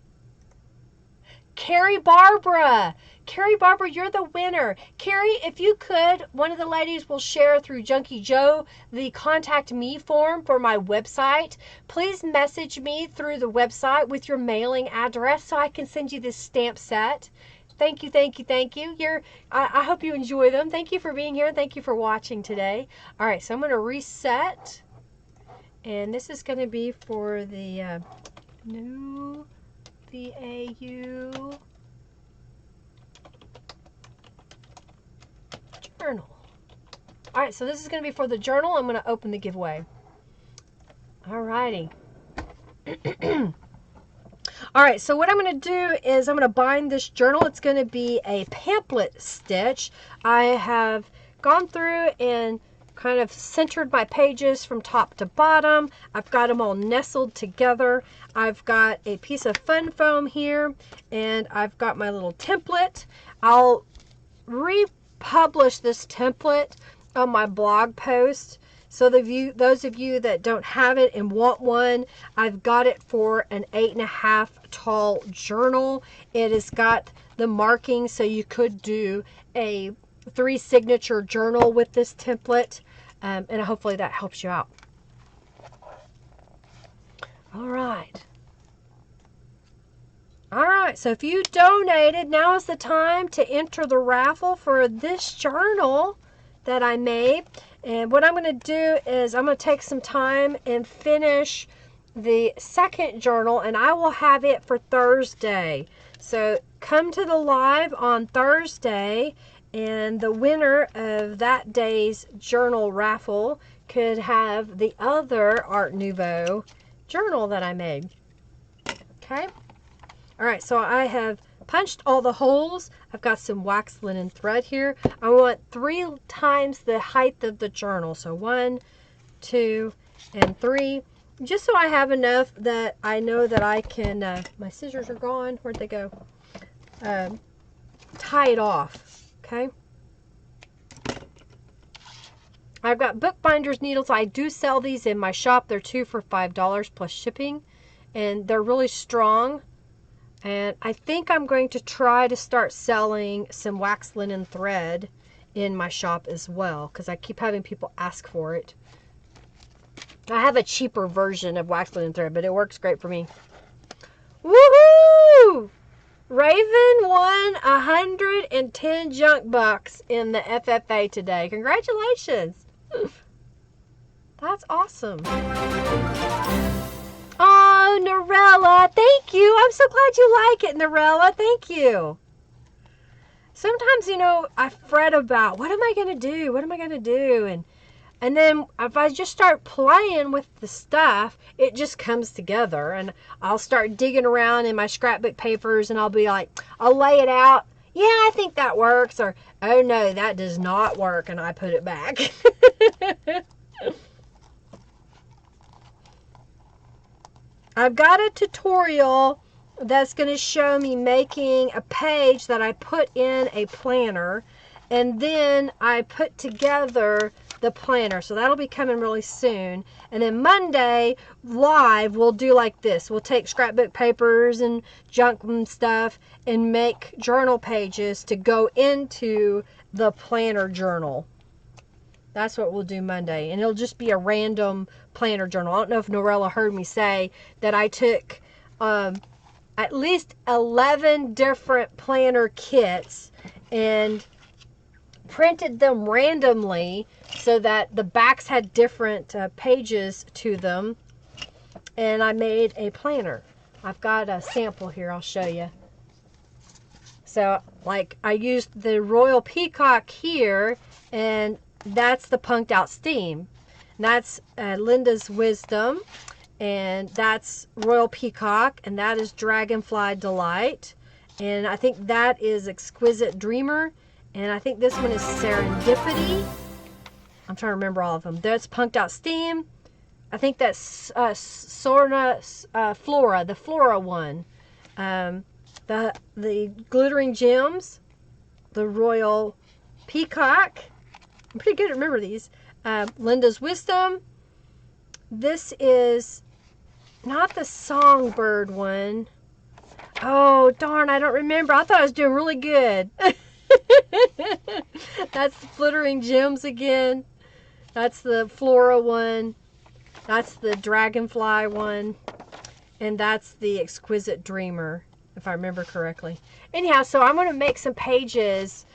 Carrie Barbara. Carrie Barbara, you're the winner. Carrie, if you could, one of the ladies will share through Junkie Joe the contact me form for my website. Please message me through the website with your mailing address so I can send you this stamp set. Thank you, thank you, thank you. I hope you enjoy them. Thank you for being here. Thank you for watching today. All right, so I'm going to reset. And this is going to be for the new VAU journal. All right, so this is going to be for the journal. I'm going to open the giveaway. All righty. All right, so what I'm going to do is I'm going to bind this journal. It's going to be a pamphlet stitch. I have gone through and kind of centered my pages from top to bottom. I've got them all nestled together. I've got a piece of fun foam here, and I've got my little template. I'll republish this template on my blog post. So those of you that don't have it and want one, I've got it for an 8.5 tall journal. It has got the marking, so you could do a 3 signature journal with this template, and hopefully that helps you out. All right. All right, so if you donated, now is the time to enter the raffle for this journal that I made. And what I'm going to do is I'm going to take some time and finish the second journal, and I will have it for Thursday. So come to the live on Thursday, and the winner of that day's journal raffle could have the other Art Nouveau journal that I made. Okay? All right, so I have punched all the holes. I've got some wax linen thread here. I want 3 times the height of the journal. So 1, 2, and 3. Just so I have enough that I know that I can, my scissors are gone. Where'd they go? Tie it off, okay? I've got bookbinders needles. I do sell these in my shop. They're 2 for $5 plus shipping, and they're really strong. And I think I'm going to try to start selling some wax linen thread in my shop as well, because I keep having people ask for it. I have a cheaper version of wax linen thread, but it works great for me. Woohoo! Raven won 110 junk bucks in the FFA today. Congratulations! That's awesome. Oh, Norella, thank you. I'm so glad you like it, Norella. Thank you. Sometimes, you know, I fret about, what am I going to do? What am I going to do? And then if I just start playing with the stuff, it just comes together. And I'll start digging around in my scrapbook papers, and I'll be like, I'll lay it out. Yeah, I think that works. Or, oh, no, that does not work. And I put it back. I've got a tutorial that's going to show me making a page that I put in a planner, And then I put together the planner. So that'll be coming really soon. And then Monday, live, we'll do like this. We'll take scrapbook papers and junk and stuff and make journal pages to go into the planner journal. That's what we'll do Monday. And it'll just be a random planner journal. I don't know if Norella heard me say that I took at least 11 different planner kits and printed them randomly so that the backs had different pages to them, and I made a planner. I've got a sample here, I'll show you. So like I used the Royal Peacock here, and that's the Punked Out Steam. And that's Linda's Wisdom, and that's Royal Peacock, and that is Dragonfly Delight, and I think that is Exquisite Dreamer. And I think this one is Serendipity. I'm trying to remember all of them. That's Punked Out Steam. I think that's Flora, the Flora one. The Glittering Gems, the Royal Peacock. I'm pretty good at remember these. Linda's Wisdom. This is not the Songbird one. Oh, darn, I don't remember. I thought I was doing really good. That's the Glittering Gems again. That's the Flora one. That's the Dragonfly one. And that's the Exquisite Dreamer, if I remember correctly. Anyhow, so I'm going to make some pages,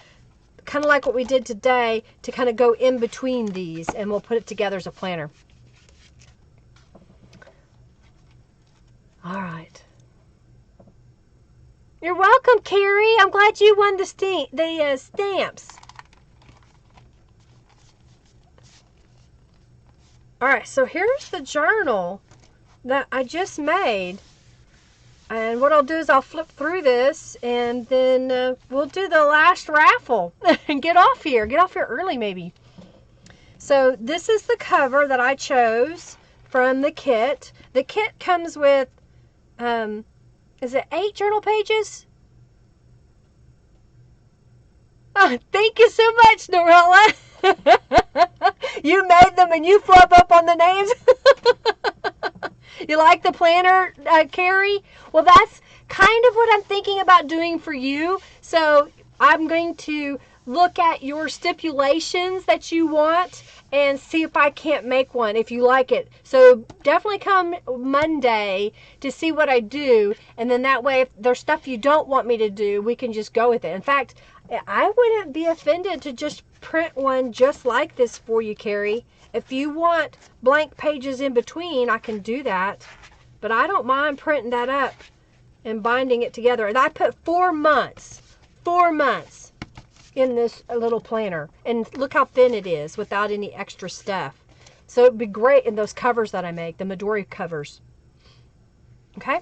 kind of like what we did today, to kind of go in between these, and we'll put it together as a planner. All right. You're welcome, Carrie. I'm glad you won the stamps. All right, so here's the journal that I just made. And what I'll do is I'll flip through this, and then we'll do the last raffle and get off here. Get off here early, maybe. So this is the cover that I chose from the kit. The kit comes with... is it 8 journal pages? Oh, thank you so much, Norella. You made them and you flub up on the names. You like the planner, Carrie? Well, that's kind of what I'm thinking about doing for you. So I'm going to look at your stipulations that you want and see if I can't make one if you like it. So definitely come Monday to see what I do, and then that way if there's stuff you don't want me to do, we can just go with it. In fact, I wouldn't be offended to just print one just like this for you, Carrie. If you want blank pages in between, I can do that, but I don't mind printing that up and binding it together. And I put 4 months in this little planner, and look how thin it is without any extra stuff. So it'd be great in those covers that I make, the Midori covers. Okay.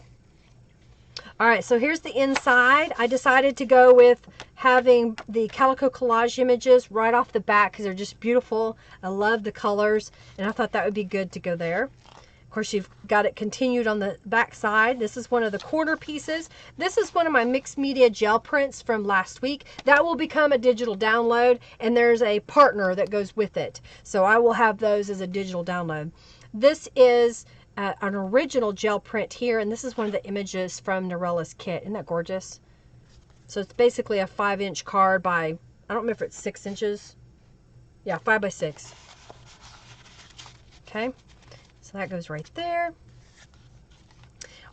All right, so here's the inside. I decided to go with having the Calico collage images right off the back because they're just beautiful. I love the colors, and I thought that would be good to go there. Of course, you've got it continued on the back side. This is one of the corner pieces. This is one of my mixed media gel prints from last week. That will become a digital download, and there's a partner that goes with it. So I will have those as a digital download. This is an original gel print here, and this is one of the images from Norella's kit. Isn't that gorgeous? So it's basically a 5-inch card by, I don't remember if it's 6 inches. Yeah, 5 by 6. Okay. So that goes right there.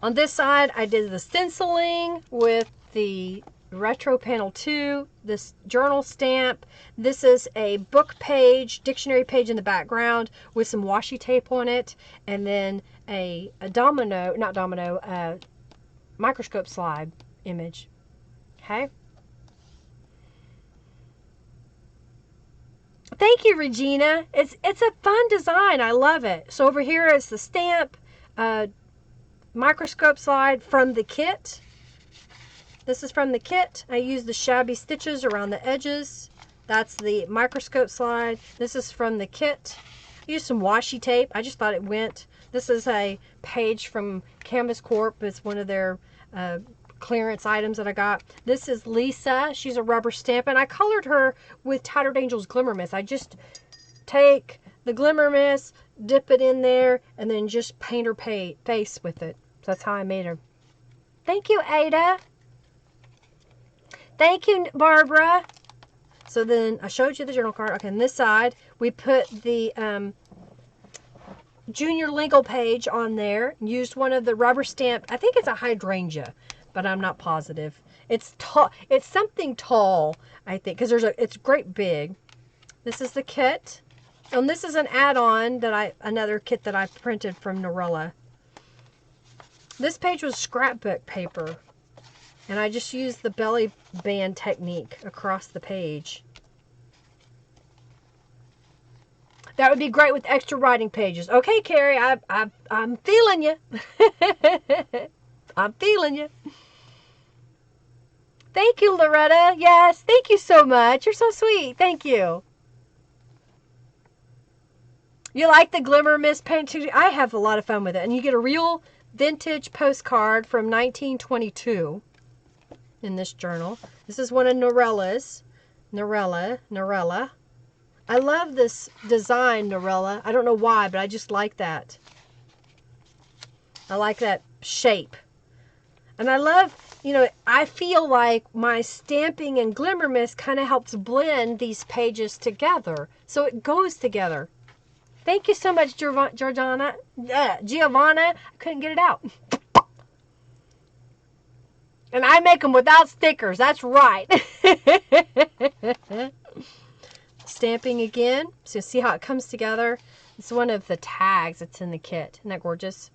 On this side, I did the stenciling with the Retro Panel 2, this journal stamp. This is a book page, dictionary page in the background with some washi tape on it, and then a microscope slide image. Okay. Thank you, Regina. It's a fun design. I love it. So over here is the stamp, microscope slide from the kit. This is from the kit. I used the shabby stitches around the edges. That's the microscope slide. This is from the kit. I used some washi tape. I just thought it went. This is a page from Canvas Corp. It's one of their clearance items that I got. This is Lisa. She's a rubber stamp, and I colored her with Tattered Angel's Glimmer Mist. I just take the Glimmer Mist, dip it in there, and then just paint her face with it. So that's how I made her. Thank you, Ada. Thank you, Barbara. So then I showed you the journal card. Okay, on this side, we put the Junior Lingle page on there. Used one of the rubber stamp. I think it's a hydrangea, but I'm not positive. It's tall. It's something tall, I think, because it's great big. This is the kit. And this is an add-on that another kit that I printed from Norella. This page was scrapbook paper, and I just used the belly band technique across the page. That would be great with extra writing pages. Okay, Carrie, I'm feeling you. I'm feeling you. Thank you, Loretta. Yes, thank you so much. You're so sweet. Thank you. You like the Glimmer Mist paint too? I have a lot of fun with it. And you get a real vintage postcard from 1922 in this journal. This is one of Norella's. Norella. I love this design, Norella. I don't know why, but I just like that. I like that shape. And I love, you know, I feel like my stamping and Glimmer Mist kind of helps blend these pages together. So it goes together. Thank you so much, Giovanna. I couldn't get it out. And I make them without stickers. That's right. Stamping again. So see how it comes together. It's one of the tags that's in the kit. Isn't that gorgeous?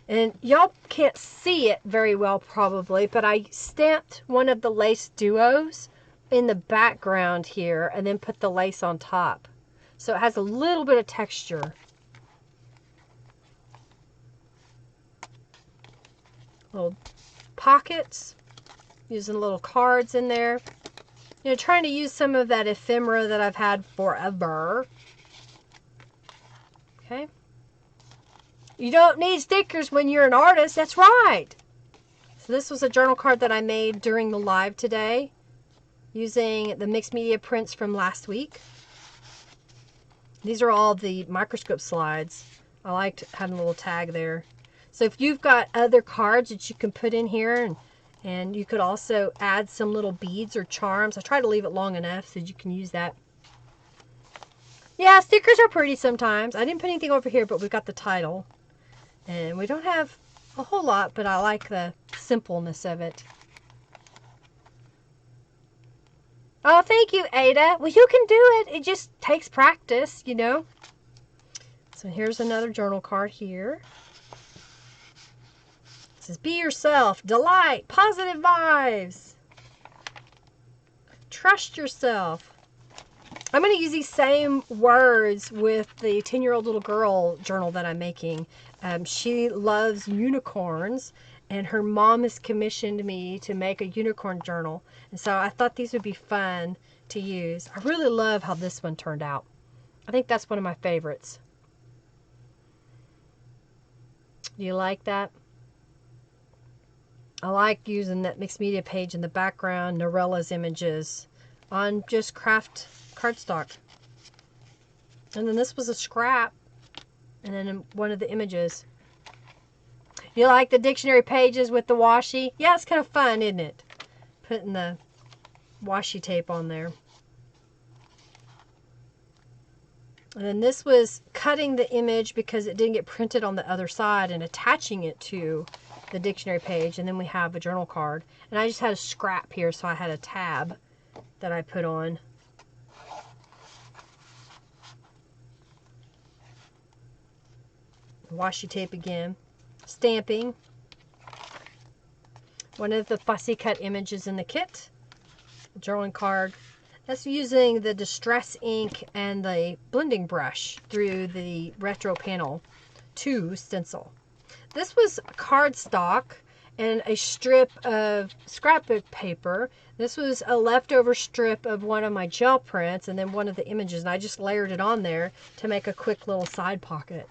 And y'all can't see it very well probably, but I stamped one of the lace duos in the background here and then put the lace on top. So it has a little bit of texture. Little pockets, using little cards in there. You know, trying to use some of that ephemera that I've had forever. Okay. You don't need stickers when you're an artist. That's right. So this was a journal card that I made during the live today using the mixed media prints from last week. These are all the microscope slides. I liked having a little tag there. So if you've got other cards that you can put in here, and you could also add some little beads or charms. I try to leave it long enough so you can use that. Yeah, stickers are pretty sometimes. I didn't put anything over here, but we've got the title. And we don't have a whole lot, but I like the simpleness of it. Oh, thank you, Ada. Well, you can do it. It just takes practice, you know. So here's another journal card here. It says, be yourself, delight, positive vibes. Trust yourself. I'm going to use these same words with the 10-year-old little girl journal that I'm making. She loves unicorns, and her mom has commissioned me to make a unicorn journal. And so I thought these would be fun to use. I really love how this one turned out. I think that's one of my favorites. Do you like that? I like using that mixed media page in the background, Norella's images on just craft cardstock. And then this was a scrap, and then one of the images. You like the dictionary pages with the washi? Yeah, it's kind of fun, isn't it? Putting the washi tape on there. And then this was cutting the image because it didn't get printed on the other side and attaching it to the dictionary page. And then we have a journal card. And I just had a scrap here, so I had a tab that I put on. Washi tape again. Stamping. One of the fussy cut images in the kit. A journaling card. That's using the Distress ink and the blending brush through the retro panel to stencil. This was cardstock and a strip of scrapbook paper. This was a leftover strip of one of my gel prints and then one of the images, and I just layered it on there to make a quick little side pocket.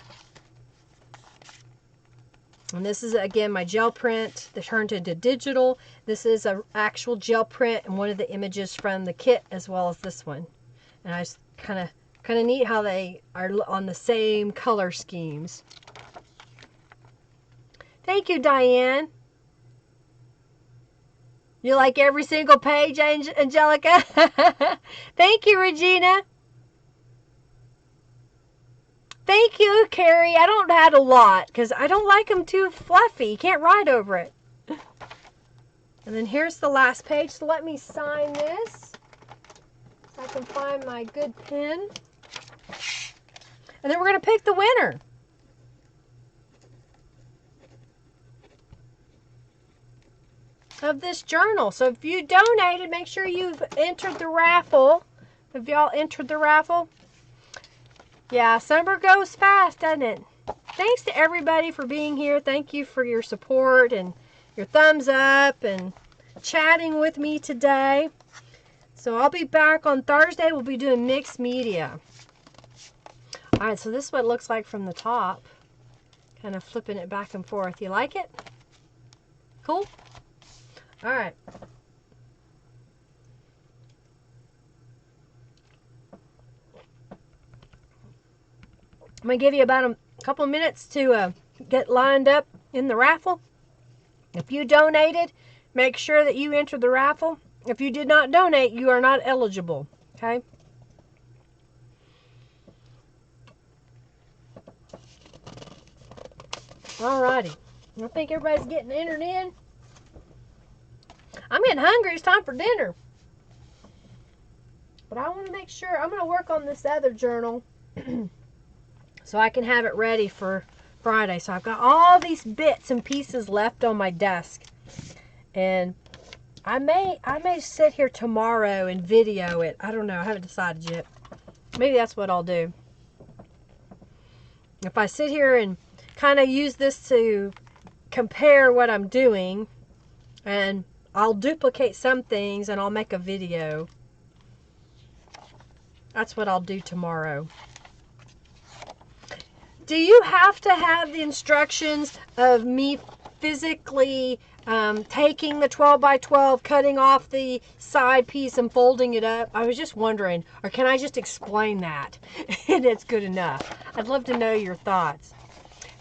And this is, again, my gel print that turned into digital. This is an actual gel print and one of the images from the kit as well as this one. And I just kind of neat how they are on the same color schemes. Thank you, Diane. You like every single page, Angelica? Thank you, Regina. Thank you, Carrie. I don't add a lot because I don't like them too fluffy. You can't write over it. And then here's the last page. So let me sign this so I can find my good pen. And then we're going to pick the winner. Of this journal. So if you donated, make sure you've entered the raffle. Have y'all entered the raffle? Yeah, summer goes fast, doesn't it? Thanks to everybody for being here. Thank you for your support and your thumbs up and chatting with me today. So I'll be back on Thursday. We'll be doing mixed media. All right, so this is what it looks like from the top. Kind of flipping it back and forth. You like it? Cool? All right. I'm going to give you about a couple minutes to get lined up in the raffle. If you donated, make sure that you enter the raffle. If you did not donate, you are not eligible. Okay? Alrighty. I think everybody's getting entered in. I'm getting hungry. It's time for dinner. But I want to make sure. I'm going to work on this other journal so I can have it ready for Friday. So I've got all these bits and pieces left on my desk. And I may sit here tomorrow and video it. I don't know. I haven't decided yet. Maybe that's what I'll do. If I sit here and kind of use this to compare what I'm doing, and I'll duplicate some things and I'll make a video. That's what I'll do tomorrow. Do you have to have the instructions of me physically taking the 12 by 12, cutting off the side piece and folding it up? I was just wondering, or can I just explain that and it's good enough? I'd love to know your thoughts.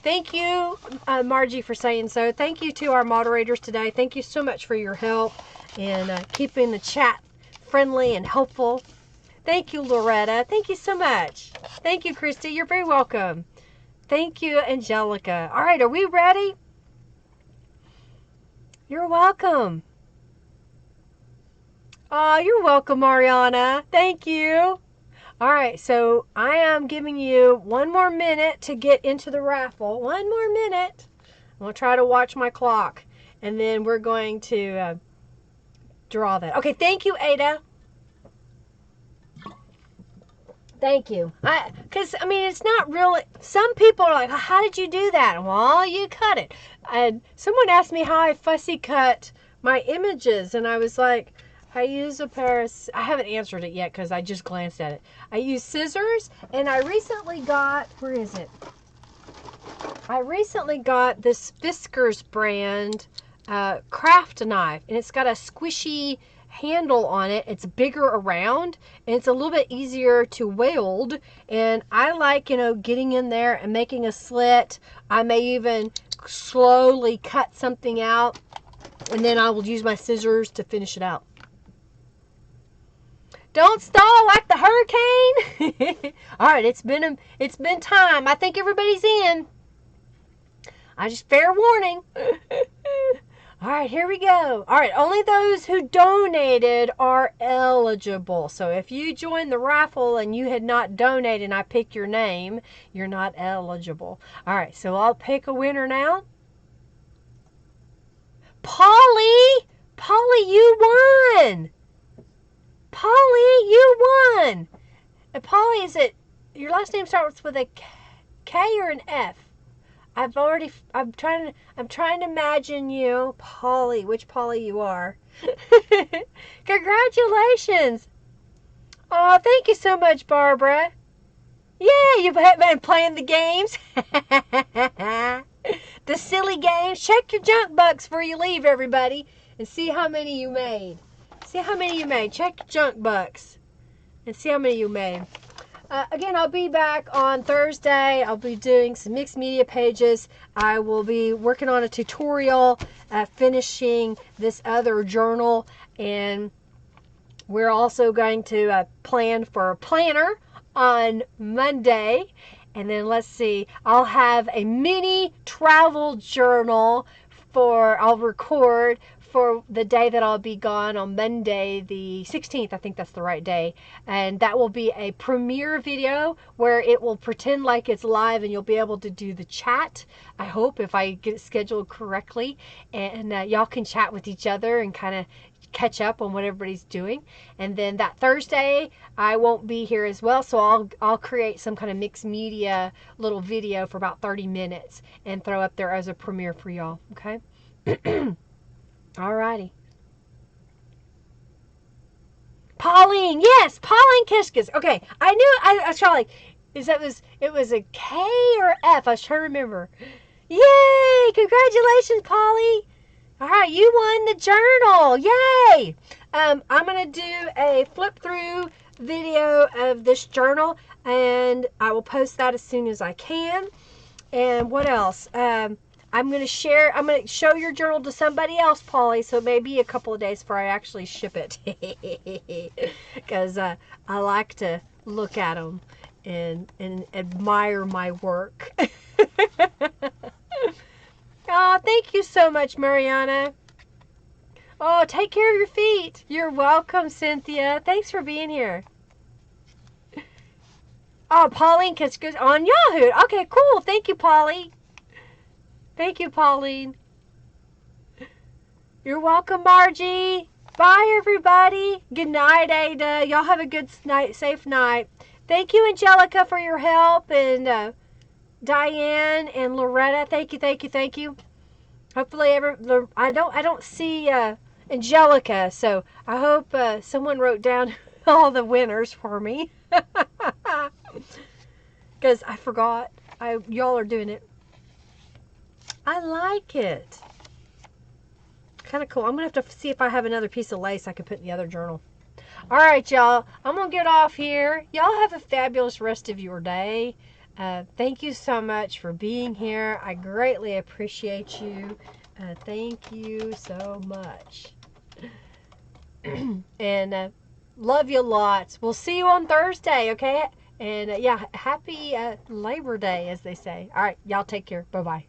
Thank you, Margie, for saying so. Thank you to our moderators today. Thank you so much for your help in keeping the chat friendly and helpful. Thank you, Loretta. Thank you so much. Thank you, Christy. You're very welcome. Thank you, Angelica. All right, are we ready? You're welcome. Oh, you're welcome, Mariana. Thank you. All right, so I am giving you one more minute to get into the raffle. One more minute. I'm going to try to watch my clock, and then we're going to draw that. Okay, thank you, Ada. Thank you. Because, I mean, it's not really, some people are like, how did you do that? Well, you cut it. And someone asked me how I fussy cut my images, and I was like, I use a pair of, I haven't answered it yet because I just glanced at it. I use scissors, and I recently got, where is it? I recently got this Fiskars brand craft knife, and it's got a squishy handle on it. It's bigger around, and it's a little bit easier to weld, and I like, you know, getting in there and making a slit. I may even slowly cut something out, and then I will use my scissors to finish it out. Don't stall like the hurricane. All right, it's been time. I think everybody's in. I just fair warning. All right, here we go. All right, only those who donated are eligible. So if you joined the raffle and you had not donated and I pick your name, you're not eligible. All right, so I'll pick a winner now. Polly! Polly, you won! Polly, you won! And Polly, is it, your last name starts with a K or an F? I'm trying to imagine you, Polly, which Polly you are. Congratulations! Oh, thank you so much, Barbara. Yeah, you've been playing the games. The silly games. Check your junk box before you leave, everybody, and see how many you made. See how many you made. Check your junk box and see how many you made. Again, I'll be back on Thursday. I'll be doing some mixed media pages. I will be working on a tutorial, finishing this other journal, and we're also going to plan for a planner on Monday. And then let's see, I'll have a mini travel journal I'll record for the day that I'll be gone on Monday, the 16th. I think that's the right day. And that will be a premiere video where it will pretend like it's live and you'll be able to do the chat, I hope, if I get it scheduled correctly. And y'all can chat with each other and kind of catch up on what everybody's doing. And then that Thursday I won't be here as well, so I'll create some kind of mixed media little video for about 30 minutes and throw up there as a premiere for y'all. Okay. Alrighty. Pauline, yes, Pauline Kishkas. Okay, I knew I was trying it was a K or F. I was trying to remember. Yay! Congratulations, Polly. All right, you won the journal. Yay! I'm going to do a flip through video of this journal, and I will post that as soon as I can. And what else? I'm going to show your journal to somebody else, Polly, so it may be a couple of days before I actually ship it. Because I like to look at them and admire my work. Oh, thank you so much, Mariana. Oh, take care of your feet. You're welcome, Cynthia. Thanks for being here. Oh, Pauline gets good on Yahoo. Okay, cool. Thank you, Polly. Thank you, Pauline. You're welcome, Margie. Bye, everybody. Good night, Ada. Y'all have a good night, safe night. Thank you, Angelica, for your help, and Diane and Loretta. Thank you, thank you, thank you. Hopefully, I don't see Angelica, so I hope someone wrote down all the winners for me, because I forgot. Y'all are doing it. I like it. Kind of cool. I'm gonna have to see if I have another piece of lace I could put in the other journal. All right, y'all. I'm gonna get off here. Y'all have a fabulous rest of your day. Thank you so much for being here. I greatly appreciate you. Thank you so much. And love you lots. We'll see you on Thursday, okay? And yeah, happy Labor Day, as they say. All right, y'all take care. Bye-bye.